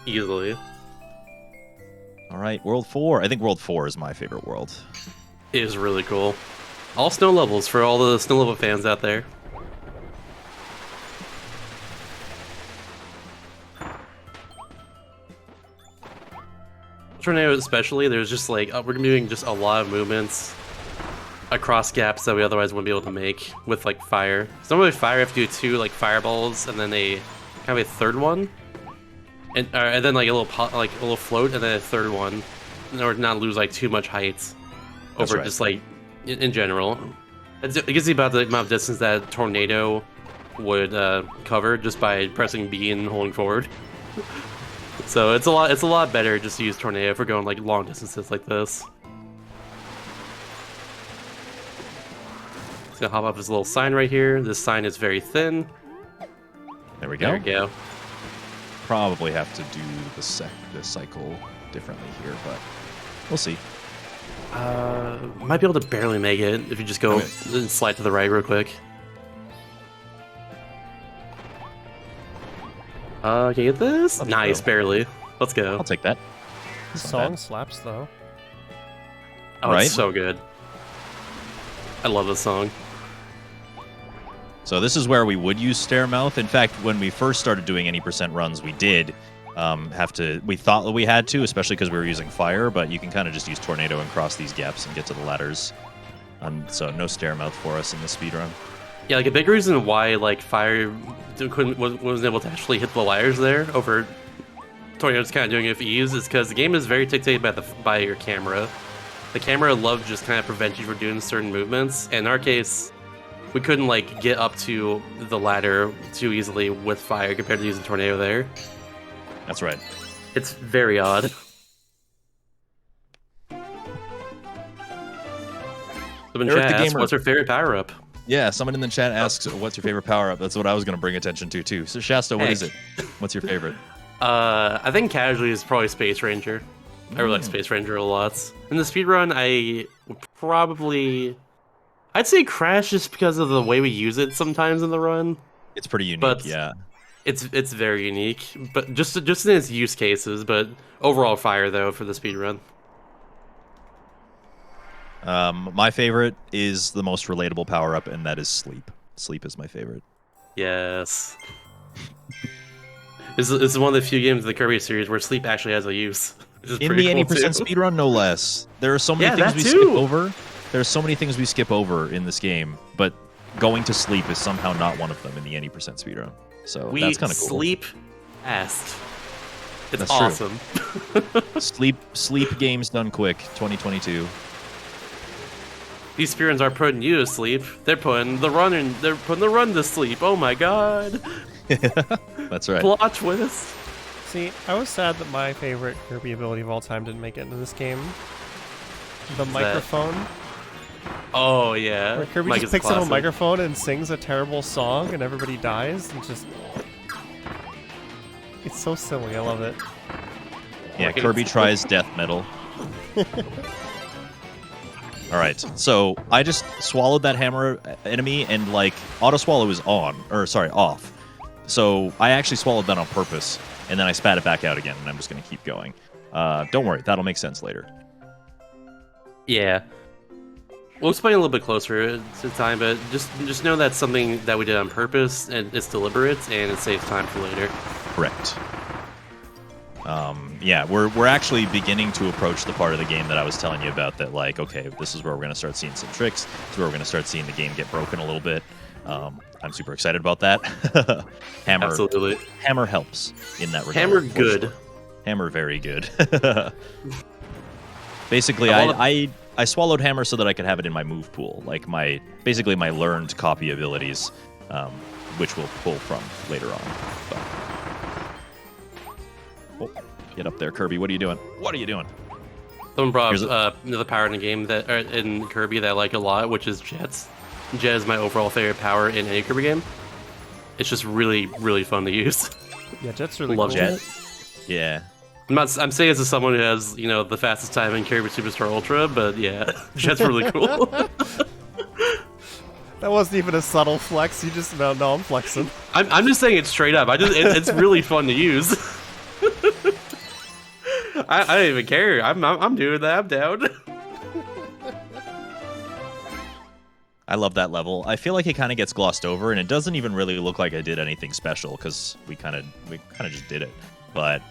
Easily. All right, World 4. I think World 4 is my favorite world. It is really cool. All snow levels for all the snow level fans out there. Tornado especially, there's just like, we're gonna be doing just a lot of movements across gaps that we otherwise wouldn't be able to make with like fire. So normally fire, you have to do 2 like fireballs and then kind of a third one, and then like a little float and then a third one, in order to not lose like too much height over right. just like in general. It gives you about the amount of distance that tornado would cover just by pressing B and holding forward. So it's a lot better just to use tornado if we're going like long distances like this. Just gonna hop off this little sign right here. This sign is very thin. There we go. There we go. Probably have to do the cycle differently here, but we'll see. Might be able to barely make it if you just go and slide to the right real quick. Can you get this? Nice, barely. Let's go. I'll take that. The It's not song bad. slaps though. Oh, Right? it's so good. I love this song. So this is where we would use stair mouth. In fact, when we first started doing any percent runs, we did have to. We thought that we had to, especially because we were using fire. But you can kind of just use tornado and cross these gaps and get to the ladders. So no stair mouth for us in the speed run. Yeah, like a big reason why like fire wasn't able to actually hit the ladders there over tornado's kind of doing it with ease is because the game is very dictated by your camera. The camera loves just kind of prevent you from doing certain movements. And in our case, we couldn't like get up to the ladder too easily with fire compared to using tornado there. That's right. It's very odd. Someone Eric the chat asks, Gamer. what's your favorite power up? Yeah, someone in the chat asks, "What's your favorite power up?" That's what I was going to bring attention to too. So Shasta, what is it? What's your favorite? I think casually is probably Space Ranger. I really like Space Ranger a lot. In the speedrun, I would probably... I'd say Crash just because of the way we use it sometimes in the run. It's pretty unique, But yeah. It's very unique, but just in its use cases, but overall fire though for the speedrun. My favorite is the most relatable power up, and that is sleep. Sleep is my favorite. Yes. This is one of the few games in the Kirby series where sleep actually has a use. Which is In pretty the cool 80% too. speedrun, no less. There are so many Yeah, things we that skip too. over. There are so many things we skip over in this game, but going to sleep is somehow not one of them in the 80% speedrun. So We that's kind of cool. sleep fast. It's That's true. awesome. Sleep games done quick, 2022. These speedruns are putting you to sleep. They're putting the run to sleep. Oh my god. That's right. Plot twist. See, I was sad that my favorite Kirby ability of all time didn't make it into this game. The microphone. Oh yeah. Where Kirby Mike just is picks up a classic. microphone and sings a terrible song and everybody dies and just... It's so silly, I love it. Yeah, Like, Kirby it's- tries death metal. All right, so I just swallowed that hammer enemy, and like auto swallow is off. So I actually swallowed that on purpose, and then I spat it back out again, and I'm just gonna keep going. Don't worry, that'll make sense later. Yeah. We'll explain a little bit closer to time, but just know that's something that we did on purpose, and it's deliberate, and it saves time for later. Correct. Yeah, we're actually beginning to approach the part of the game that I was telling you about. That like, okay, this is where we're gonna start seeing some tricks. This is where we're gonna start seeing the game get broken a little bit. I'm super excited about that. Hammer, Absolutely. Hammer helps in that regard. Hammer for good. sure. Hammer very good. Basically, I wanna- I swallowed Hammer so that I could have it in my move pool, like basically my learned copy abilities, which we'll pull from later on. But Get up there, Kirby. What are you doing? What are you doing? Someone brought up another power in the game that in Kirby that I like a lot, which is jets. Jet is my overall favorite power in any Kirby game. It's just really, really fun to use. Yeah, Jet's really Love cool. Jet. Yeah. I'm saying this as someone who has, the fastest time in Kirby Superstar Ultra, but yeah, Jet's really cool. That wasn't even a subtle flex. You just no, I'm flexing. I'm just saying it straight up. It's really fun to use. I don't even care. I'm doing that. I'm down. I love that level. I feel like it kind of gets glossed over, and it doesn't even really look like I did anything special because we kind of just did it. But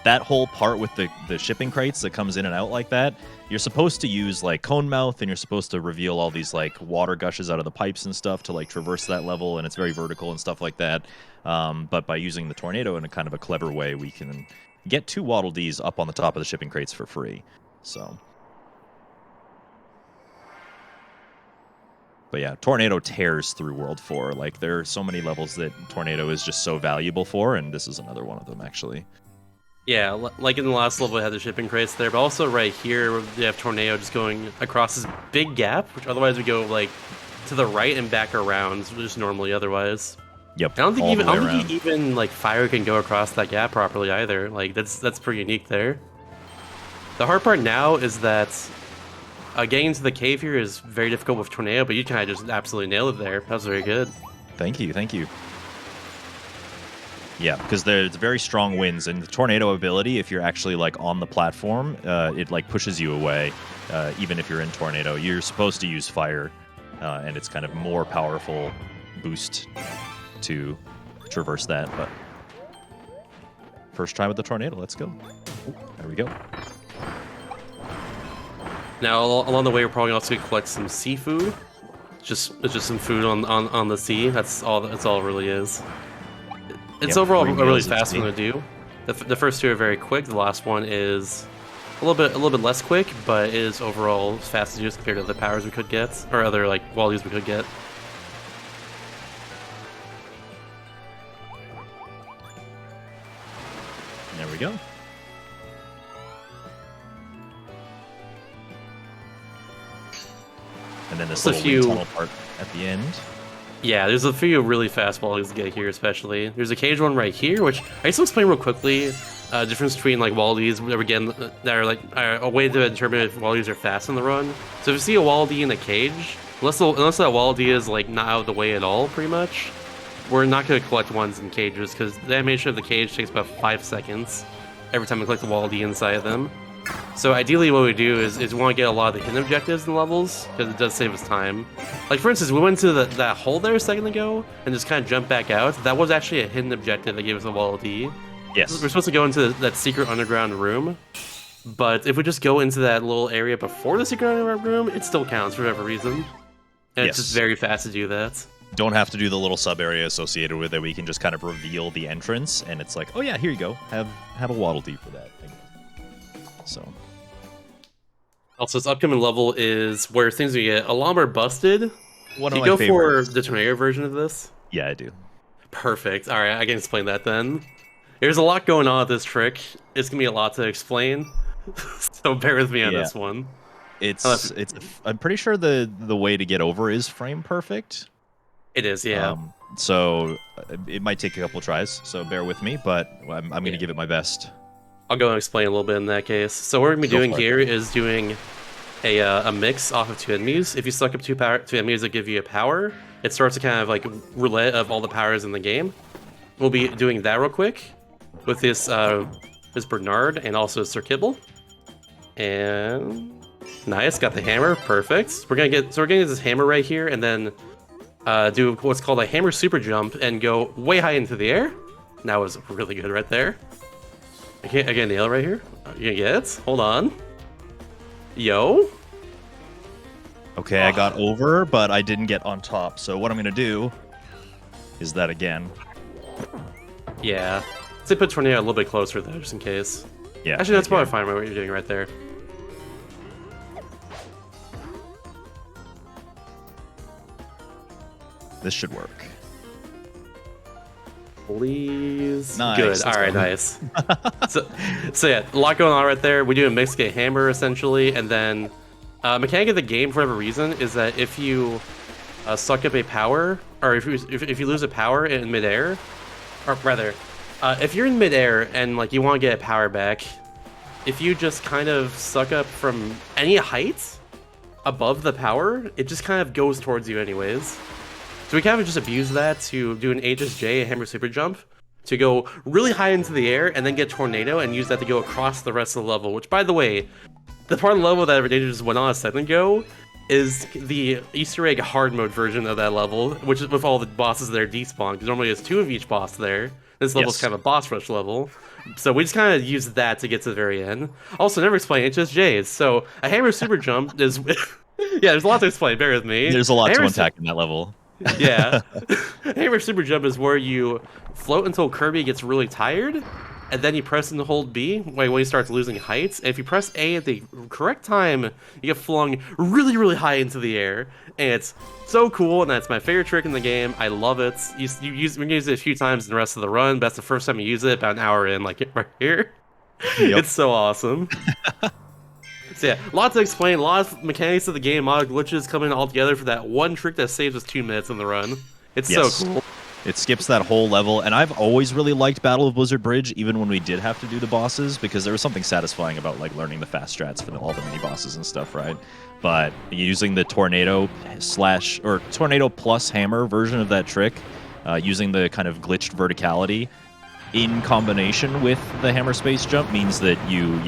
that whole part with the shipping crates that comes in and out like that, you're supposed to use like cone mouth, and you're supposed to reveal all these like water gushes out of the pipes and stuff to like traverse that level, and it's very vertical and stuff like that. But by using the tornado in a kind of a clever way, we can get 2 Waddle Dees up on the top of the shipping crates for free. So. But yeah, Tornado tears through World 4. Like, there are so many levels that Tornado is just so valuable for, and this is another one of them, actually. Yeah, like in the last level, we had the shipping crates there, but also right here, we have Tornado just going across this big gap, which otherwise would go like to the right and back around, just normally otherwise. Yep. I don't think even like fire can go across that gap properly either. Like that's pretty unique there. The hard part now is that getting into the cave here is very difficult with Tornado, but you kind of just absolutely nailed it there. That was very good. Thank you. Yeah, because there's very strong winds, and the Tornado ability, if you're actually like on the platform, it like pushes you away, even if you're in Tornado. You're supposed to use fire, and it's kind of more powerful boost to traverse that. But first try with the Tornado. Let's go. Ooh, there we go. Now along the way, we're probably also gonna collect some seafood. It's just some food on the sea. That's all it really is. It's overall a really fast one to do. The first 2 are very quick. The last one is a little bit less quick, but is overall as fast to do compared to other powers we could get, or other like qualities we could get. There we go. And then this little wind tunnel part at the end. Yeah, there's a few really fast wallies to get here, especially. There's a cage one right here, which I just explain real quickly. Difference between like wallies, again, that are like a way to determine if wallies are fast on the run. So if you see a walley in a cage, unless that walley is like not out of the way at all, pretty much, we're not going to collect ones in cages because the animation of the cage takes about 5 seconds every time we collect the walley inside of them. So ideally what we do is we want to get a lot of the hidden objectives in levels, because it does save us time. Like for instance, we went into that hole there a second ago, and just kind of jumped back out. That was actually a hidden objective that gave us a Wall D. Yes. We're supposed to go into that secret underground room, but if we just go into that little area before the secret underground room, it still counts for whatever reason. And it's just very fast to do that. Don't have to do the little sub area associated with it. We can just kind of reveal the entrance, and it's like, oh yeah, here you go. Have a Waddle Dee for that thing. So. Also, this upcoming level is where things we get a lot more busted. One Do of you my go favorites. for the Tornado version of this? Yeah, I do. Perfect. All right, I can explain that then. There's a lot going on with this trick. It's gonna be a lot to explain, so bear with me on this one. I'm pretty sure the way to get over is frame perfect. It is, yeah. So it might take a couple tries. So bear with me, but I'm gonna give it my best. I'll go and explain a little bit in that case. So what we're gonna be doing here is doing a mix off of 2 enemies. If you select up 2 enemies that give you a power, it starts a kind of like roulette of all the powers in the game. We'll be doing that real quick with this Bernard and also Sir Kibble. And nice, got the hammer, perfect. We're gonna get this hammer right here, and then do what's called a hammer super jump and go way high into the air. That was really good right there. I get a nail right here. You gonna get it? Hold on. Yo. Okay, I got over, but I didn't get on top. So what I'm gonna do is that again. Yeah. Let's put Tornado a little bit closer though, just in case. Yeah. Actually, that's probably fine what you're doing right there. This should work. Please. Nice, Good. let's All right, go. nice. so yeah, a lot going on right there. We do a mixed gate hammer essentially, and then mechanic of the game for whatever reason is that if you suck up a power, or if you lose a power in midair, or rather, if you're in midair and like you want to get a power back, if you just kind of suck up from any height above the power, it just kind of goes towards you anyways. So we kind of just abuse that to do an HSJ, a hammer super jump, to go really high into the air and then get tornado and use that to go across the rest of the level. Which, by the way, the part of the level that Danger just went on a second ago is the Easter egg hard mode version of that level, which is with all the bosses that are despawned, because normally there's 2 of each boss there. This level's kind of a boss rush level. So we just kind of use that to get to the very end. Also, never explained HSJs. So a hammer super jump is... yeah, there's a lot to explain, bear with me. There's a lot to unpack in that level. Yeah. Hammer super jump is where you float until Kirby gets really tired, and then you press and hold B when he starts losing heights. And if you press A at the correct time, you get flung really, really high into the air. And it's so cool, and that's my favorite trick in the game. I love it. We can use it a few times in the rest of the run, but that's the first time you use it, about an hour in, like right here. Yep. It's so awesome. So yeah, a lot to explain, a lot of mechanics of the game, a lot of glitches coming all together for that one trick that saves us 2 minutes in the run. It's so cool. It skips that whole level, and I've always really liked Battle of Blizzard Bridge, even when we did have to do the bosses, because there was something satisfying about like learning the fast strats for all the mini bosses and stuff, right? But using the tornado tornado plus hammer version of that trick, using the kind of glitched verticality in combination with the hammer space jump means that you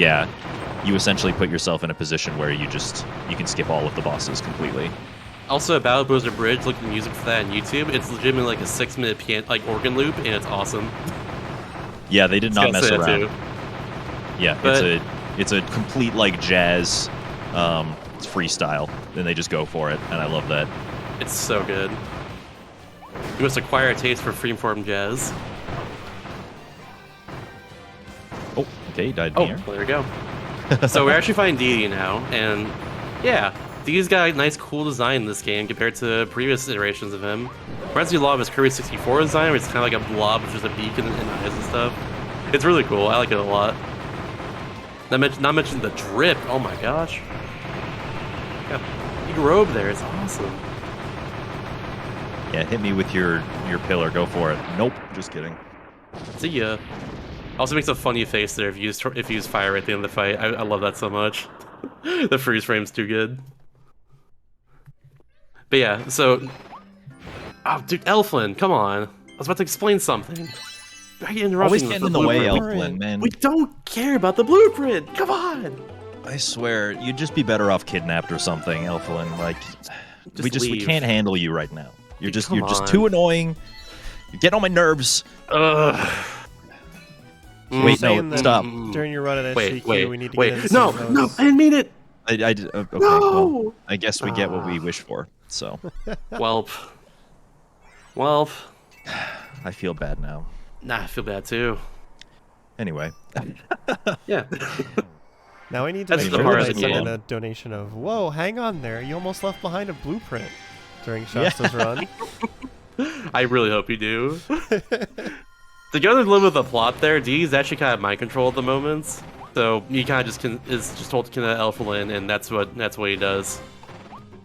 essentially put yourself in a position where you can skip all of the bosses completely. Also, Battle of Blizzard Bridge, look at the music for that on YouTube. It's legitimately like a 6-minute piano, like organ loop, and it's awesome. Yeah, they did not mess around. Too. Yeah, but it's a complete like jazz, it's freestyle, and they just go for it, and I love that. It's so good. You must acquire a taste for freeform jazz. Oh, okay, died in here. There we go. So we're actually fighting Dee now, and yeah, Dee's got a nice, cool design in this game compared to previous iterations of him. Reminds me a lot of his Kirby 64 design, where it's kind of like a blob with just a beak and eyes and stuff. It's really cool. I like it a lot. Not mention the drip. Oh my gosh. Got a big robe there. It's awesome. Yeah, hit me with your pillar. Go for it. Nope, just kidding. See ya. Also makes a funny face there if you use fire at the end of the fight. I love that so much. The freeze frame's too good. But yeah, so... Oh, dude, Elflin, come on. I was about to explain something. Why are you interrupting? Always getting in the way, Elflin, man. We don't care about the blueprint. Come on. I swear, you'd just be better off kidnapped or something, Elflin. Like, we can't handle you right now. You're just too annoying. You're getting on my nerves. Wait, no, stop. During your run at SCQ, we need to get No, I didn't mean it. Okay, no! well, I guess we get what we wish for, so. Welp. I feel bad now. Nah, I feel bad too. Anyway. Yeah. Now I need to That's make the sure part that I of the send in game. a donation of, whoa, hang on there, you almost left behind a blueprint during Shasta's run. I really hope you do. To go a little bit of the plot there, Dee's actually kind of mind control at the moments. So he kind of is just told to kill Elflin, and that's what he does.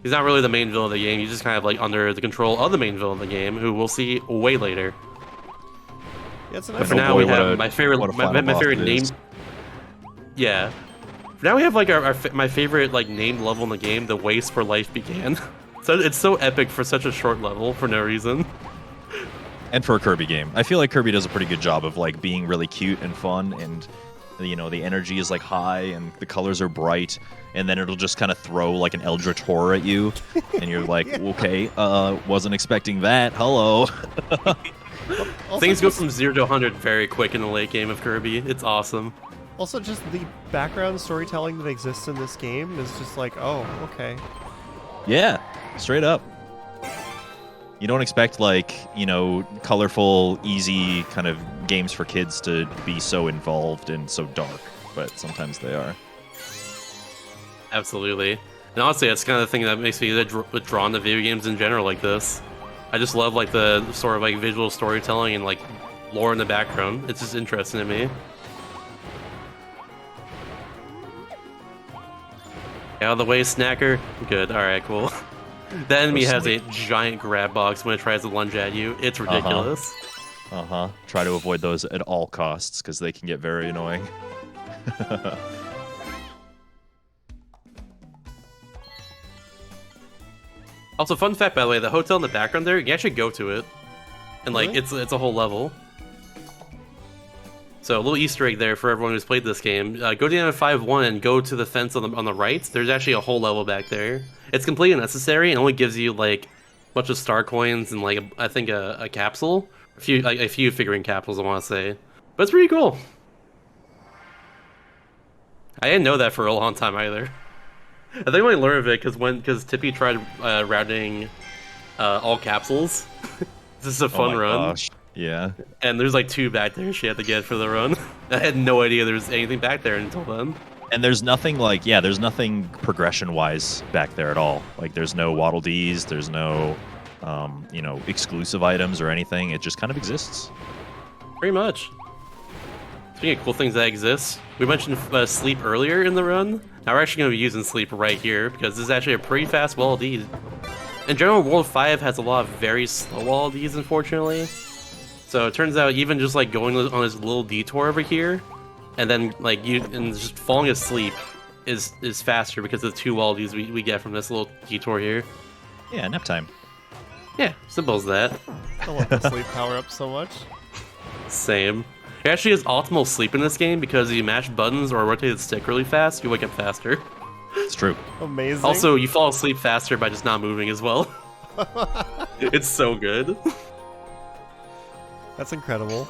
He's not really the main villain of the game. He's just kind of like under the control of the main villain of the game, who we'll see way later. Yeah, it's a But nice for now, we have my favorite name. Yeah. For now, we have like my favorite like named level in the game, the Waste for Life Began. So it's so epic for such a short level for no reason. And for a Kirby game. I feel like Kirby does a pretty good job of like being really cute and fun, and you know, the energy is like high and the colors are bright, and then it'll just kind of throw like an Eldritch Horror at you, and you're like, okay, wasn't expecting that. Hello. Things go from 0 to 100 very quick in the late game of Kirby. It's awesome. Also, just the background storytelling that exists in this game is just like, oh, okay. Yeah, straight up. You don't expect, like, you know, colorful, easy kind of games for kids to be so involved and so dark, but sometimes they are. Absolutely. And honestly, that's kind of the thing that makes me drawn to video games in general like this. I just love, like, the sort of, like, visual storytelling and, like, lore in the background. It's just interesting to me. Out of the way, Snacker. Good. All right, cool. The enemy has a giant grab box when it tries to lunge at you. It's ridiculous. Try to avoid those at all costs because they can get very annoying. Also, fun fact, by the way, the hotel in the background there, you can actually go to it. And, like, it's a whole level. So, a little Easter egg there for everyone who's played this game. Go to the end of 5-1 and go to the fence on the right. There's actually a whole level back there. It's completely unnecessary and only gives you, like, a bunch of star coins and, like, I think a capsule. A few figurine capsules, I want to say. But it's pretty cool. I didn't know that for a long time either. I think I only learned of it because Tippy tried routing all capsules. This is a fun run. Gosh. Yeah. And there's like 2 back there she had to get for the run. I had no idea there was anything back there until then. And there's nothing like, there's nothing progression-wise back there at all. Like, there's no Waddle Dees, there's no, exclusive items or anything. It just kind of exists. Pretty much. Speaking of cool things that exist, we mentioned sleep earlier in the run. Now we're actually going to be using sleep right here because this is actually a pretty fast wall D. In general, World 5 has a lot of very slow wall Ds, unfortunately. So it turns out even just like going on this little detour over here, and then like just falling asleep is faster because of the 2 wall Ds we get from this little detour here. Yeah, nap time. Yeah, simple as that. I love the sleep power up so much. Same. It actually has optimal sleep in this game because you mash buttons or rotate the stick really fast, you wake up faster. It's true. Amazing. Also, you fall asleep faster by just not moving as well. It's so good. That's incredible.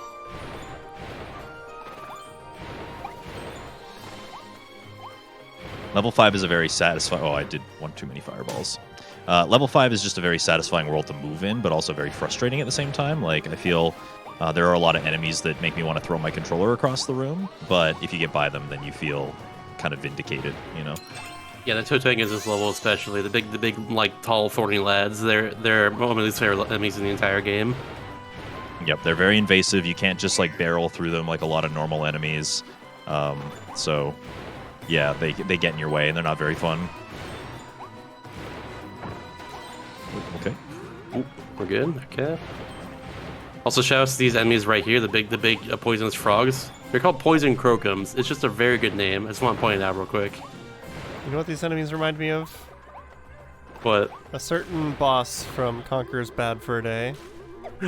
Level 5 is a very satisfying... Oh, I did one too many fireballs. Level 5 is just a very satisfying world to move in, but also very frustrating at the same time. Like, I feel there are a lot of enemies that make me want to throw my controller across the room, but if you get by them, then you feel kind of vindicated, you know? Yeah, the Totegas in this level especially, the big, like, tall, thorny lads, they're one of my least favorite enemies in the entire game. Yep, they're very invasive. You can't just, like, barrel through them like a lot of normal enemies. So, yeah, they get in your way, and they're not very fun. Okay. Ooh, we're good. Okay. Also, shout out to these enemies right here, the big poisonous frogs. They're called poison crocums. It's just a very good name. I just want to point it out real quick. You know what these enemies remind me of? What? A certain boss from Conqueror's Bad Fur Day.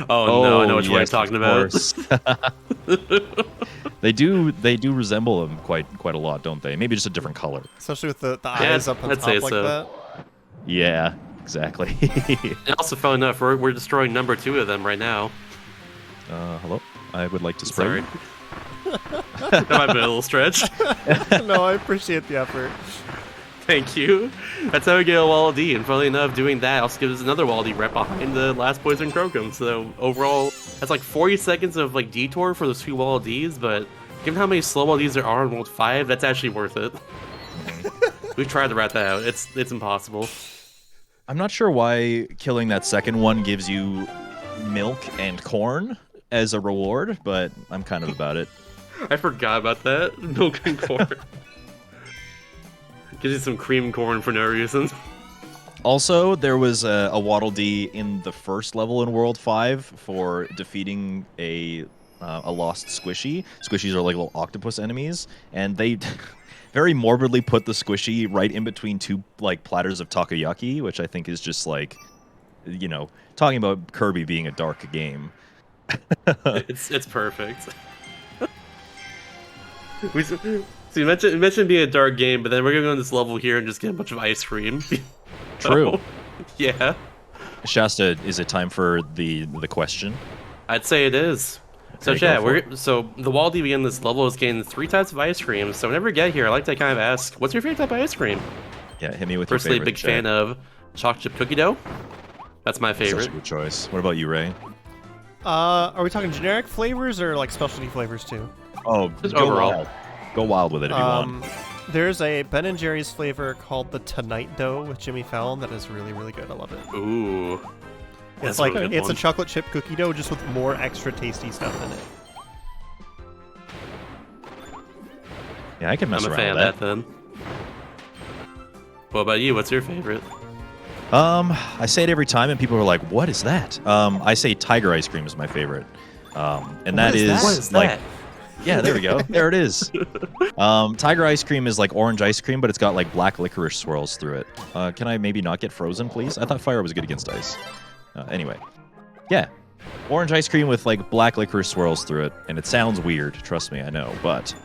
Oh no, I know which one you're talking about. They do resemble them quite a lot, don't they? Maybe just a different color. Especially with the eyes up on I'd top say like so. that. Yeah, exactly. And also, fun enough, we're destroying number 2 of them right now. Hello? I would like to spray. Sorry. That might have been a little stretch. No, I appreciate the effort. Thank you. That's how we get a Wall D, and funnily enough, doing that also gives us another Wall D right behind the last Poison Crocum. So overall, that's like 40 seconds of like detour for those 2 Wall Ds, but given how many slow Wall Ds there are in World 5, that's actually worth it. We've tried to rat that out. It's impossible. I'm not sure why killing that second one gives you milk and corn as a reward, but I'm kind of about it. I forgot about that. Milk and corn. Gives you some cream corn for no reason. Also, there was a Waddle Dee in the first level in World 5 for defeating a lost Squishy. Squishies are like little octopus enemies, and they very morbidly put the Squishy right in between 2 like platters of takoyaki, which I think is just like, you know, talking about Kirby being a dark game. It's perfect. So you mentioned being a dark game, but then we're gonna go on this level here and just get a bunch of ice cream. True. Yeah. Shasta, is it time for the question? I'd say it is. So Okay, yeah, go for it. so the wall DB in this level is getting 3 types of ice cream. So whenever you get here, I like to kind of ask, what's your favorite type of ice cream? Yeah, hit me with Personally, your a favorite. big fan of chocolate chip cookie dough. That's my favorite. Such a good choice. What about you, Ray? Are we talking generic flavors or like specialty flavors too? Oh, Just go overall. wild. Go wild with it if you want. There's a Ben & Jerry's flavor called the Tonight Dough with Jimmy Fallon that is really, really good. I love it. Ooh. It's That's a like really good it's a one. chocolate chip cookie dough just with more extra tasty stuff in it. Yeah, I can mess I'm a around fan with of that then. What about you? What's your favorite? I say it every time, and people are like, "What is that?" I say tiger ice cream is my favorite, and that is What is like, that? yeah, there we go, there it is. Tiger ice cream is like orange ice cream, but it's got like black licorice swirls through it. Can I maybe not get frozen, please? I thought fire was good against ice. Anyway, yeah, orange ice cream with like black licorice swirls through it, and it sounds weird. Trust me, I know, but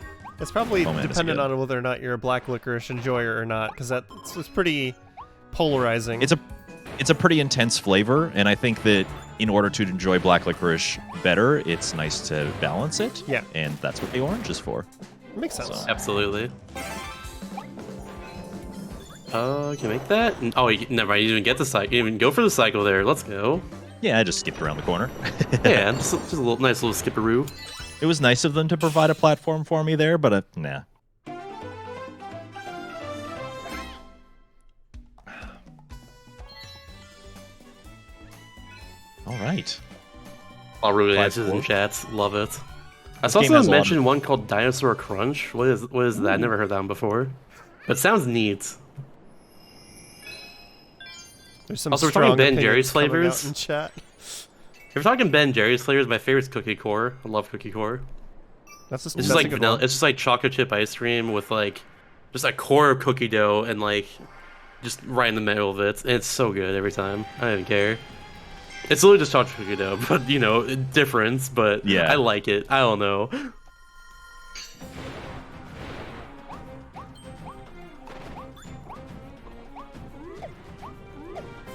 It's probably Oh, man, it's dependent good. on whether or not you're a black licorice enjoyer or not, because it's pretty polarizing. it's a pretty intense flavor, and I think that in order to enjoy black licorice better, it's nice to balance it. Yeah. And that's what the orange is for. Makes sense. So- Absolutely. Can you make that? Oh, never mind. You didn't get the cycle. You didn't even go for the cycle there. Let's go. Yeah, I just skipped around the corner. Yeah, just a little nice little skipperoo. It was nice of them to provide a platform for me there, but nah. All right. All really Five, answers in four. chats. Love it. I This saw game has someone a lot mention one called Dinosaur Crunch. What is that? Never heard that one before. But it sounds neat. There's some Also, we're talking strong Ben opinions Jerry's coming out flavors. in chat. If we're talking Ben Jerry's flavors, my favorite is Cookie Core. I love Cookie Core. That's just It's that's just a like good vanilla. one. It's just like chocolate chip ice cream with like just a core of cookie dough and like just right in the middle of it. And it's so good every time. I don't even care. It's literally just chocolate cookie dough, but you know, difference. But Yeah. I like it. I don't know.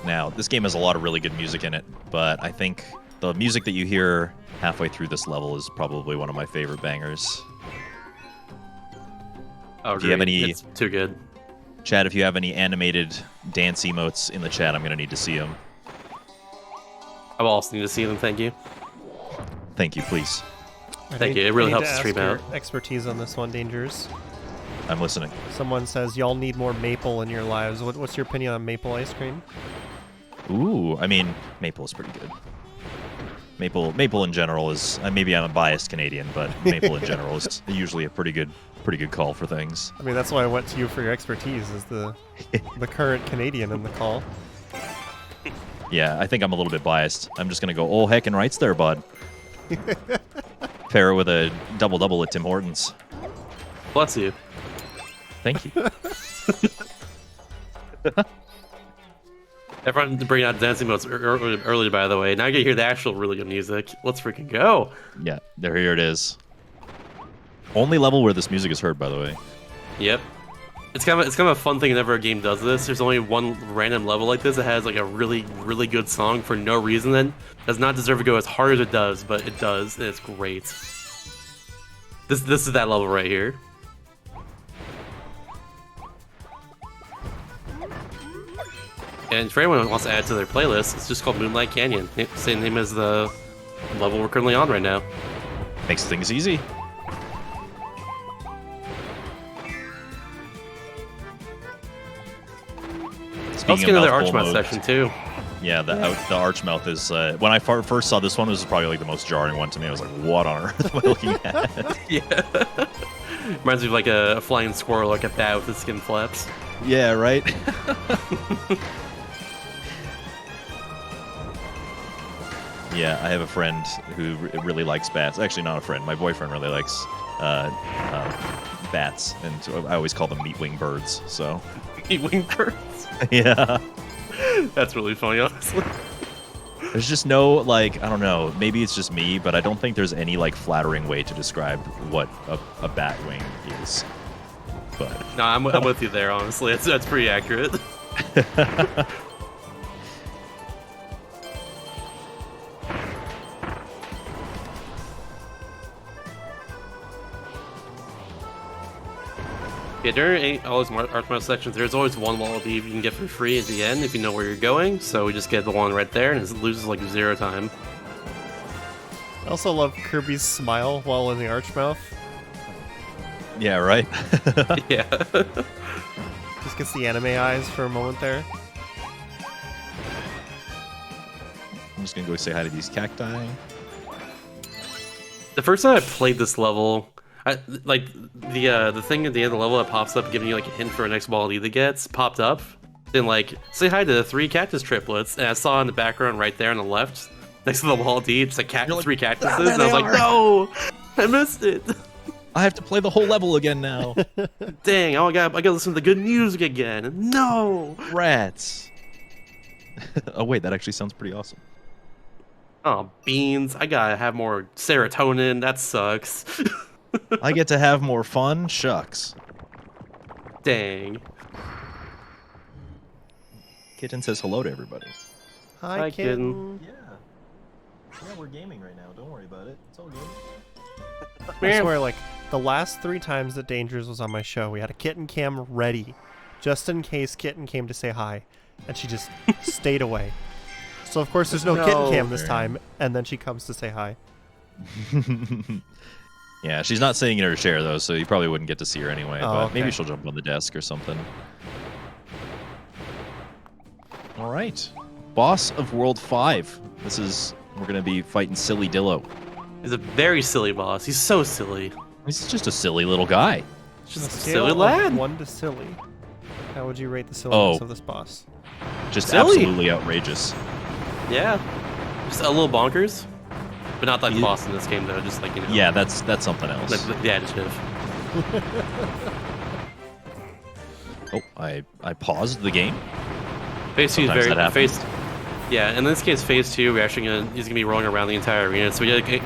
Now, this game has a lot of really good music in it, but I think the music that you hear halfway through this level is probably one of my favorite bangers. Oh, Do you have great. any- It's too good. Chad, if you have any animated dance emotes in the chat, I'm going to need to see them. I will also need to see them. Thank you. Thank you, please. Thank you. It really I need helps to the stream ask your out. expertise on this one, Dangers. I'm listening. Someone says y'all need more maple in your lives. What's your opinion on maple ice cream? Ooh, I mean, maple is pretty good. Maple in general is maybe I'm a biased Canadian, but maple in general is usually a pretty good call for things. I mean, that's why I went to you for your expertise, as the current Canadian in the call. Yeah, I think I'm a little bit biased. I'm just gonna go, oh heck and rights there, bud. Pair it with a double at Tim Hortons. Bless you. Thank you. Everyone bring out dancing modes early, by the way. Now you get to hear the actual really good music. Let's freaking go. Yeah, here it is. Only level where this music is heard, by the way. Yep. It's kind of a fun thing whenever a game does this. There's only one random level like this that has like a really, really good song for no reason that does not deserve to go as hard as it does, but it does, and it's great. This is that level right here. And for anyone who wants to add to their playlist, it's just called Moonlight Canyon. Same name as the level we're currently on right now. Makes things easy. Let's get another mouthful Archmouth mode, section too. Yeah, the Archmouth is when I first saw this one, it was probably like the most jarring one to me. I was like, what on earth am I looking at? Yeah. Reminds me of like a flying squirrel, like a bat with its skin flaps. Yeah, right. Yeah, I have a friend who really likes bats. Actually, not a friend. My boyfriend really likes bats, and so I always call them meat-wing birds. So, Wing birds. yeah. That's really funny, honestly. There's just no, like, I don't know, maybe it's just me, but I don't think there's any, like, flattering way to describe what a bat wing is. But No, I'm with you there, honestly. That's pretty accurate. Yeah, during all those Archmouth sections, there's always one Wallaby you can get for free at the end if you know where you're going. So we just get the one right there, and it loses like 0 time. I also love Kirby's smile while in the Archmouth. yeah, right? Yeah. Just gets the anime eyes for a moment there. I'm just gonna go say hi to these cacti. The first time I played this level, like the thing at the end of the level that pops up, giving you like a hint for a next Wall E that gets popped up. Then like say hi to the 3 cactus triplets, and I saw in the background right there on the left, next to the Wall D, it's like 3 cactuses, and I was like, no, I missed it. I have to play the whole level again now. Dang, I gotta listen to the good music again. No, Rats. Oh wait, that actually sounds pretty awesome. oh beans, I gotta have more serotonin. That sucks. I get to have more fun. Shucks. Dang. Kitten says hello to everybody. Hi, Hi, kitten. Yeah. Yeah, we're gaming right now. Don't worry about it. It's all good. I swear, like, the last 3 times that Dangers was on my show, we had a kitten cam ready, just in case Kitten came to say hi, and she just stayed away. So, of course, there's no kitten cam this time, and then she comes to say hi. Yeah, she's not sitting in her chair, though, so you probably wouldn't get to see her anyway, Oh, but okay. maybe she'll jump on the desk or something. All right. Boss of World 5. We're going to be fighting Silly Dillo. He's a very silly boss. He's so silly. He's just a silly little guy. Just a Scale silly of lad. 1 to silly. How would you rate the silliness Oh. of this boss? Just Silly. absolutely outrageous. Yeah. Just a little bonkers. But not like the Yeah. boss in this game, though. Just like, you know. Yeah, that's something else. The adjective. Oh, I paused the game. Phase 2 is Sometimes very... that happens. Yeah, in this case, Phase 2, he's gonna be rolling around the entire arena, so you gotta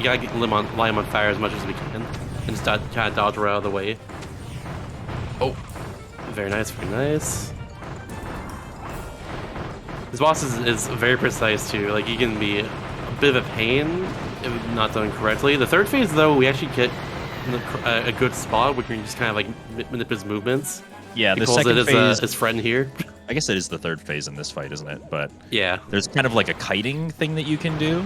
light him on fire as much as we can. And just kind of dodge right out of the way. Oh. Very nice, very nice. This boss is very precise, too. Like, he can be a bit of a pain if not done correctly. The third phase, though, we actually get a good spot where we can just kind of, like, manipulate his movements. Yeah, He the calls second it phase. his friend here. I guess it is the third phase in this fight, isn't it? But Yeah. there's kind of like a kiting thing that you can do,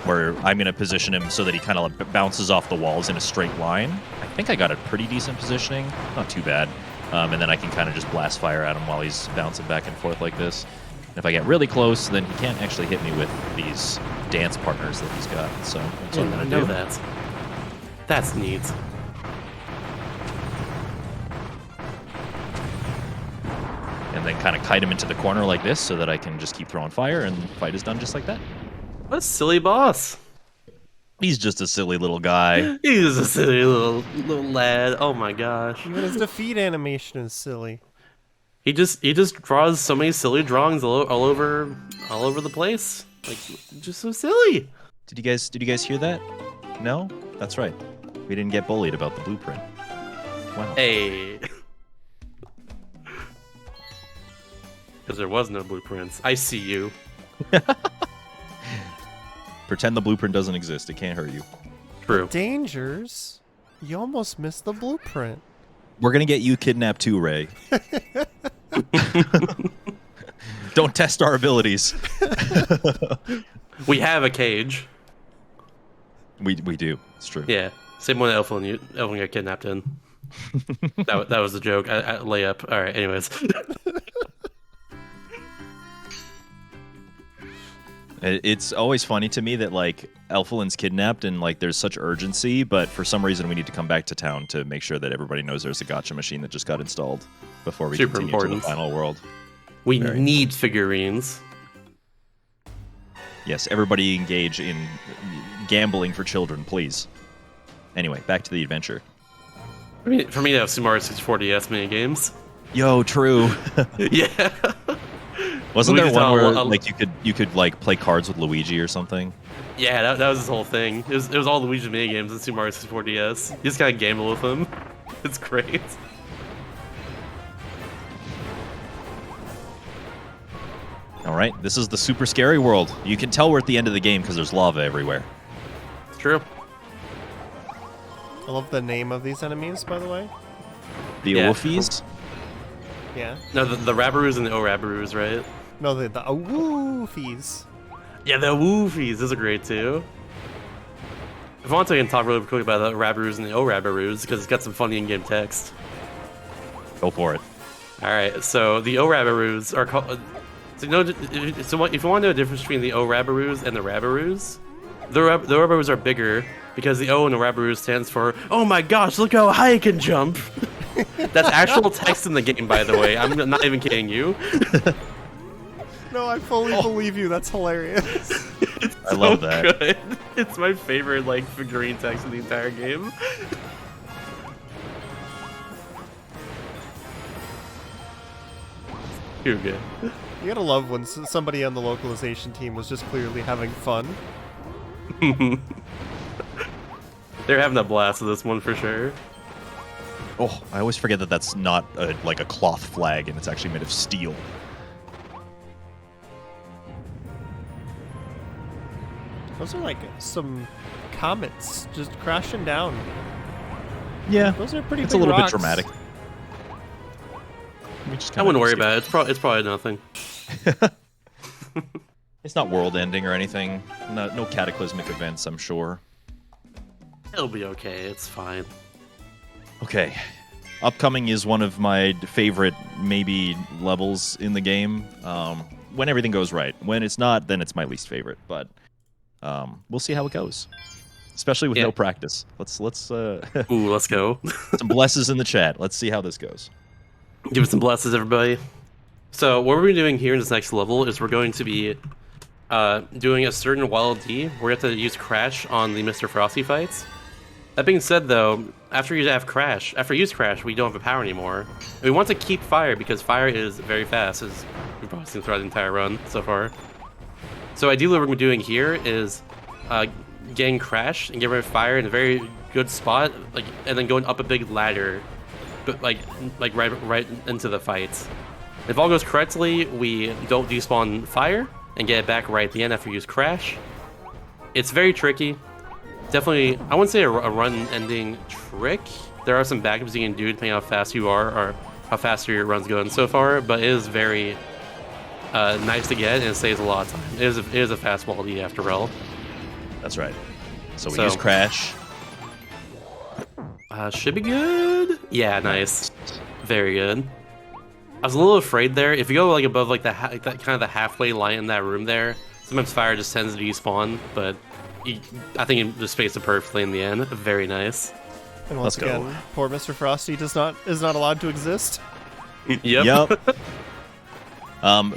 where I'm going to position him so that he kind of bounces off the walls in a straight line. I think I got a pretty decent positioning, not too bad. And then I can kind of just blast fire at him while he's bouncing back and forth like this. And if I get really close, then he can't actually hit me with these dance partners that he's got. So that's what I'm I going to know do. that. That's neat. And then kind of kite him into the corner like this so that I can just keep throwing fire and the fight is done just like that. What a silly boss. He's just a silly little guy. He's a silly little lad. Oh my gosh. Even his defeat animation is silly. He just draws so many silly drawings all over the place. Like, just so silly. Did you guys hear that? No? That's right. We didn't get bullied about the blueprint. Wow. Hey. Because there was no blueprints. I see you. Pretend the blueprint doesn't exist. It can't hurt you. True. Dangers. You almost missed the blueprint. We're gonna get you kidnapped too, Ray. Don't test our abilities. We have a cage. We do. It's true. Yeah. Same one Elflin got kidnapped in. that was the joke. I layup. All right. Anyways. It's always funny to me that like Elflin's kidnapped and like there's such urgency, but for some reason we need to come back to town to make sure that everybody knows there's a gotcha machine that just got installed before we Super continue important. to the final world. We Very. need figurines. Yes, everybody engage in gambling for children, please. Anyway, back to the adventure. I mean, for me, that was Super Mario 64 DS minigames. Yo, true. Yeah. Wasn't there Luigi's one all- where all- like you could like play cards with Luigi or something? Yeah, that was his whole thing. It was all Luigi minigames in Super Mario 64 DS. You just gotta gamble with them. It's great. All right, this is the super scary world. You can tell we're at the end of the game because there's lava everywhere. It's true. I love the name of these enemies, by the way. The Yeah. Oofies? Yeah. No, the Rabaroos and the O-Rabaroos, right? No, the Awoofies. Yeah, the Woofies. Those are great too. If I want to, I can talk really quick about the Rabaroos and the O-Rabaroos because it's got some funny in-game text. Go for it. All right, so the O-Rabaroos are called. So if you want to know the difference between the O-Rabaroos and the Rabaroos, the Rabaroos are bigger because the O in the Rabaroo stands for, oh my gosh, look how high I can jump. That's actual text in the game, by the way. I'm not even kidding you. No, I fully believe you. That's hilarious. I love that. Good. It's my favorite like figurine text in the entire game. You're good. You gotta love when somebody on the localization team was just clearly having fun. They're having a blast with this one for sure. Oh, I always forget that that's not like a cloth flag and it's actually made of steel. Those are like some comets just crashing down. Yeah, Those are pretty it's big a little rocks. bit dramatic. I wouldn't worry about it. It's probably nothing. It's not world-ending or anything. No cataclysmic events, I'm sure. It'll be okay. It's fine. Okay. Upcoming is one of my favorite, maybe, levels in the game. When everything goes right. When it's not, then it's my least favorite. But we'll see how it goes. Especially with no practice. Let's Ooh, let's go. some blesses in the chat. Let's see how this goes. Give us some blesses, everybody. So what we're doing here in this next level is we're going to be doing a certain Wild D where we have to use Crash on the Mr. Frosty fights. That being said, though, after you use Crash, we don't have a power anymore. And we want to keep Fire because Fire is very fast, as we've probably seen throughout the entire run so far. So ideally, what we're doing here is getting Crash and get rid of Fire in a very good spot, and then going up a big ladder, but right into the fights. If all goes correctly, we don't despawn Fire and get it back right at the end after we use Crash. It's very tricky. Definitely, I wouldn't say a run-ending trick. There are some backups you can do depending on how fast you are or how fast your run's going so far, but it is very nice to get and it saves a lot of time. It is a fast Wild D after all. That's right. So we use Crash. Should be good. Yeah, nice. Very good. I was a little afraid there. If you go above that kind of the halfway line in that room there, sometimes Fire just tends to despawn, but I think it just spaced it perfectly in the end. Very nice. And once again, poor Mr. Frosty is not allowed to exist. Yep.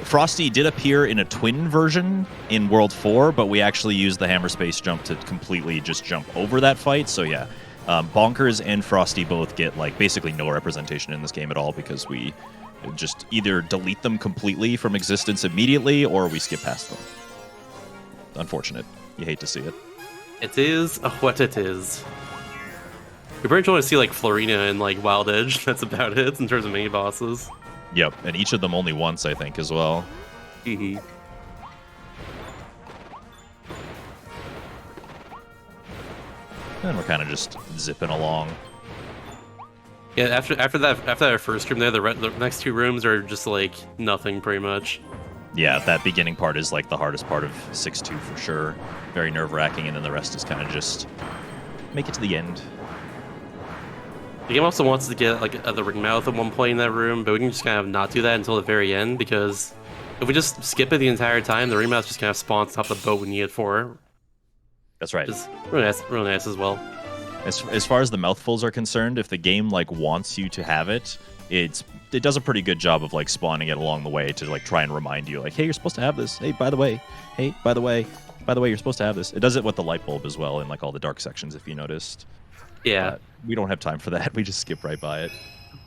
Frosty did appear in a twin version in World 4, but we actually used the hammer space jump to completely just jump over that fight. So yeah, Bonkers and Frosty both get basically no representation in this game at all because we just either delete them completely from existence immediately or we skip past them. Unfortunate. You hate to see it. It is what it is. You're pretty much only see Florina and Wild Edge. That's about it in terms of mini bosses. Yep, and each of them only once, I think, as well. Mm-hmm. And we're kind of just zipping along. Yeah, after that first room there, the next two rooms are just nothing pretty much. Yeah, that beginning part is the hardest part of 6-2 for sure. Very nerve-wracking, and then the rest is kind of just make it to the end. The game also wants to get the ring mouth at one point in that room, but we can just kind of not do that until the very end because if we just skip it the entire time, the ring mouth just kind of spawns on top of the boat we need it for. That's right. It's really nice as well. As far as the mouthfuls are concerned, if the game wants you to have it, it does a pretty good job of spawning it along the way to try and remind you hey, you're supposed to have this. Hey, by the way, you're supposed to have this. It does it with the light bulb as well in all the dark sections if you noticed. Yeah. We don't have time for that. We just skip right by it.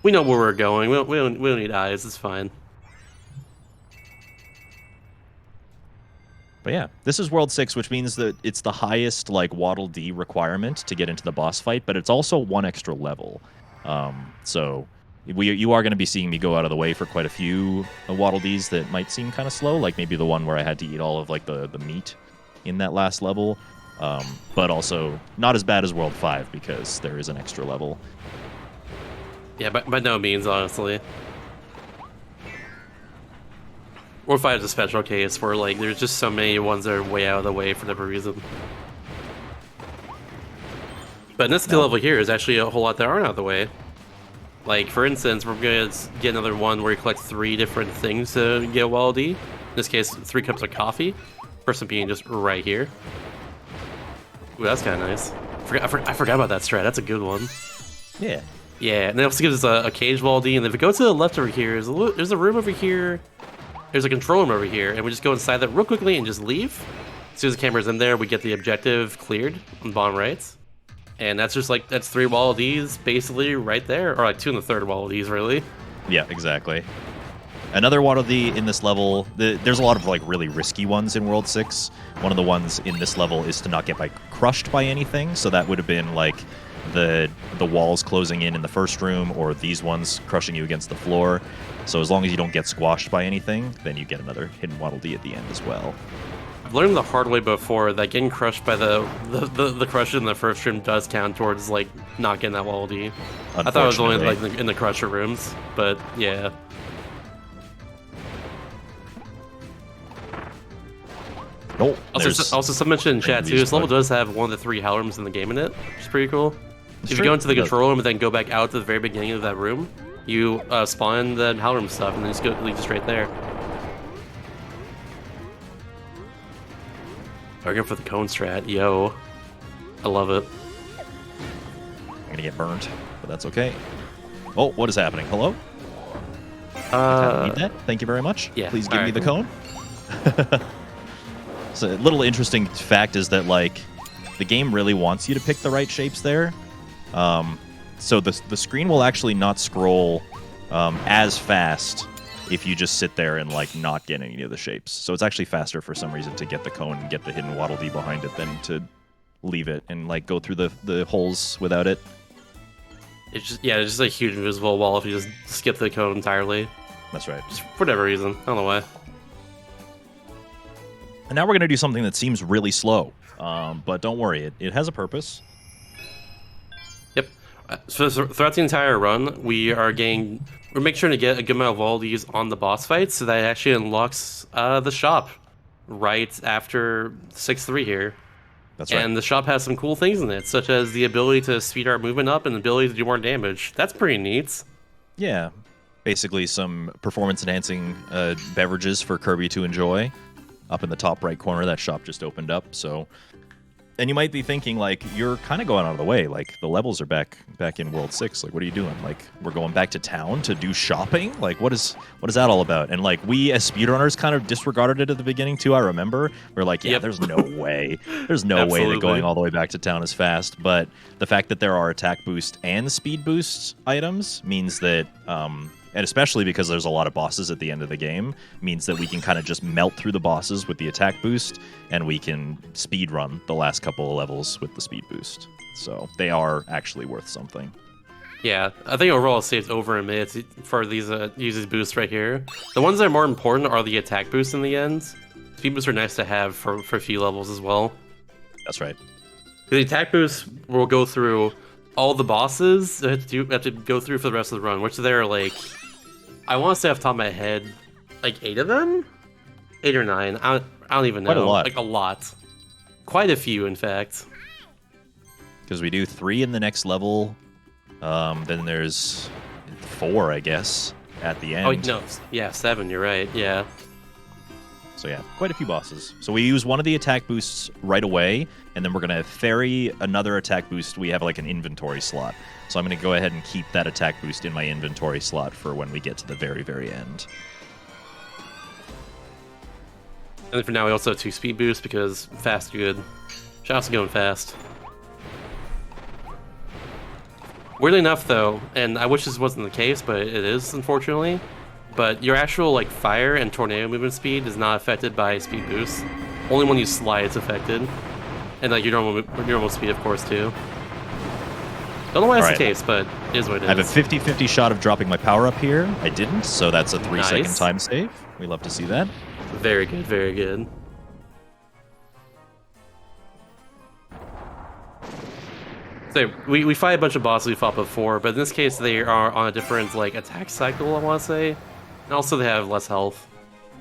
We know where we're going. We don't need eyes. It's fine. But yeah, this is World 6, which means that it's the highest Waddle Dee requirement to get into the boss fight, but it's also one extra level. So you are going to be seeing me go out of the way for quite a few Waddle Dees that might seem kind of slow, maybe the one where I had to eat all of the meat in that last level. But also not as bad as World 5 because there is an extra level. Yeah, by no means, honestly. World 5 is a special case where there's just so many ones that are way out of the way for whatever reason. But in this level here is actually a whole lot that aren't out of the way. For instance, we're going to get another one where you collect 3 different things to get a Wild D. this case, 3 cups of coffee. First one being just right here. Ooh, that's kind of nice. I forgot about that strat. That's a good one. Yeah. Yeah, and it also gives us a cage wall D. And if we go to the left over here, there's a room over here. There's a control room over here, and we just go inside that real quickly and just leave. As soon as the camera's in there, we get the objective cleared on the bottom right. And that's just like, that's 3 Waddle Dees basically right there. Or like 2 in the third Waddle Dees, really. Yeah, exactly. Another Waddle Dee in this level, there's a lot of like really risky ones in World 6. One of the ones in this level is to not get crushed by anything. So that would have been like the walls closing in the first room, or these ones crushing you against the floor. So as long as you don't get squashed by anything, then you get another hidden Waddle Dee at the end as well. I've learned the hard way before that getting crushed by the crush in the first room does count towards like not getting that Waddle Dee. I thought it was only like in the crusher rooms, but yeah. Oh, also, some mentioned in chat too. This level does have one of the 3 hell rooms in the game in it, which is pretty cool. If you go into the control room and then go back out to the very beginning of that room, you spawn the hell room stuff and then just lead you straight there. We're going for the cone strat, yo. I love it. I'm gonna get burned, but that's okay. Oh, what is happening? Hello? Need that? Thank you very much. Yeah. Please give me the cone. So a little interesting fact is that like the game really wants you to pick the right shapes there. So the screen will actually not scroll as fast if you just sit there and like not get any of the shapes. So it's actually faster for some reason to get the cone and get the hidden Waddle Dee behind it than to leave it and like go through the holes without it. It's just a huge invisible wall if you just skip the cone entirely. That's right. Just for whatever reason. I don't know why. And now we're going to do something that seems really slow. But don't worry, it has a purpose. Yep. So throughout the entire run, we're making sure to get a good amount of Waddle Dees on the boss fights, so that it actually unlocks the shop right after 6-3 here. That's right. And the shop has some cool things in it, such as the ability to speed our movement up and the ability to do more damage. That's pretty neat. Yeah. Basically some performance-enhancing beverages for Kirby to enjoy. Up in the top right corner, that shop just opened up. So, and you might be thinking, like, you're kind of going out of the way. Like, the levels are back in World 6. Like, what are you doing? Like, we're going back to town to do shopping? Like, what is that all about? And, like, we as speedrunners kind of disregarded it at the beginning, too, I remember. We're like, yeah, There's no way. There's no way that going all the way back to town is fast. But the fact that there are attack boost and speed boost items means that... and especially because there's a lot of bosses at the end of the game, means that we can kind of just melt through the bosses with the attack boost, and we can speed run the last couple of levels with the speed boost. So they are actually worth something. Yeah, I think overall it saves over a minute for these boosts right here. The ones that are more important are the attack boosts in the end. Speed boosts are nice to have for a few levels as well. That's right. The attack boosts will go through all the bosses that you have to go through for the rest of the run, which there are like, I want to say off the top of my head, like 8 of them? 8 or 9. I don't even know. Quite a lot. Like a lot. Quite a few, in fact. Because we do 3 in the next level. Then there's 4, I guess, at the end. Oh, no. Yeah, 7, you're right. Yeah. So yeah, quite a few bosses. So we use one of the attack boosts right away, and then we're going to ferry another attack boost. We have like an inventory slot. So I'm going to go ahead and keep that attack boost in my inventory slot for when we get to the very, very end. And then for now, we also have 2 speed boosts because fast good. Shop's going fast. Weirdly enough, though, and I wish this wasn't the case, but it is, unfortunately, but your actual like fire and tornado movement speed is not affected by speed boosts. Only when you slide it's affected. And like your normal speed, of course, too. Don't know why that's the case, but it is what it is. I have a 50-50 shot of dropping my power up here. I didn't, so that's a 3-second time save. We love to see that. Very good, very good. So we fight a bunch of bosses we fought before, but in this case they are on a different like attack cycle, I want to say. And also they have less health.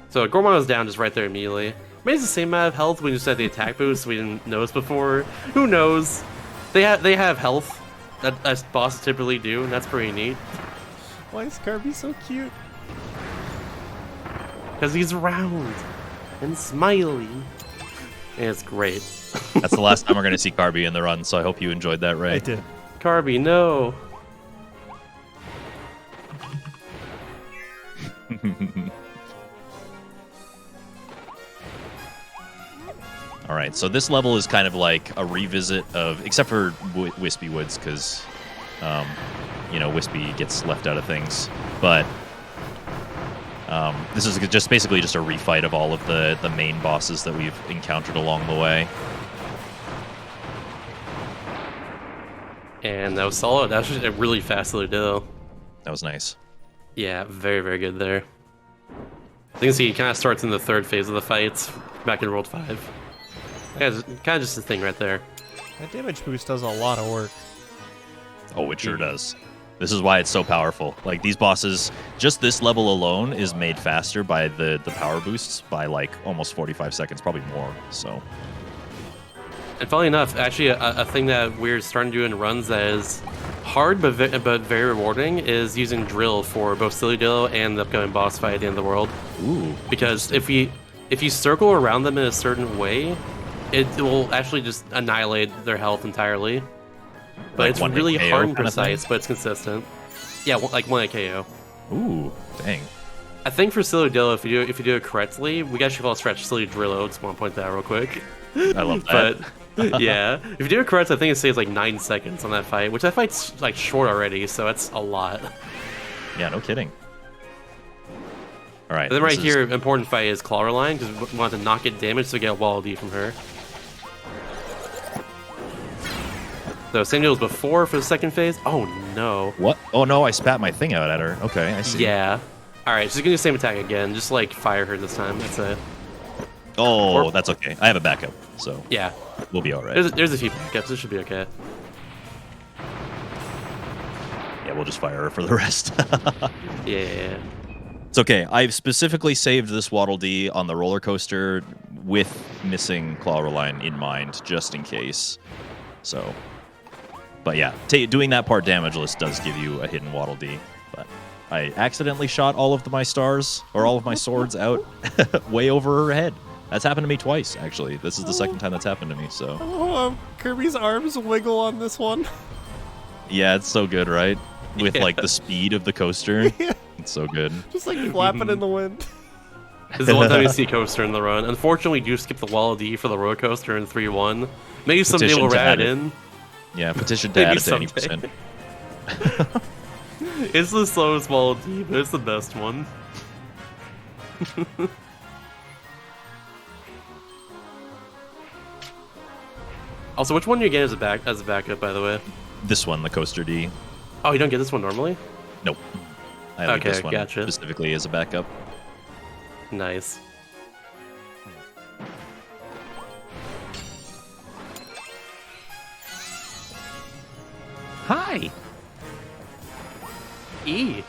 So Gorman was down just right there immediately. Maybe it's the same amount of health. We just had the attack boost we didn't notice before. Who knows? They have health. As bosses typically do, and that's pretty neat. Why is Kirby so cute? because he's round and smiley. And it's great. That's the last time we're going to see Kirby in the run, so I hope you enjoyed that, Ray. I did. Kirby, no. All right, so this level is kind of like a revisit of, except for Wispy Woods, because, you know, Wispy gets left out of things. But this is just basically just a refight of all of the main bosses that we've encountered along the way. And that was solid. That was just a really fast Dillo. That was nice. Yeah, very, very good there. You can see he kind of starts in the third phase of the fights back in World 5. Yeah, kind of just a thing right there. That damage boost does a lot of work. Oh, it sure does. This is why it's so powerful. Like, these bosses, just this level alone is made faster by the power boosts by, like, almost 45 seconds, probably more, so... And funnily enough, actually, a thing that we're starting to do in runs that is hard but very rewarding is using drill for both Silly Dillo and the upcoming boss fight at the end of the world. Ooh. Because if you circle around them in a certain way, it will actually just annihilate their health entirely. But Like it's one-hit really KO hard and kind of thing? precise, but it's consistent. Yeah, like one KO. Ooh, dang. I think for Silly Dillo, if you do it correctly, we actually call it stretch Silly Drillo. Just want to point that out real quick. I love that. But yeah, if you do it correct, I think it saves like 9 seconds on that fight, which that fight's like short already, so that's a lot. Yeah, no kidding. All right. And then right this here, important fight is Clawline, because we want to not get damage to get a Wall D from her. So same deal as before for the second phase. Oh no. What? Oh no, I spat my thing out at her. Okay, I see. Yeah. Alright, she's gonna do the same attack again, just like fire her this time. That's it. Oh, that's okay. I have a backup, so Yeah. we'll be all right. There's a few backups, this should be okay. Yeah, we'll just fire her for the rest. Yeah. It's okay. I've specifically saved this Waddle Dee on the roller coaster with missing Clawline in mind, just in case. So, but yeah, doing that part damageless does give you a hidden Waddle Dee. But I accidentally shot all of my stars, or all of my swords out way over her head. That's happened to me twice, actually. This is the second time that's happened to me, so... Oh, Kirby's arms wiggle on this one. Yeah, it's so good, right? With, Yeah. like, the speed of the coaster. Yeah. It's so good. Just like flapping in the wind. This is the one time you see coaster in the run. Unfortunately, we do skip the Wall D for the roller coaster in 3-1. Maybe someday Petition we'll to add add it it. in. Yeah, petition to Maybe add it to any someday. percent. It's the slowest Wall D, but it's the best one. Also, which one do you get as a backup, by the way? This one, the Coaster D. Oh, you don't get this one normally? Nope. I like Okay, this one gotcha. specifically as a backup. Nice. Hi. E.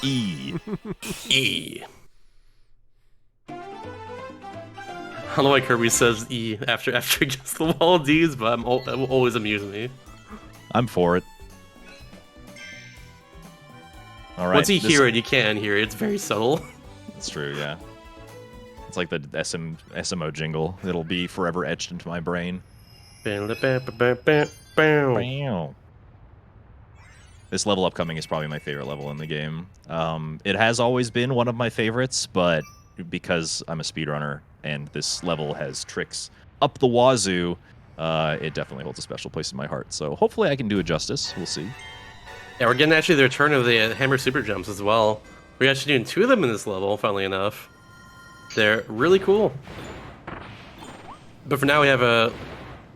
E. E. I don't know why Kirby says E after he gets the Wall Ds, but it will always amuse me. I'm for it. All right. Once you hear it, you can hear it. It's very subtle. That's true, yeah. It's like the SMO jingle. It'll be forever etched into my brain. Wow. This level upcoming is probably my favorite level in the game. It has always been one of my favorites, but because I'm a speedrunner and this level has tricks up the wazoo, it definitely holds a special place in my heart. So hopefully I can do it justice. We'll see. Yeah, we're getting actually the return of the Hammer Super Jumps as well. We're actually doing 2 of them in this level, funnily enough. They're really cool. But for now, we have a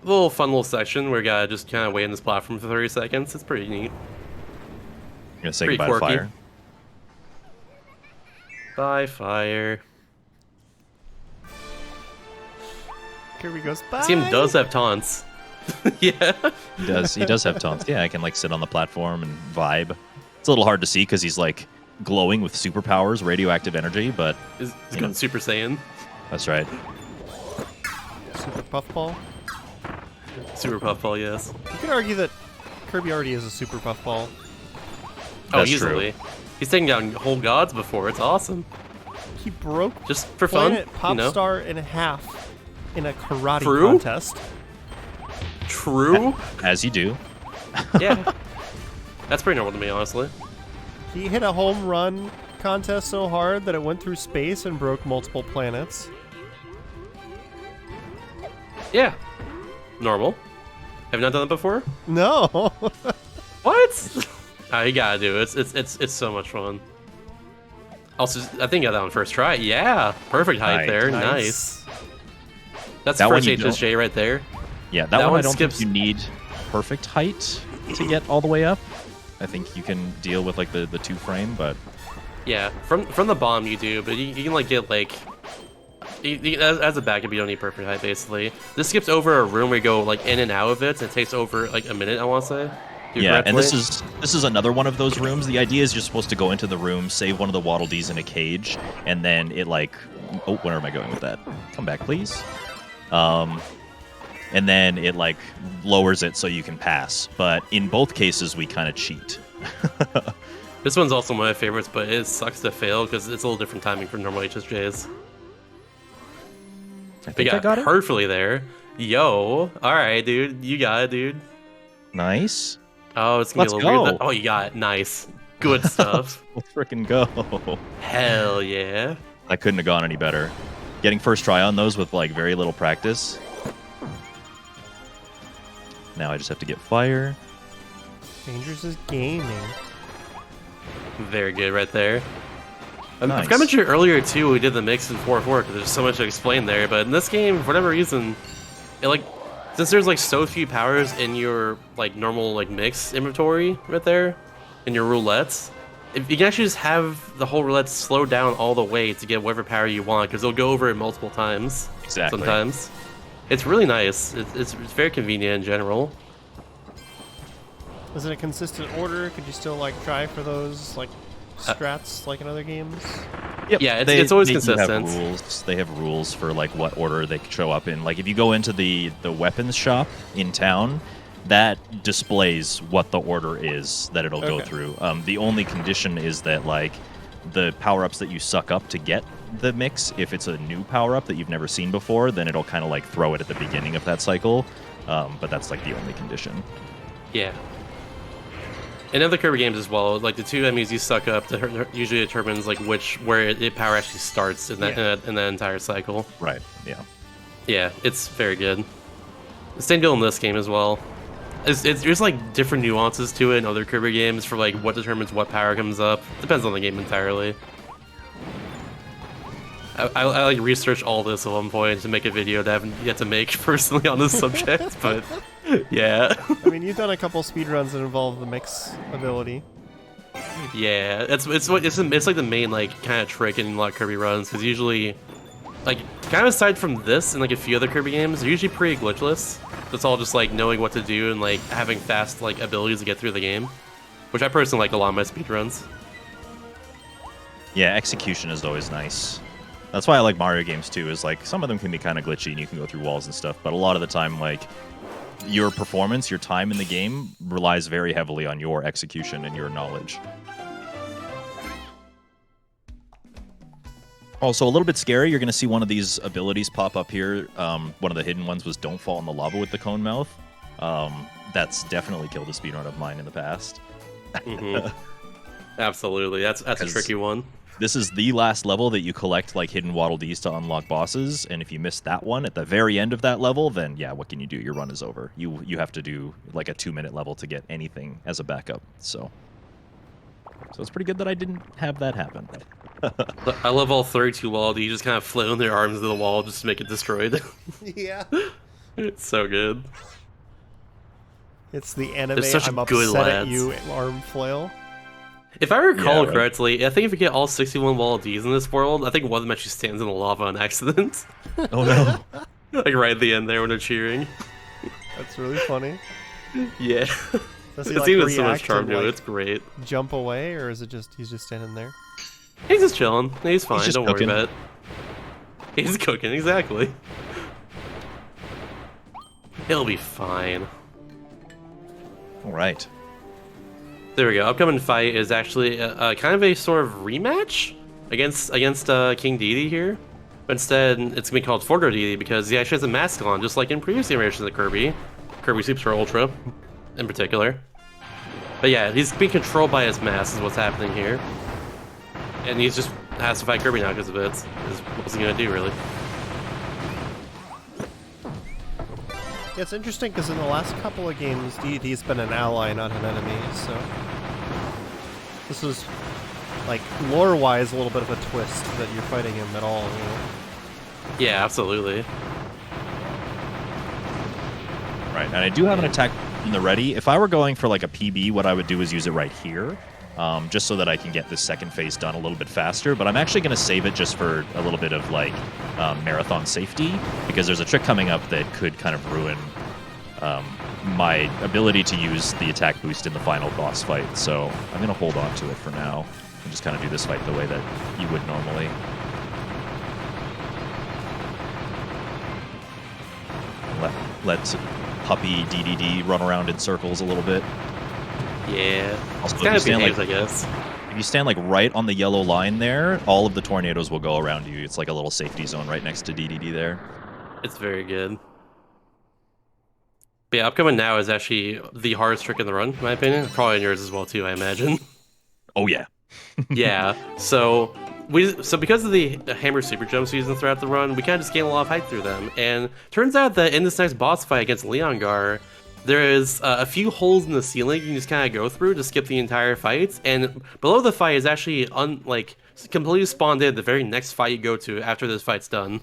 little fun little section where we gotta just kind of wait on this platform for 30 seconds. It's pretty neat. I'm gonna say Pretty goodbye to quirky. fire. Bye, fire. Kirby goes, bye. This game does have taunts. Yeah. He does have taunts. Yeah, I can like sit on the platform and vibe. It's a little hard to see because he's like glowing with superpowers, radioactive energy, but He's You know. going Super Saiyan. that's right. Super puffball. Super Puffball, yes. You could argue that Kirby already is a super puffball. Oh, That's easily. He's taken down whole gods before. It's awesome. He broke Just for fun, Planet Popstar in half in a karate True? contest. True. As you do. Yeah. That's pretty normal to me, honestly. He hit a home run contest so hard that it went through space and broke multiple planets. Yeah. Normal. Have you not done it before? No. What? Oh, you gotta do it. It's so much fun. Also, I think I got that on first try. Yeah, perfect height there. Nice. That's That the one first you HSJ right there. Yeah, that That one one I don't skips- think you need perfect height to get all the way up. I think you can deal with like the 2-frame, but Yeah, from the bomb you do, but you can like get like as a backup you don't need perfect height basically. This skips over a room where you go like in and out of it, and it takes over like a minute, I want to say. yeah, and this is another one of those rooms. The idea is you're supposed to go into the room, save one of the Waddle Dees in a cage, and then it like, oh, where am I going with that? Come back, please. And then it like lowers it so you can pass. But in both cases, we kind of cheat. This one's also one of my favorites, but it sucks to fail because it's a little different timing from normal HSJs. I think I got it. Perfectly there. Yo, all right, dude, you got it, dude. Nice. Oh, it's gonna Let's be a little weird. go. Oh, you got it. Nice. Good stuff. Let's frickin' go. Hell yeah. I couldn't have gone any better. Getting first try on those with like very little practice. Now I just have to get fire. Dangerous is gaming. Very good right there. I Nice. forgot to mention earlier too, we did the mix in 4-4 because there's so much to explain there. But in this game, for whatever reason, it like since there's like so few powers in your like normal like mix inventory right there, in your roulettes, if you can actually just have the whole roulette slow down all the way to get whatever power you want because they'll go over it multiple times. Exactly. Sometimes, it's really nice. It's very convenient in general. Is it a consistent order? Could you still like try for those like strats like in other games? Yep. Yeah, it's always do consistent. Have rules. They have rules for like what order they could show up in. Like if you go into the weapons shop in town, that displays what the order is that it'll go Okay. through. The only condition is that like the power-ups that you suck up to get the mix, if it's a new power-up that you've never seen before, then it'll kind of like throw it at the beginning of that cycle. But that's like the only condition. Yeah. In other Kirby games as well, like the two enemies you suck up usually determines like where it power actually starts in that in that entire cycle. Right. Yeah. Yeah, it's very good. Same deal in this game as well. There's like different nuances to it in other Kirby games for like what determines what power comes up. Depends on the game entirely. I like researched all this at one point to make a video that I haven't yet to make personally on this subject, but yeah. I mean, you've done a couple speedruns that involve the mix ability. Yeah, it's like the main like kind of trick in a lot of Kirby runs because usually, like kind of aside from this and like a few other Kirby games, they're usually pretty glitchless. It's all just like knowing what to do and like having fast like abilities to get through the game, which I personally like a lot of my speedruns. Yeah, execution is always nice. That's why I like Mario games too, is like some of them can be kind of glitchy and you can go through walls and stuff, but a lot of the time like your performance, your time in the game relies very heavily on your execution and your knowledge. Also, a little bit scary, you're going to see one of these abilities pop up here. One of the hidden ones was don't fall in the lava with the cone mouth. That's definitely killed a speedrun of mine in the past. Absolutely, that's a tricky one. This is the last level that you collect like hidden Waddle Dees to unlock bosses, and if you miss that one at the very end of that level, then yeah, what can you do? Your run is over. You have to do like a 2-minute level to get anything as a backup. So it's pretty good that I didn't have that happen. I love all 32 wall. You just kind of flail their arms to the wall just to make it destroyed. Yeah. It's so good. It's the anime. They're such I'm good upset at lads. you, arm flail. If I recall Yeah, right. correctly, I think if you get all 61 Wall Ds in this world, I think one of them actually stands in the lava on accident. Oh no. Like right at the end there when they're cheering. That's really funny. Yeah. Does he It like seems so much react charm and to it. like It's great. jump away, or is it just he's just standing there? He's just chilling. He's fine. just Don't cooking. worry about it. He's cooking, exactly. He'll be fine. All right. There we go. Upcoming fight is actually kind of a sort of rematch against King Dedede here. But instead, it's gonna be called Forgo Dedede because he actually has a mask on, just like in previous iterations of Kirby Super Ultra, in particular. But yeah, he's being controlled by his mask is what's happening here, and he's just has to fight Kirby now because of it. What's he gonna do, really? Yeah, it's interesting because in the last couple of games, Dedede's been an ally, not an enemy, so... This was, like, lore-wise, a little bit of a twist that you're fighting him at all, you know? Yeah, absolutely. Right, and I do have an attack in the ready. If I were going for like a PB, what I would do is use it right here, just so that I can get this second phase done a little bit faster. But I'm actually going to save it just for a little bit of like marathon safety, because there's a trick coming up that could kind of ruin my ability to use the attack boost in the final boss fight. So I'm going to hold on to it for now and just kind of do this fight the way that you would normally. Let puppy DDD run around in circles a little bit. Yeah, Also, it's kind of behaves, I guess. If you stand like right on the yellow line there, all of the tornadoes will go around you. It's like a little safety zone right next to DDD there. It's very good. But yeah, upcoming now is actually the hardest trick in the run, in my opinion. Probably in yours as well too, I imagine. Oh yeah. Yeah. So because of the hammer super jumps we use throughout the run, we kind of just gain a lot of height through them. And turns out that in this next boss fight against Leongar, there is a few holes in the ceiling you can just kind of go through to skip the entire fight. And below the fight is actually completely spawned in the very next fight you go to after this fight's done.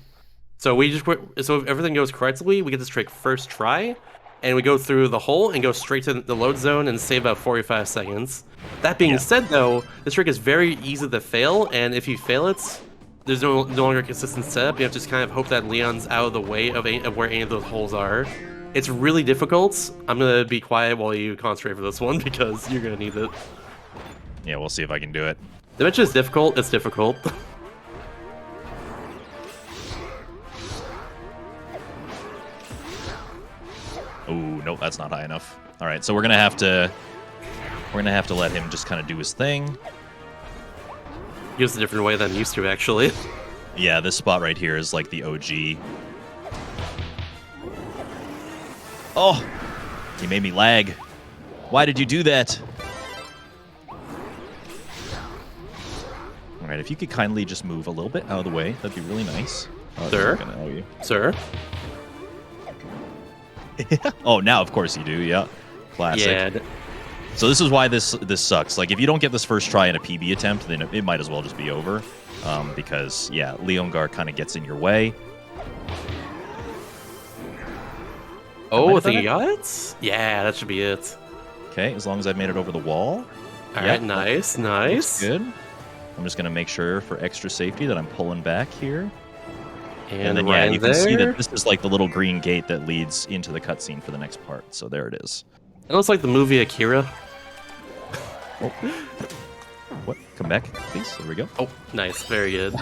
So if everything goes correctly, we get this trick first try, and we go through the hole and go straight to the load zone and save about 45 seconds. That being said, though, this trick is very easy to fail, and if you fail it, there's no longer a consistent setup. You have to just kind of hope that Leon's out of the way of where any of those holes are. It's really difficult. I'm going to be quiet while you concentrate for this one, because you're going to need it. Yeah, we'll see if I can do it. The mention is difficult. It's difficult. Oh, nope, that's not high enough. All right, so we're gonna have to let him just kind of do his thing. Use a different way than I'm used to, actually. Yeah, this spot right here is like the OG. Oh, he made me lag. Why did you do that? All right, if you could kindly just move a little bit out of the way, that'd be really nice. Oh, Sir? Sir? Oh, now of course you do. Yeah, classic. Yeah. So this is why this sucks. Like, if you don't get this first try in a PB attempt, then it might as well just be over, because yeah, Leongar kind of gets in your way. Oh, I think you got it? Yeah, that should be it. Okay, as long as I've made it over the wall. All right, nice, nice. Good. I'm just gonna make sure for extra safety that I'm pulling back here. And then, right yeah, you can there. see that this is like the little green gate that leads into the cutscene for the next part. So there it is. It looks like the movie Akira. Oh. What? Come back, please. There we go. Oh, nice, very good.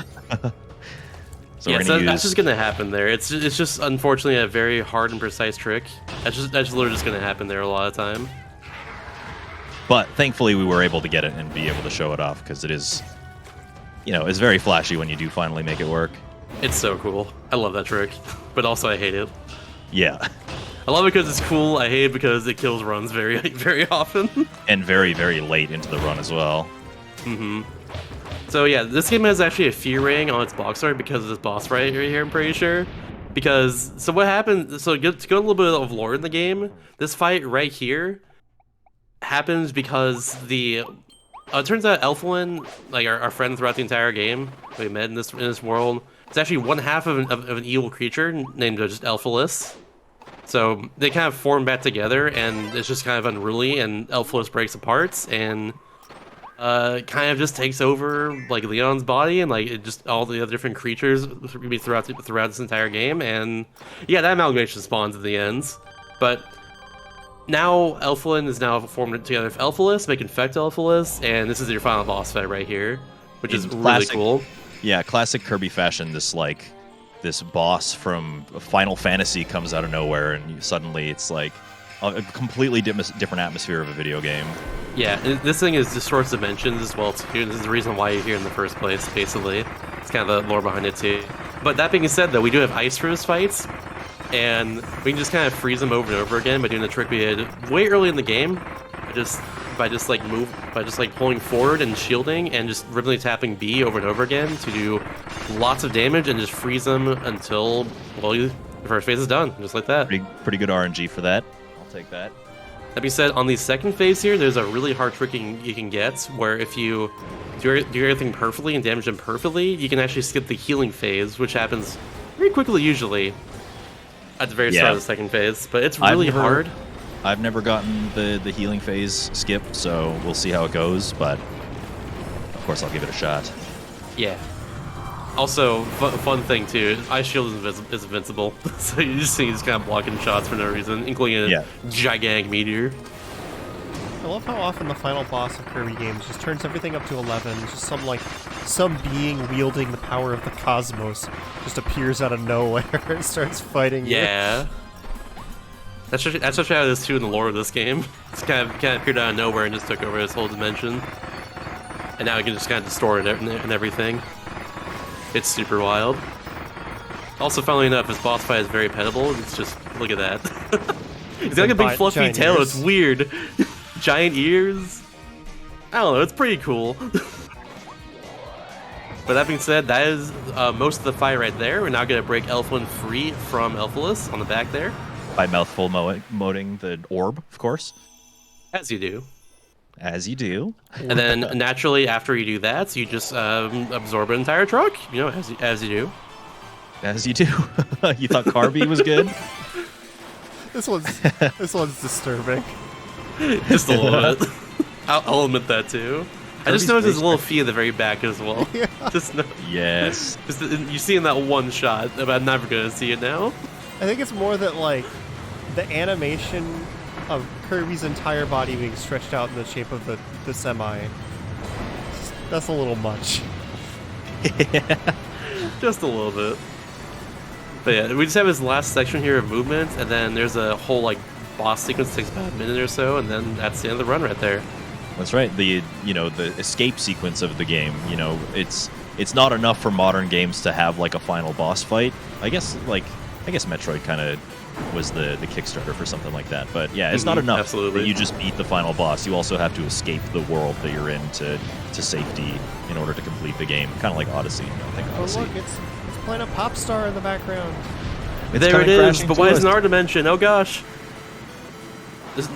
So yeah, we're so gonna that's use... just gonna happen there. It's just unfortunately a very hard and precise trick. That's literally just gonna happen there a lot of time. But thankfully, we were able to get it and be able to show it off, because it is, it's very flashy when you do finally make it work. It's so cool. I love that trick, but also I hate it. Yeah. I love it because it's cool. I hate it because it kills runs very, very often. And very, very late into the run as well. Mm-hmm. So yeah, this game has actually a fear rating on its box art because of this boss fight right here, I'm pretty sure. So what happened, to go a little bit of lore in the game, this fight right here happens because it turns out Elflin, like our friend throughout the entire game, we met in this world, it's actually one half of an evil creature named just Elphalis. So they kind of form back together, and it's just kind of unruly, and Elphalis breaks apart, and kind of just takes over like Leon's body, and like just all the other different creatures throughout this entire game, and yeah, that amalgamation spawns at the end. But now Elflin is now formed together with Elphalis, make infect Elphalis, and this is your final boss fight right here, which is really cool. Yeah, classic Kirby fashion. This boss from Final Fantasy comes out of nowhere, and suddenly it's like a completely different atmosphere of a video game. Yeah, and this thing is distorts dimensions as well too. This is the reason why you're here in the first place, basically. It's kind of the lore behind it too. But that being said, though, we do have ice for his fights, and we can just kind of freeze them over and over again by doing the trick we did way early in the game, by just like pulling forward and shielding and just rhythmically tapping B over and over again to do lots of damage and just freeze them until the first phase is done, just like that. Pretty good RNG for that. I'll take that. That being said, on the second phase here, there's a really hard trick you can get where if you do everything perfectly and damage them perfectly, you can actually skip the healing phase, which happens very quickly usually at the very start of the second phase. But it's really hard. I've never gotten the healing phase skipped, so we'll see how it goes, but of course I'll give it a shot. Yeah. Also, fun thing too, Ice Shield is invincible, so you just see he's kind of blocking shots for no reason, including a gigantic meteor. I love how often the final boss of Kirby games just turns everything up to 11. Just some being wielding the power of the cosmos just appears out of nowhere and starts fighting you. Yeah. That's actually how it is too in the lore of this game. It's kind of appeared out of nowhere and just took over this whole dimension. And now it can just kind of distort it and everything. It's super wild. Also, funnily enough, his boss fight is very petable. It's just, look at that. He's got like a big fluffy tail. It's weird. Giant ears. I don't know. It's pretty cool. But that being said, that is most of the fight right there. We're now going to break Elflin free from Elphalus on the back there. By mouthful moting the orb, of course. As you do. As you do. And then naturally, after you do that, you just absorb an entire truck. You know, as you do. As you do. You thought Kirby was good? This one's disturbing. Just a little bit. I'll admit that too. I just noticed there's a little fee at the very back as well. Yeah. Yes. You see in that one shot, but I'm never gonna see it now. I think it's more that like the animation of Kirby's entire body being stretched out in the shape of the semi. That's a little much. Yeah. Just a little bit. But yeah, we just have his last section here of movement, and then there's a whole like boss sequence that takes about a minute or so, and then that's the end of the run right there. That's right. The escape sequence of the game. It's not enough for modern games to have like a final boss fight. I guess Metroid kind of was the Kickstarter for something like that. But yeah, it's not enough that you just beat the final boss. You also have to escape the world that you're in to safety in order to complete the game. Kind of like Odyssey. Odyssey. Oh look, it's playing a pop star in the background. There it is, but why is it in our dimension? Oh gosh.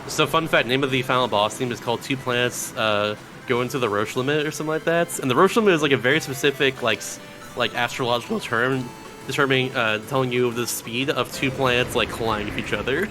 So fun fact, name of the final boss theme is called Two Planets Go Into the Roche Limit or something like that. And the Roche Limit is like a very specific like astrological term determining telling you the speed of two planets like colliding with each other.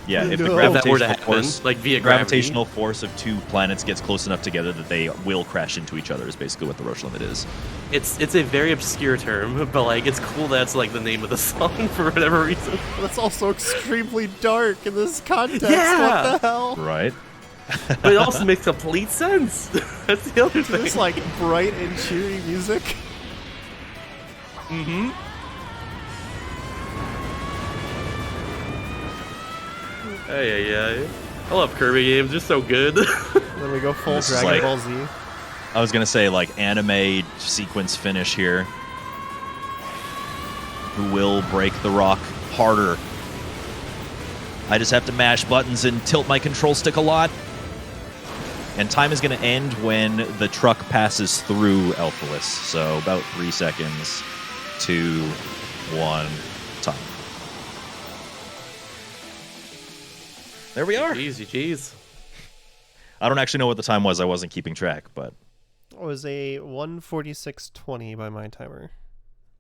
Yeah, if the gravitational force of two planets gets close enough together that they will crash into each other is basically what the Roche Limit is. It's a very obscure term, but like it's cool that's like the name of the song for whatever reason. That's also extremely dark in this context. Yeah. What the hell? Right. But it also makes complete sense. That's the other thing. This like bright and cheery music. Mm-hmm. Hey. I love Kirby games. They're so good. Then we go full Dragon Ball Z. I was gonna say like anime sequence finish here. Who will break the rock harder? I just have to mash buttons and tilt my control stick a lot. And time is gonna end when the truck passes through Elphalus. So about 3 seconds, 2, 1, time. There we are. Jeez. I don't actually know what the time was. I wasn't keeping track, but it was a 1:46:20 by my timer.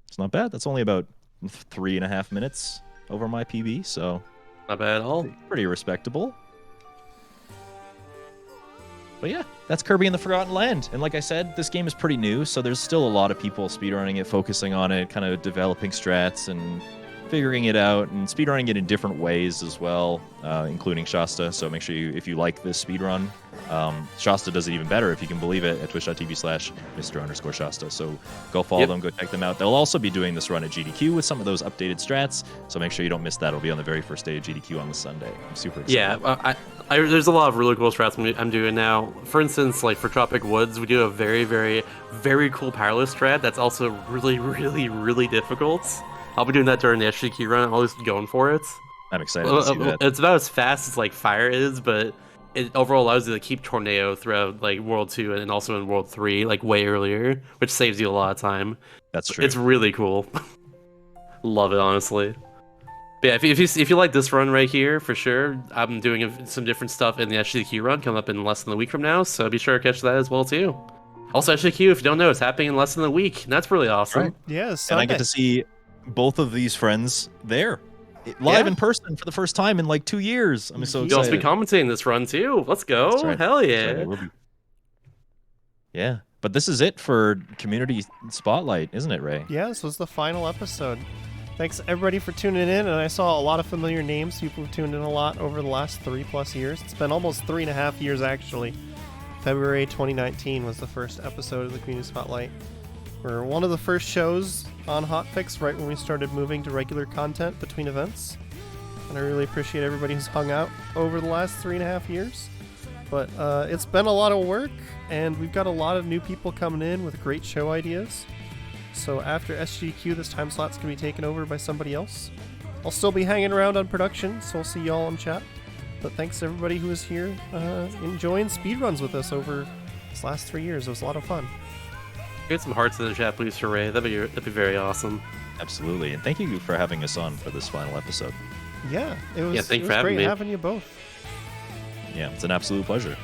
It's not bad. That's only about 3.5 minutes over my PB, so not bad at all. Pretty respectable. But yeah, that's Kirby in the Forgotten Land. And like I said, this game is pretty new, so there's still a lot of people speedrunning it, focusing on it, kind of developing strats and figuring it out and speedrunning it in different ways as well, including Shasta. So make sure if you like this speedrun, Shasta does it even better, if you can believe it, at twitch.tv/Mr_Shasta. So go follow them, go check them out. They'll also be doing this run at GDQ with some of those updated strats, so make sure you don't miss that. It'll be on the very first day of GDQ on the Sunday. I'm super excited. Yeah, there's a lot of really cool strats I'm doing now. For instance, like for Tropic Woods, we do a very, very, very cool powerless strat that's also really, really, really difficult. I'll be doing that during the SGQ run. I'm always going for it. I'm excited to see that. It's about as fast as like fire is, but it overall allows you to keep Tornado throughout like World 2 and also in World 3 like way earlier, which saves you a lot of time. That's true. It's really cool. Love it, honestly. But yeah, if you like this run right here, for sure, I'm doing some different stuff in the SGQ run coming up in less than a week from now, so be sure to catch that as well too. Also, SGQ, if you don't know, it's happening in less than a week, and that's really awesome. Right. Yeah, and I get to see both of these friends there, live in person for the first time in like 2 years. I'm so excited. You'll also be commentating this run too. Let's go. Right. Hell yeah. Right. Yeah. But this is it for Community Spotlight, isn't it, Ray? Yeah, this was the final episode. Thanks everybody for tuning in, and I saw a lot of familiar names. People have tuned in a lot over the last 3+ years. It's been almost 3.5 years actually. February 2019 was the first episode of the Community Spotlight. We're one of the first shows on Hotfix right when we started moving to regular content between events. And I really appreciate everybody who's hung out over the last 3.5 years. But it's been a lot of work, and we've got a lot of new people coming in with great show ideas. So after SGQ, this time slot's going to be taken over by somebody else. I'll still be hanging around on production, so I'll see y'all in chat. But thanks to everybody who was here enjoying speedruns with us over this last 3 years. It was a lot of fun. Get some hearts in the chat, please, for Ray. That'd be very awesome. Absolutely. And thank you for having us on for this final episode. Yeah, it was, thanks it for was having great me. having you both. Yeah, it's an absolute pleasure.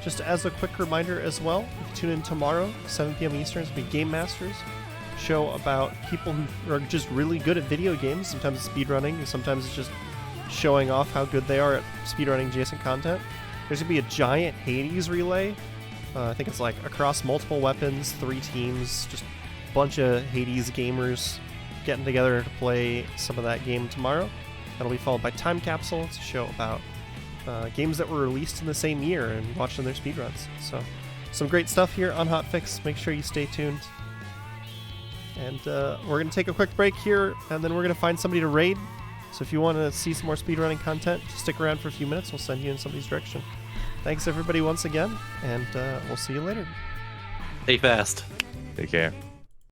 Just as a quick reminder as well, you can tune in tomorrow, 7 p.m. Eastern. It's going to be Game Masters, show about people who are just really good at video games. Sometimes it's speedrunning, and sometimes it's just showing off how good they are at speedrunning adjacent content. There's going to be a giant Hades relay. I think it's like across multiple weapons, 3 teams, just a bunch of Hades gamers getting together to play some of that game tomorrow. That'll be followed by Time Capsule. It's a show about games that were released in the same year and watching their speedruns. So, some great stuff here on Hotfix. Make sure you stay tuned. And we're going to take a quick break here, and then we're going to find somebody to raid. So if you want to see some more speedrunning content, just stick around for a few minutes. We'll send you in somebody's direction. Thanks everybody once again, and we'll see you later. Stay fast. Take care.